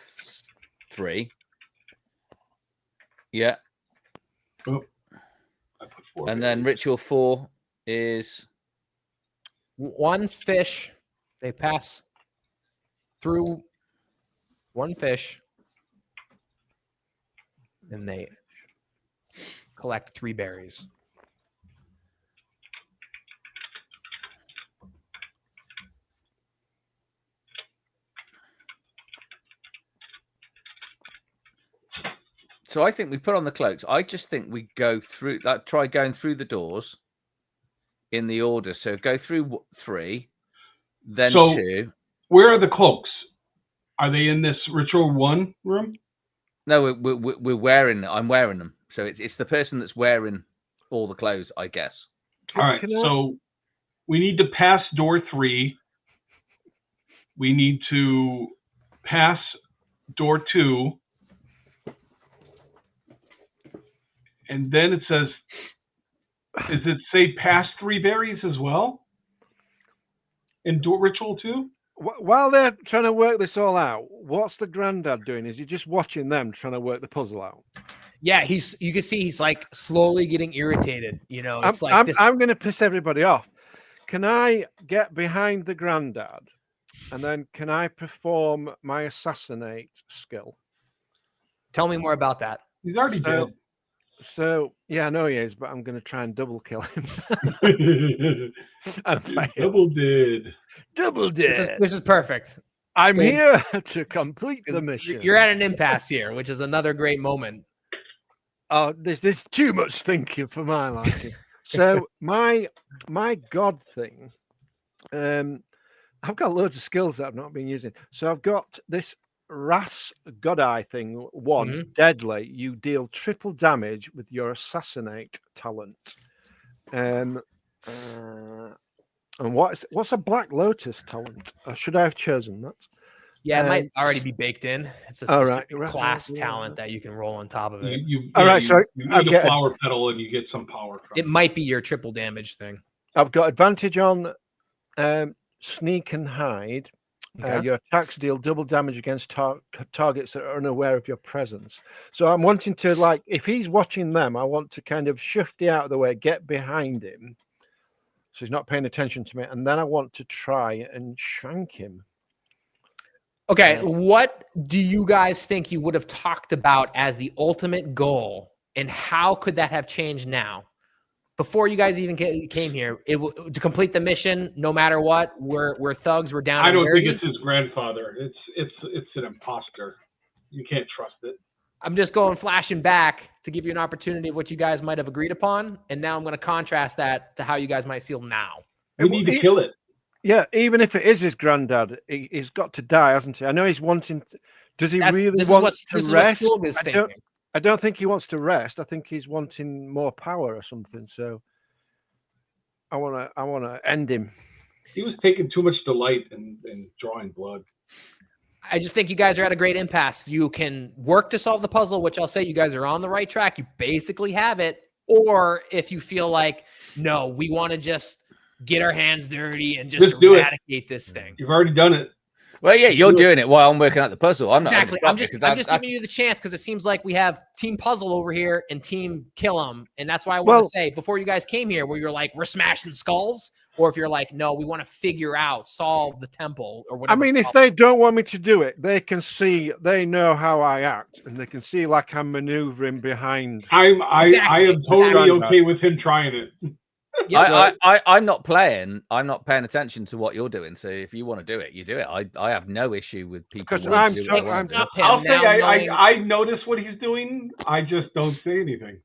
3. Yeah. Oh, I put 4. And then ritual 4 is 1 fish. They pass through 1 fish, and they collect 3 berries. so I think we put on the cloaks. I just think we go through try going through the doors in the order. So go through 3, then So- 2. Where are the cloaks? Are they in this ritual 1 room? No, we're wearing. I'm wearing them. So it's the person that's wearing all the clothes, I guess. All right. So we need to pass door 3. We need to pass door 2. And then it says, does it say past 3 berries as well? In door ritual 2? While they're trying to work this all out, what's the granddad doing? Is he just watching them trying to work the puzzle out? Yeah, you can see he's like slowly getting irritated. You know, it's I'm this. going to piss everybody off. Can I get behind the granddad, and then can I perform my assassinate skill? Tell me more about that. He's already dead. So yeah, I know he is, but I'm going to try and double kill him. Double did. Double did. This is perfect. I'm here to complete the mission. You're at an impasse here, which is another great moment. Oh, there's too much thinking for my liking. So my god thing, I've got loads of skills that I've not been using. So I've got this Ras Godai thing, 1 deadly. You deal triple damage with your assassinate talent. And what's a Black Lotus talent? Should I have chosen that? Yeah, it might already be baked in. It's a specific class talent that you can roll on top of it. You need a flower petal and you get some power from it. Might be your triple damage thing. I've got advantage on sneak and hide. Okay. Your attacks deal double damage against targets that are unaware of your presence. So I'm wanting to, like, if he's watching them, I want to kind of shifty out of the way, get behind him, so he's not paying attention to me, and then I want to try and shank him. Okay, what do you guys think you would have talked about as the ultimate goal, and how could that have changed now? Before you guys even came here, to complete the mission, no matter what, we're thugs. We're down. I don't think it's his grandfather. It's an imposter. You can't trust it. I'm just going flashing back to give you an opportunity of what you guys might have agreed upon, and now I'm going to contrast that to how you guys might feel now. We need to kill it. Yeah, even if it is his granddad, he's got to die, hasn't he? I know he's wanting to. Does he really want to rest? I don't think he wants to rest. I think he's wanting more power or something. So I want to end him. He was taking too much delight in drawing blood. I just think you guys are at a great impasse. You can work to solve the puzzle, which I'll say you guys are on the right track. You basically have it. Or if you feel like, no, we want to just get our hands dirty and just eradicate this thing. You've already done it. Well, yeah, you're doing it while I'm working out the puzzle. I'm not exactly. I'm just giving you the chance because it seems like we have team puzzle over here and team kill 'em, and that's why I want to say before you guys came here, where you're like we're smashing skulls, or if you're like no, we want to figure out solve the temple or whatever. I mean, if they don't want me to do it, they can see. They know how I act, and they can see like I'm maneuvering behind. I am totally okay with him trying it. Yeah, I'm not playing. I'm not paying attention to what you're doing. So if you want to do it, you do it. I have no issue with people. I'll say I notice what he's doing. I just don't say anything.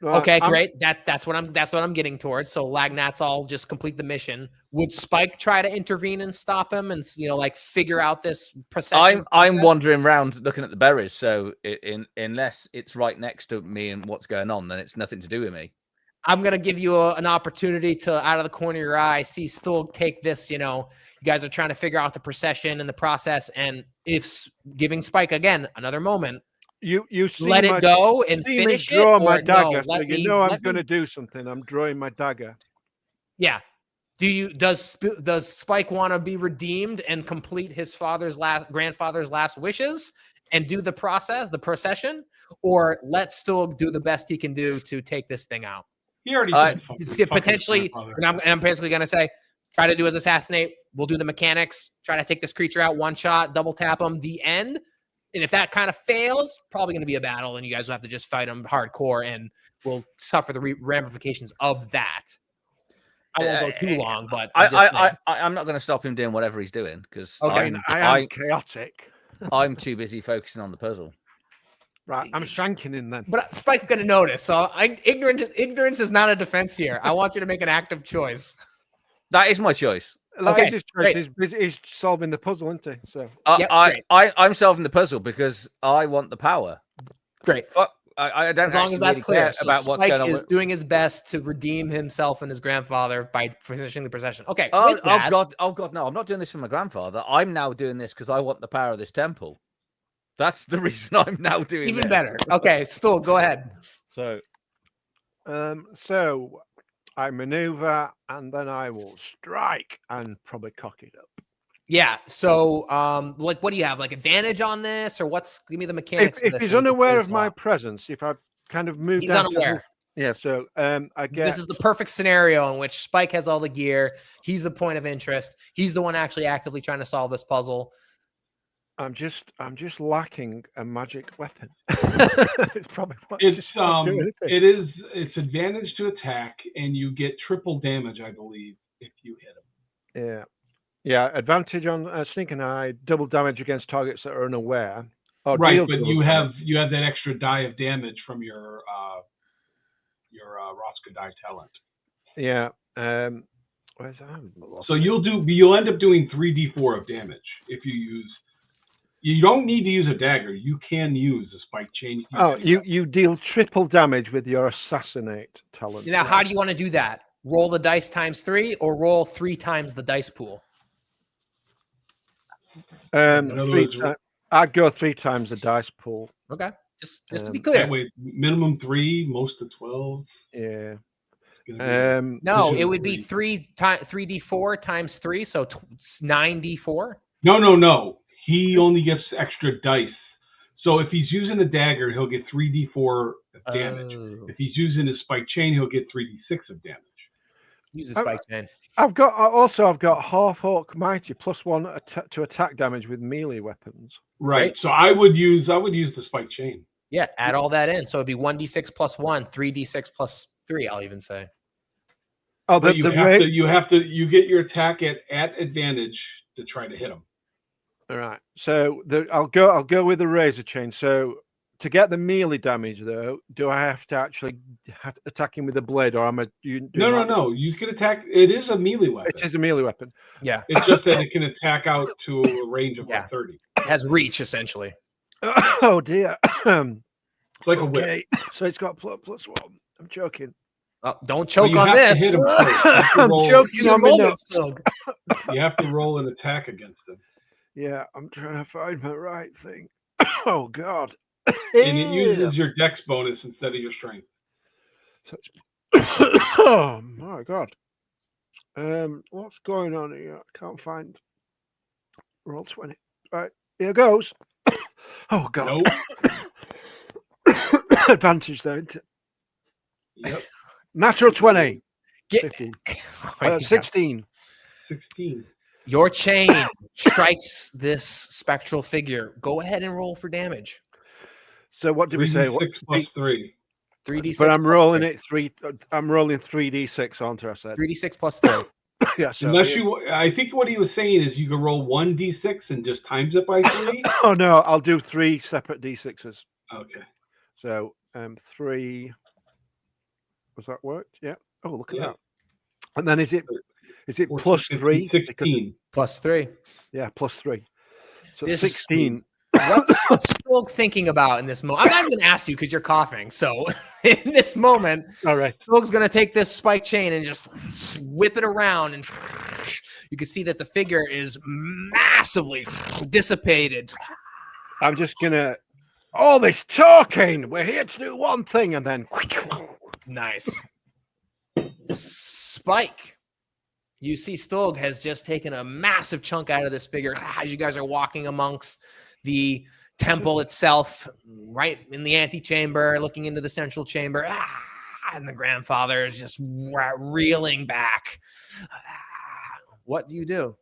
Okay, great. That's what I'm getting towards. So Lagnat's all just complete the mission. Would Spike try to intervene and stop him, and like figure out this procession? I'm wandering around looking at the berries. So unless it's right next to me and what's going on, then it's nothing to do with me. I'm going to give you an opportunity to, out of the corner of your eye, see Stulg take this, you guys are trying to figure out the procession and the process. And if giving Spike, again, another moment, you let it go and finish it. Draw my dagger, so I'm going to do something. I'm drawing my dagger. Yeah. Does Spike want to be redeemed and complete his grandfather's last wishes and do the procession, or let Stulg do the best he can do to take this thing out? He already potentially, and I'm basically going to say, try to do his assassinate. We'll do the mechanics. Try to take this creature out, one shot, double tap him, the end. And if that kind of fails, probably going to be a battle, and you guys will have to just fight him hardcore, and we'll suffer the ramifications of that. I won't go too long, but I'm not going to stop him doing whatever he's doing because I am chaotic. I'm too busy focusing on the puzzle. Right, I'm shanking in then. But Spike's going to notice. So ignorance is not a defense here. I want you to make an active choice. That is my choice. Okay, his choice. He's solving the puzzle, isn't he? So I'm solving the puzzle because I want the power. Great. I don't. As long as that's clear. So about Spike what's going on. is doing his best to redeem himself and his grandfather by finishing the procession. Okay. Oh God! No! I'm not doing this for my grandfather. I'm now doing this because I want the power of this temple. That's the reason I'm now doing Even this. better. Okay, still go ahead. So So I maneuver and then I will strike and probably cock it up. Yeah. So, like, what do you have? Like advantage on this, or what's? Give me the mechanics. If of this he's so we can unaware play of this my out. presence, if I kind of move He's down to unaware. his, yeah. So I get This is the perfect scenario in which Spike has all the gear. He's the point of interest. He's the one actually actively trying to solve this puzzle. I'm just lacking a magic weapon. It's probably what It's just won't do anything. it's advantage to attack, and you get triple damage, I believe, if you hit him. Yeah. Advantage on sneak and eye, double damage against targets that are unaware. Or Right, deal but double you damage. have that extra die of damage from your Rosca die talent. Yeah. Where's that? So you'll end up doing 3d4 of damage if you use. You don't need to use a dagger. You can use a spike chain. You deal triple damage with your assassinate talent. Now, how do you want to do that? Roll the dice times 3, or roll 3 times the dice pool? In other words, I'd go 3 times the dice pool. Okay, just to be that clear. way, minimum 3, most of 12. Yeah. No, it would be 3d4 times 3, so 9d4. No. He only gets extra dice. So if he's using a dagger, he'll get 3d4 of damage. If he's using a spike chain, he'll get 3d6 of damage. Use a spike chain. I've got half orc mighty +1 to attack damage with melee weapons. Right. So I would use the spike chain. Yeah, add all that in. So it'd be 1d6 plus 1, 3d6 plus 3, I'll even say. Oh, you get your attack at advantage to try to hit him. All right. So I'll go with the razor chain. So to get the melee damage, though, do I have to actually attack him with a blade, or am I? No. You can attack. It is a melee weapon. It is a melee weapon. Yeah. It's just that it can attack out to a range of like 30. It has reach, essentially. Oh dear. It's like a whip. So it's got +1. I'm joking. Oh, don't choke you on have this. to hit him first. I'm joking on my notes. You have to roll an attack against him. Yeah, I'm trying to find my right thing. Oh God. And it uses your dex bonus instead of your strength. Oh my God. What's going on here? I can't find. Roll 20. Right, here goes. Oh God. Nope. Advantage there, isn't it? Yep. Natural 20. Get 15. Oh, 16. 16. Your chain strikes this spectral figure. Go ahead and roll for damage. So what did we say? 6 plus 3. 3d6. But I'm plus rolling 3. it 3. I'm rolling 3d6 onto. I said. 3d6 plus 3. Yeah. So I think what he was saying is you can roll 1d6 and just times it by 3. Oh no, I'll do 3 separate d6s. Okay. So 3. Was that worked? Yeah. Oh, look at that. And then is it plus 3? 16. Plus 3. Yeah, plus 3. So This- 16. What's Stolg thinking about in this moment? I'm not even going to ask you because you're coughing. So in this moment, All right. Stolg's going to take this spike chain and just whip it around. And you can see that the figure is massively dissipated. I'm just going to. All this talking. We're here to do one thing. And then. Nice. Spike. You see Stolg has just taken a massive chunk out of this figure as you guys are walking amongst the temple itself, right in the antechamber, looking into the central chamber. And the grandfather is just reeling back. What do you do?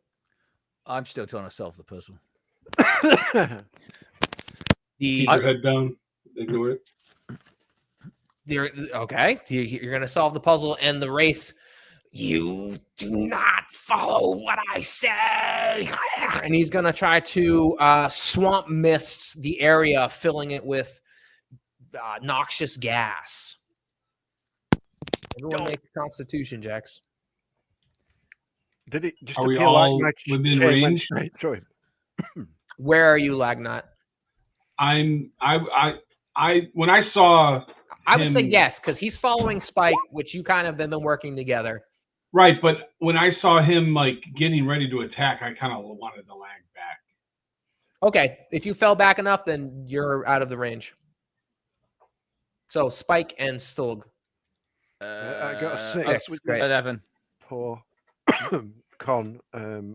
I'm still trying to solve the puzzle. Keep your head down. Ignore it. Okay. You're going to solve the puzzle, and the wraith. You do not follow what I say. And he's going to try to swamp mist the area, filling it with noxious gas. Everyone make a constitution checks. Did it just Are we appear all like my within chain went range? straight through him? Where are you, Lagnat? When I saw I would say him- yes, because he's following Spike, which you kind of have been working together. Right, but when I saw him like getting ready to attack, I kind of wanted to lag back. Okay, if you fell back enough, then you're out of the range. So Spike and Stulg. I got a 6. Six, With great. 11. poor con.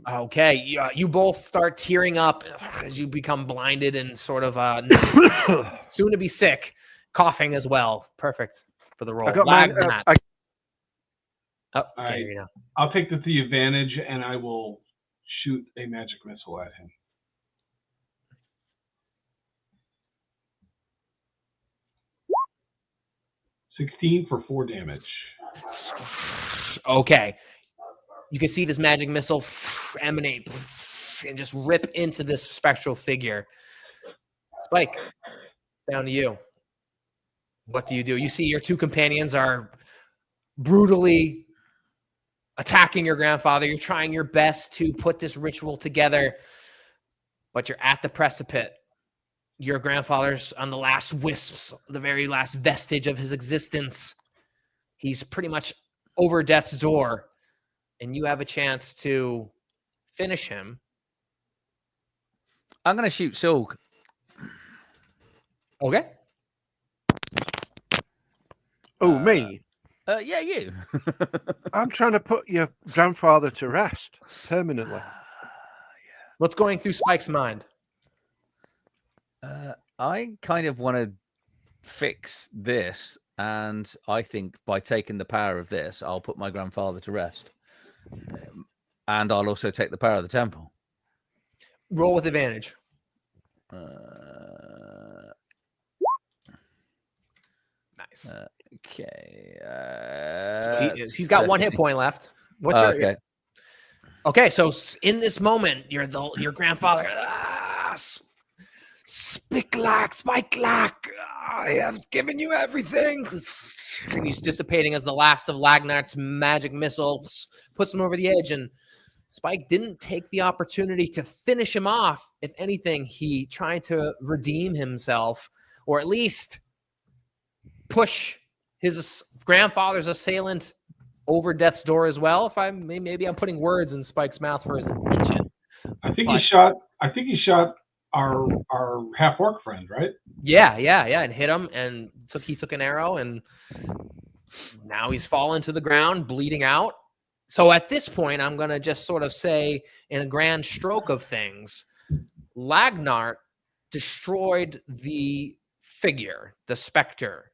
Okay, you both start tearing up as you become blinded and sort of soon to be sick, coughing as well. Perfect for the roll. I got mine. Oh, can't hear you now. I'll take the advantage and I will shoot a magic missile at him. $16 for 4 damage. Okay. You can see this magic missile emanate and just rip into this spectral figure. Spike, it's down to you. What do? You see your two companions are brutally attacking your grandfather. You're trying your best to put this ritual together, but you're at the precipice. Your grandfather's on the last wisps, the very last vestige of his existence. He's pretty much over death's door, and you have a chance to finish him. I'm going to shoot Sulg. Okay. Oh, me. Yeah, you. I'm trying to put your grandfather to rest permanently. What's going through Spike's mind? I kind of want to fix this, and I think by taking the power of this, I'll put my grandfather to rest. And I'll also take the power of the temple. Roll with advantage. Nice. Okay. So he's got 1 hit point left. What's your, okay. Okay, so in this moment, your grandfather, Spike-lack, I have given you everything. And he's dissipating as the last of Lagnart's magic missiles puts him over the edge. And Spike didn't take the opportunity to finish him off. If anything, he tried to redeem himself, or at least push his grandfather's assailant over death's door as well. Maybe I'm putting words in Spike's mouth for his intention. I think he shot our half orc friend, right? Yeah, and hit him, and he took an arrow, and now he's fallen to the ground, bleeding out. So at this point, I'm gonna just sort of say, in a grand stroke of things, Lagnart destroyed the figure, the specter,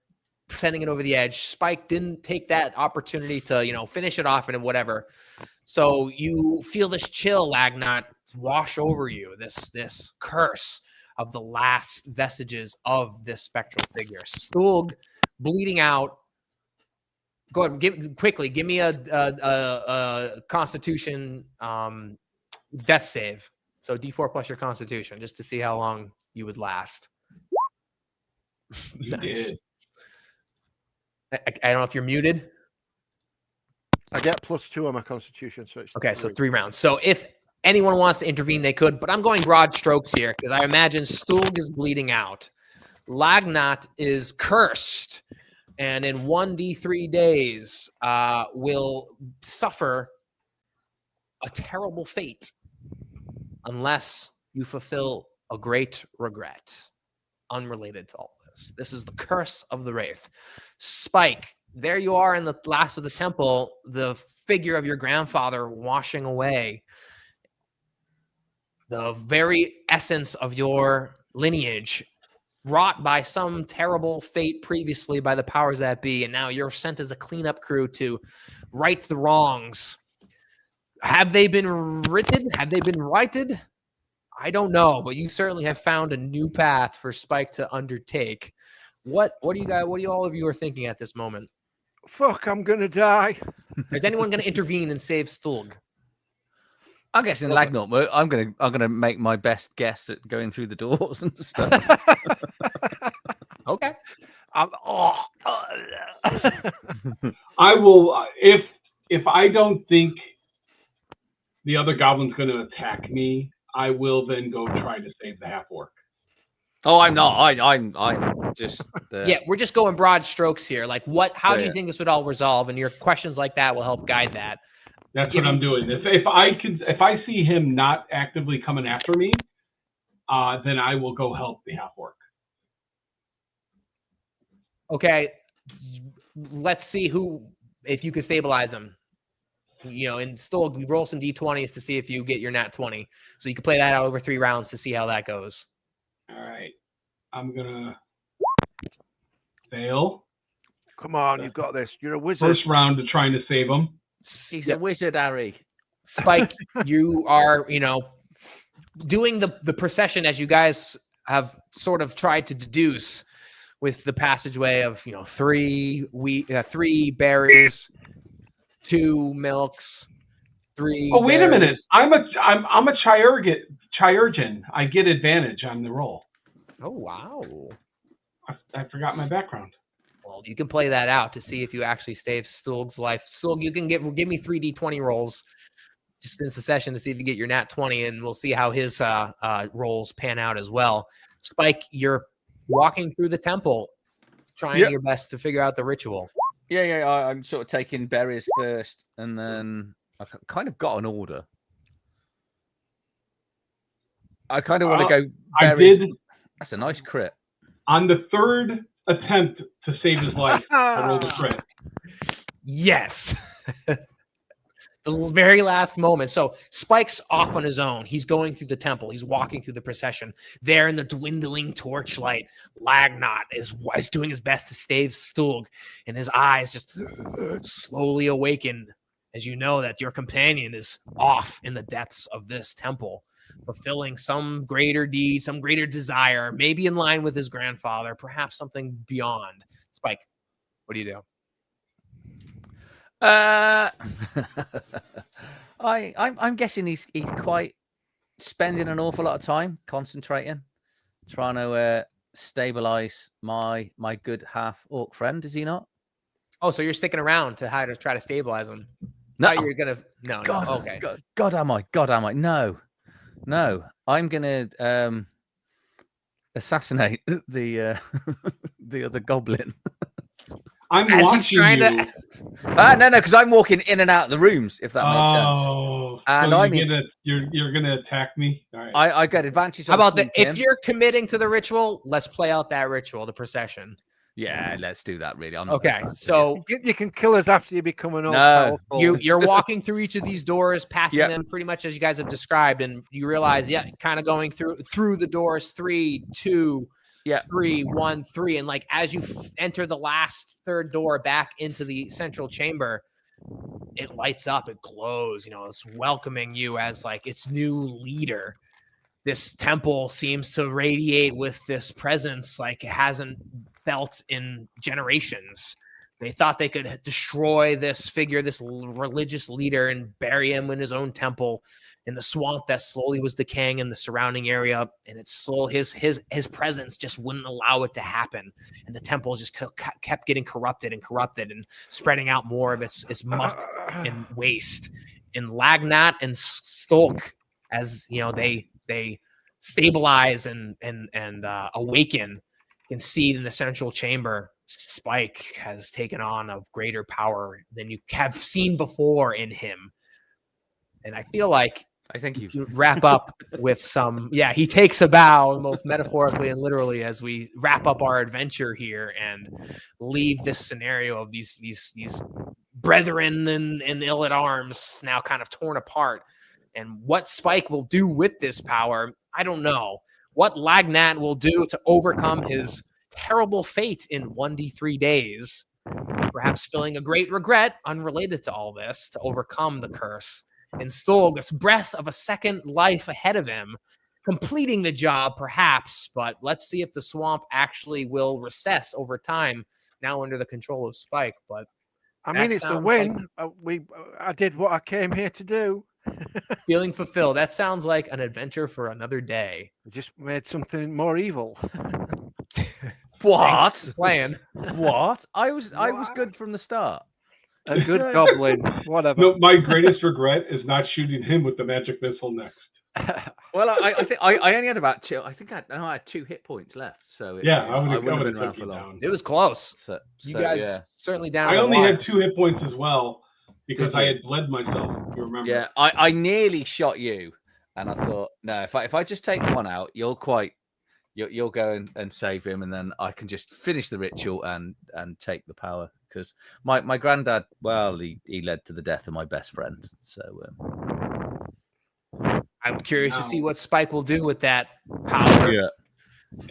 sending it over the edge. Spike didn't take that opportunity to, finish it off and whatever. So you feel this chill, Lagnart, wash over you, this curse of the last vestiges of this spectral figure. Stulg, bleeding out. Go ahead, give me a Constitution death save. So D4 plus your Constitution, just to see how long you would last. Nice. I don't know if you're muted. I get +2 on my Constitution, so it's okay. 3. So 3 rounds. So if anyone wants to intervene, they could, but I'm going broad strokes here because I imagine Stulg is bleeding out. Lagnat is cursed, and in 1d3 days will suffer a terrible fate unless you fulfill a great regret unrelated to all this. This is the curse of the Wraith. Spike, there you are in the last of the temple, the figure of your grandfather washing away. The very essence of your lineage, wrought by some terrible fate previously by the powers that be, and now you're sent as a cleanup crew to right the wrongs. Have they been written? Have they been righted? I don't know, but you certainly have found a new path for Spike to undertake. What do you all of you are thinking at this moment? Fuck, I'm gonna die. Is anyone going to intervene and save Stulg? I'm guessing Lagnart. I'm gonna make my best guess at going through the doors and stuff. Okay. I will if I don't think the other goblin's going to attack me, I will then go try to save the half orc. Oh, I'm not. I'm just. Yeah, we're just going broad strokes here. Like, how do you think this would all resolve? And your questions like that will help guide that. That's what I'm doing. If I see him not actively coming after me, then I will go help the half orc. Okay, let's see if you can stabilize him. And still roll some d20s to see if you get your nat 20. So you can play that out over 3 rounds to see how that goes. All right, I'm gonna fail. Come on, you've got this. You're a wizard. First round to trying to save him. He's a wizard, Harry. Spike, you are, doing the procession as you guys have sort of tried to deduce with the passageway of 3 berries, 2 milks, 3. Oh, wait a minute! berries. I'm a Chirurgeon. I get advantage on the roll. Oh wow! I forgot my background. Well, you can play that out to see if you actually save Stulg's life. Stulg, you can give me 3d20 rolls just in succession to see if you get your nat 20, and we'll see how his rolls pan out as well. Spike, you're walking through the temple, trying your best to figure out the ritual. Yeah. I'm sort of taking berries first, and then I've kind of got an order. I kind of want to go berries. That's a nice crit. On the third attempt to save his life, I rolled a crit. Yes. The very last moment. So Spike's off on his own. He's going through the temple. He's walking through the procession. There in the dwindling torchlight, Lagnat is doing his best to save Stulg, and his eyes just slowly awaken as you know that your companion is off in the depths of this temple, fulfilling some greater deed, some greater desire, maybe in line with his grandfather, perhaps something beyond. Spike, what do you do? I'm guessing he's quite spending an awful lot of time concentrating, trying to stabilize my good half orc friend. Is he not? Oh, so you're sticking around to try to stabilize him? No, you're gonna no. God, no. Okay. God am I? No. I'm gonna assassinate the other goblin. I'm As watching he's trying you. to. No, because I'm walking in and out of the rooms, if that makes sense. Oh, And so I mean, you're gonna attack me. All right. I get advantage. How on about that? sneak If in. you're committing to the ritual, let's play out that ritual, the procession. Yeah, let's do that. Really, I'm not Okay, gonna so You can kill us after you become an all No. powerful. you're walking through each of these doors, passing Yep. them pretty much as you guys have described, and you realize, kind of going through the doors, 3, 2, Yeah. 3, 1, 3, and like as you enter the last third door back into the central chamber, it lights up, it glows. It's welcoming you as like its new leader. This temple seems to radiate with this presence like it hasn't felt in generations. They thought they could destroy this figure, this religious leader, and bury him in his own temple in the swamp that slowly was decaying in the surrounding area. And it's slow. His presence just wouldn't allow it to happen. And the temple just kept getting corrupted and spreading out more of its muck and waste. And Lagnat and Stulk, as they stabilize and awaken, can see in the central chamber, Spike has taken on a greater power than you have seen before in him. And I feel like I think you wrap up with some. Yeah, he takes a bow, both metaphorically and literally, as we wrap up our adventure here and leave this scenario of these brethren and ill at arms now kind of torn apart. And what Spike will do with this power, I don't know. What Lagnat will do to overcome his terrible fate in 1d3 days, perhaps feeling a great regret unrelated to all this to overcome the curse. And Stulg, this breath of a second life ahead of him, completing the job perhaps, but let's see if the swamp actually will recess over time, now under the control of Spike. But I mean, it's a win. I did what I came here to do. Feeling fulfilled. That sounds like an adventure for another day. I just made something more evil. What? Playing. What? I was good from the start. A good goblin, whatever. No, my greatest regret is not shooting him with the magic missile next. Well, I think I only had about 2. I think I had 2 hit points left. So I would wouldn't have been around took for you long. down. It was close. So You guys yeah. certainly down. I the only wire. had 2 hit points as well because Did I you? had bled myself. You remember? Yeah, I nearly shot you, And I thought, no, if I just take one out, you'll go and save him, and then I can just finish the ritual and take the power. Because my granddad, well, he led to the death of my best friend. So I'm curious to see Wow. what Spike will do with that power. yeah.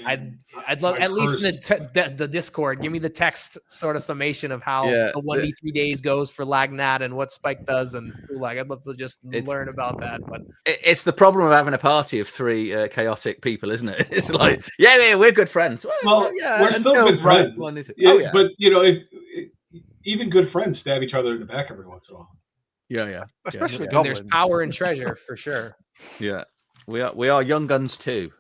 I'd love, at least in the Discord, give me the text sort of summation of how Yeah, the 1v3 days goes for Lagnat and what Spike does, and like I'd love to just learn about that. But It's the problem of having a party of 3 chaotic people, isn't it? It's like, yeah, we're good friends. Well, yeah, we're still good friends. Yeah, But if even good friends stab each other in the back every once in a while. yeah. Especially and there's goblins. power and treasure for sure. Yeah. We are young guns too.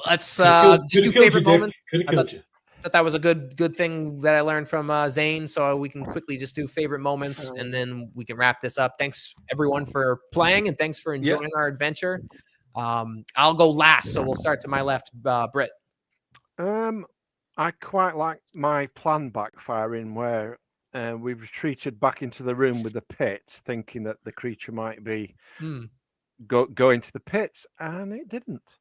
Let's just do favorite moments. Could have killed you. That was a good thing that I learned from Zane. So we can quickly just do favorite moments, and then we can wrap this up. Thanks everyone for playing, and thanks for enjoying our adventure. I'll go last, so we'll start to my left, Britt. I quite like my plan backfiring, where we retreated back into the room with the pit, thinking that the creature might be go into the pits, and it didn't.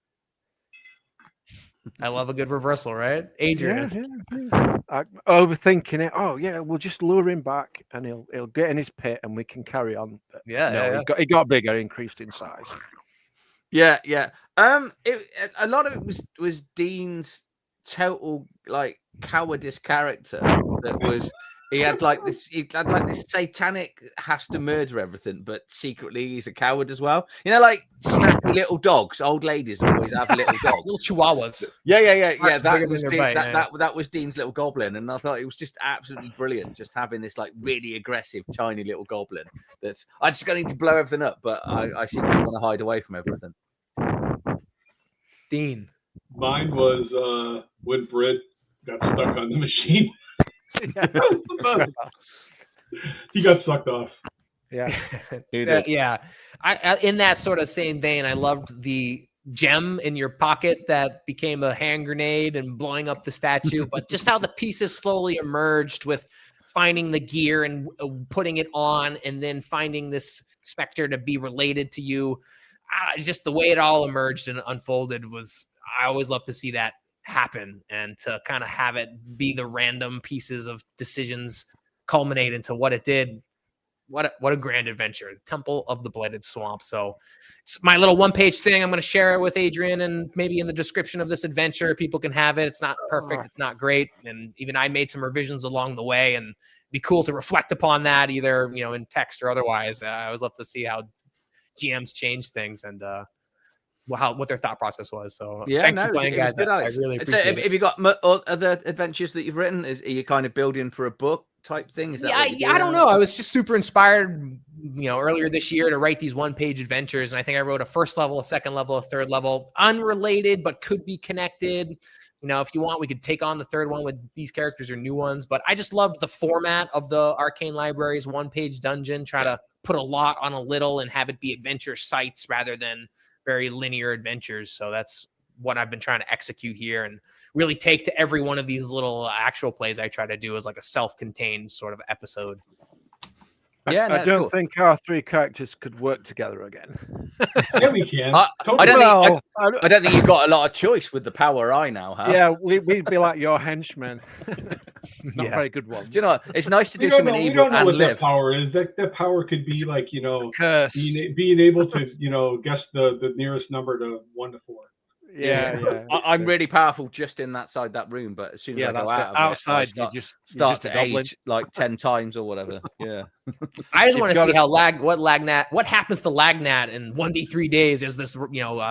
I love a good reversal, right, Adrian? Yeah. I'm overthinking it. Oh yeah, we'll just lure him back, and he'll get in his pit, and we can carry on. But Yeah. He got bigger, increased in size. Yeah. A lot of it was Dean's total like cowardice character. That was he had like this satanic has to murder everything, but secretly he's a coward as well. You know, like snappy little dogs. Old ladies always have little dogs, little chihuahuas. Yeah. That was Dean's little goblin, and I thought it was just absolutely brilliant, just having this like really aggressive, tiny little goblin. That's I just need to blow everything up, but I secretly want to hide away from everything. Dean. Mine was when Britt got stuck on the machine. He got sucked off. Yeah. Yeah. I in that sort of same vein, I loved the gem in your pocket that became a hand grenade and blowing up the statue, but just how the pieces slowly emerged with finding the gear and putting it on, and then finding this specter to be related to you. Just the way it all emerged and unfolded I always love to see that happen, and to kind of have it be the random pieces of decisions culminate into what it did. What a grand adventure. The Temple of the Blighted Swamp. So it's my little one-page thing. I'm going to share it with Adrian, and maybe in the description of this adventure, people can have it. It's not perfect. It's not great. And even I made some revisions along the way, and it'd be cool to reflect upon that either, in text or otherwise. I always love to see how GMs change things and what their thought process was. So thanks for playing, guys. I really appreciate it. Have you got other adventures that you've written? Are you kind of building for a book type thing? Is that I don't know. I was just super inspired, earlier this year to write these one-page adventures, and I think I wrote a first level, a second level, a third level, unrelated but could be connected. If you want, we could take on the third one with these characters or new ones. But I just loved the format of the Arcane Library's one-page dungeon. Try to put a lot on a little and have it be adventure sites rather than very linear adventures. So that's what I've been trying to execute here, and really take to every one of these little actual plays I try to do as like a self-contained sort of episode. Yeah, I don't think our 3 characters could work together again. Yeah, we can. I don't think you've got a lot of choice with the power I now have. Yeah, we'd be like your henchmen. Not very good ones. Do you know, it's nice to do something evil we don't know and what live. That power is. That power could be like, curse. being able to, guess the nearest number to 1 to 4. Yeah. I'm really powerful just in that room, but as soon as I go outside, you start to age like 10 times or whatever. Yeah. I just want to see what happens to Lagnat in 1d3 days as this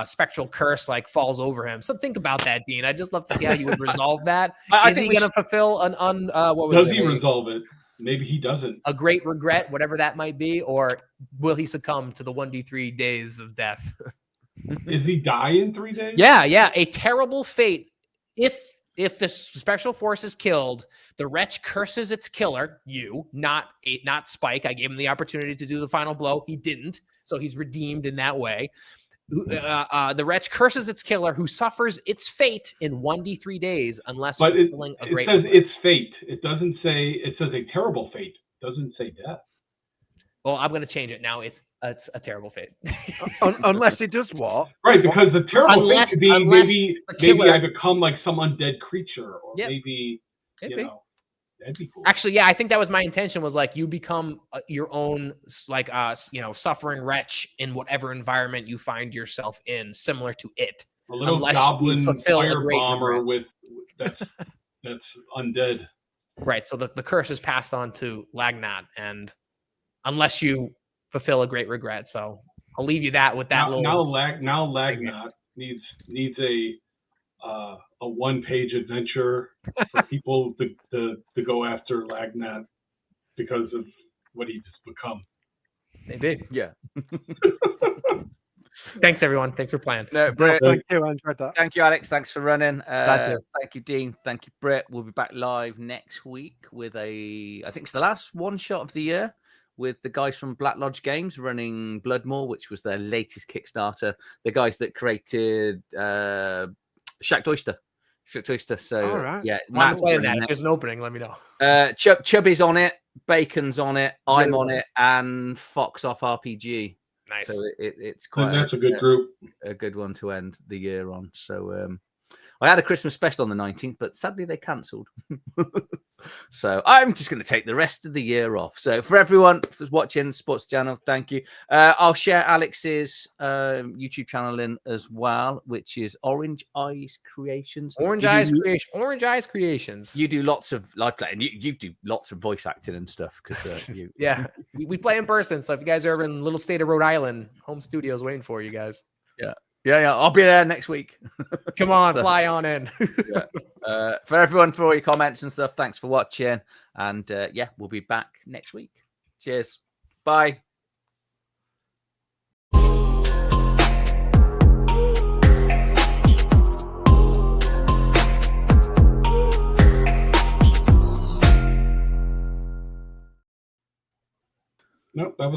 spectral curse like falls over him. So think about that, Dean. I'd just love to see how you would resolve that. Is he going to fulfill does he resolve it? Maybe he doesn't. A great regret, whatever that might be, or will he succumb to the 1d3 days of death? Is he die in 3 days? Yeah. A terrible fate. If the special force is killed, the wretch curses its killer, not Spike. I gave him the opportunity to do the final blow. He didn't, so he's redeemed in that way. The wretch curses its killer, who suffers its fate in 1d3 days, unless fulfilling a great. It says its fate. It doesn't say. It says a terrible fate. It doesn't say death. Well, I'm going to change it now. It's a terrible fate. Unless it does what? Right, because the terrible Unless- thing could be unless maybe the killer- I become like some undead creature, or Yep. maybe Could you be. know, that'd be cool. Actually, yeah, I think that was my intention. Was like you become your own, like, suffering wretch in whatever environment you find yourself in, similar to it. a little unless you goblin fulfill a fire great bomber regret. that's undead. Right. So the curse is passed on to Lagnat, and unless you fulfill a great regret. So I'll leave you that with that Now little. Lagnat needs a 1-page adventure for people to go after Lagnat because of what he's become. Maybe. Yeah. Thanks, everyone. Thanks for playing. No, No, Britt, thank you. I enjoyed that. thank you, Alex. Thanks for running. to. Thank you, Dean. Thank you, Britt. We'll be back live next week with I think it's the last one shot of the year with the guys from Black Lodge Games running Bloodmore, which was their latest Kickstarter. The guys that created Shacked Oyster. So, All right. yeah, I'm Matt's playing running that. If it. there's an opening, let me know. Chubby's on it, Bacon's on it, I'm Really on it, and Fox Off RPG. Nice. So it's And quite that's a good group. a good one to end the year on. So I had a Christmas special on the 19th, but sadly they cancelled. So I'm just going to take the rest of the year off. So for everyone that's watching Sports Channel, thank you. I'll share Alex's YouTube channel in as well, which is Orange Eyes Creations. Orange You Eyes do- Creations. You do lots of live play, and you do lots of voice acting and stuff because you. Yeah, we play in person. So if you guys are ever in the little state of Rhode Island, home studio's waiting for you guys. Yeah, I'll be there next week. Come on, So- fly on in. For everyone, for all your comments and stuff, thanks for watching. And yeah, we'll be back next week. Cheers. Bye. Nope, that was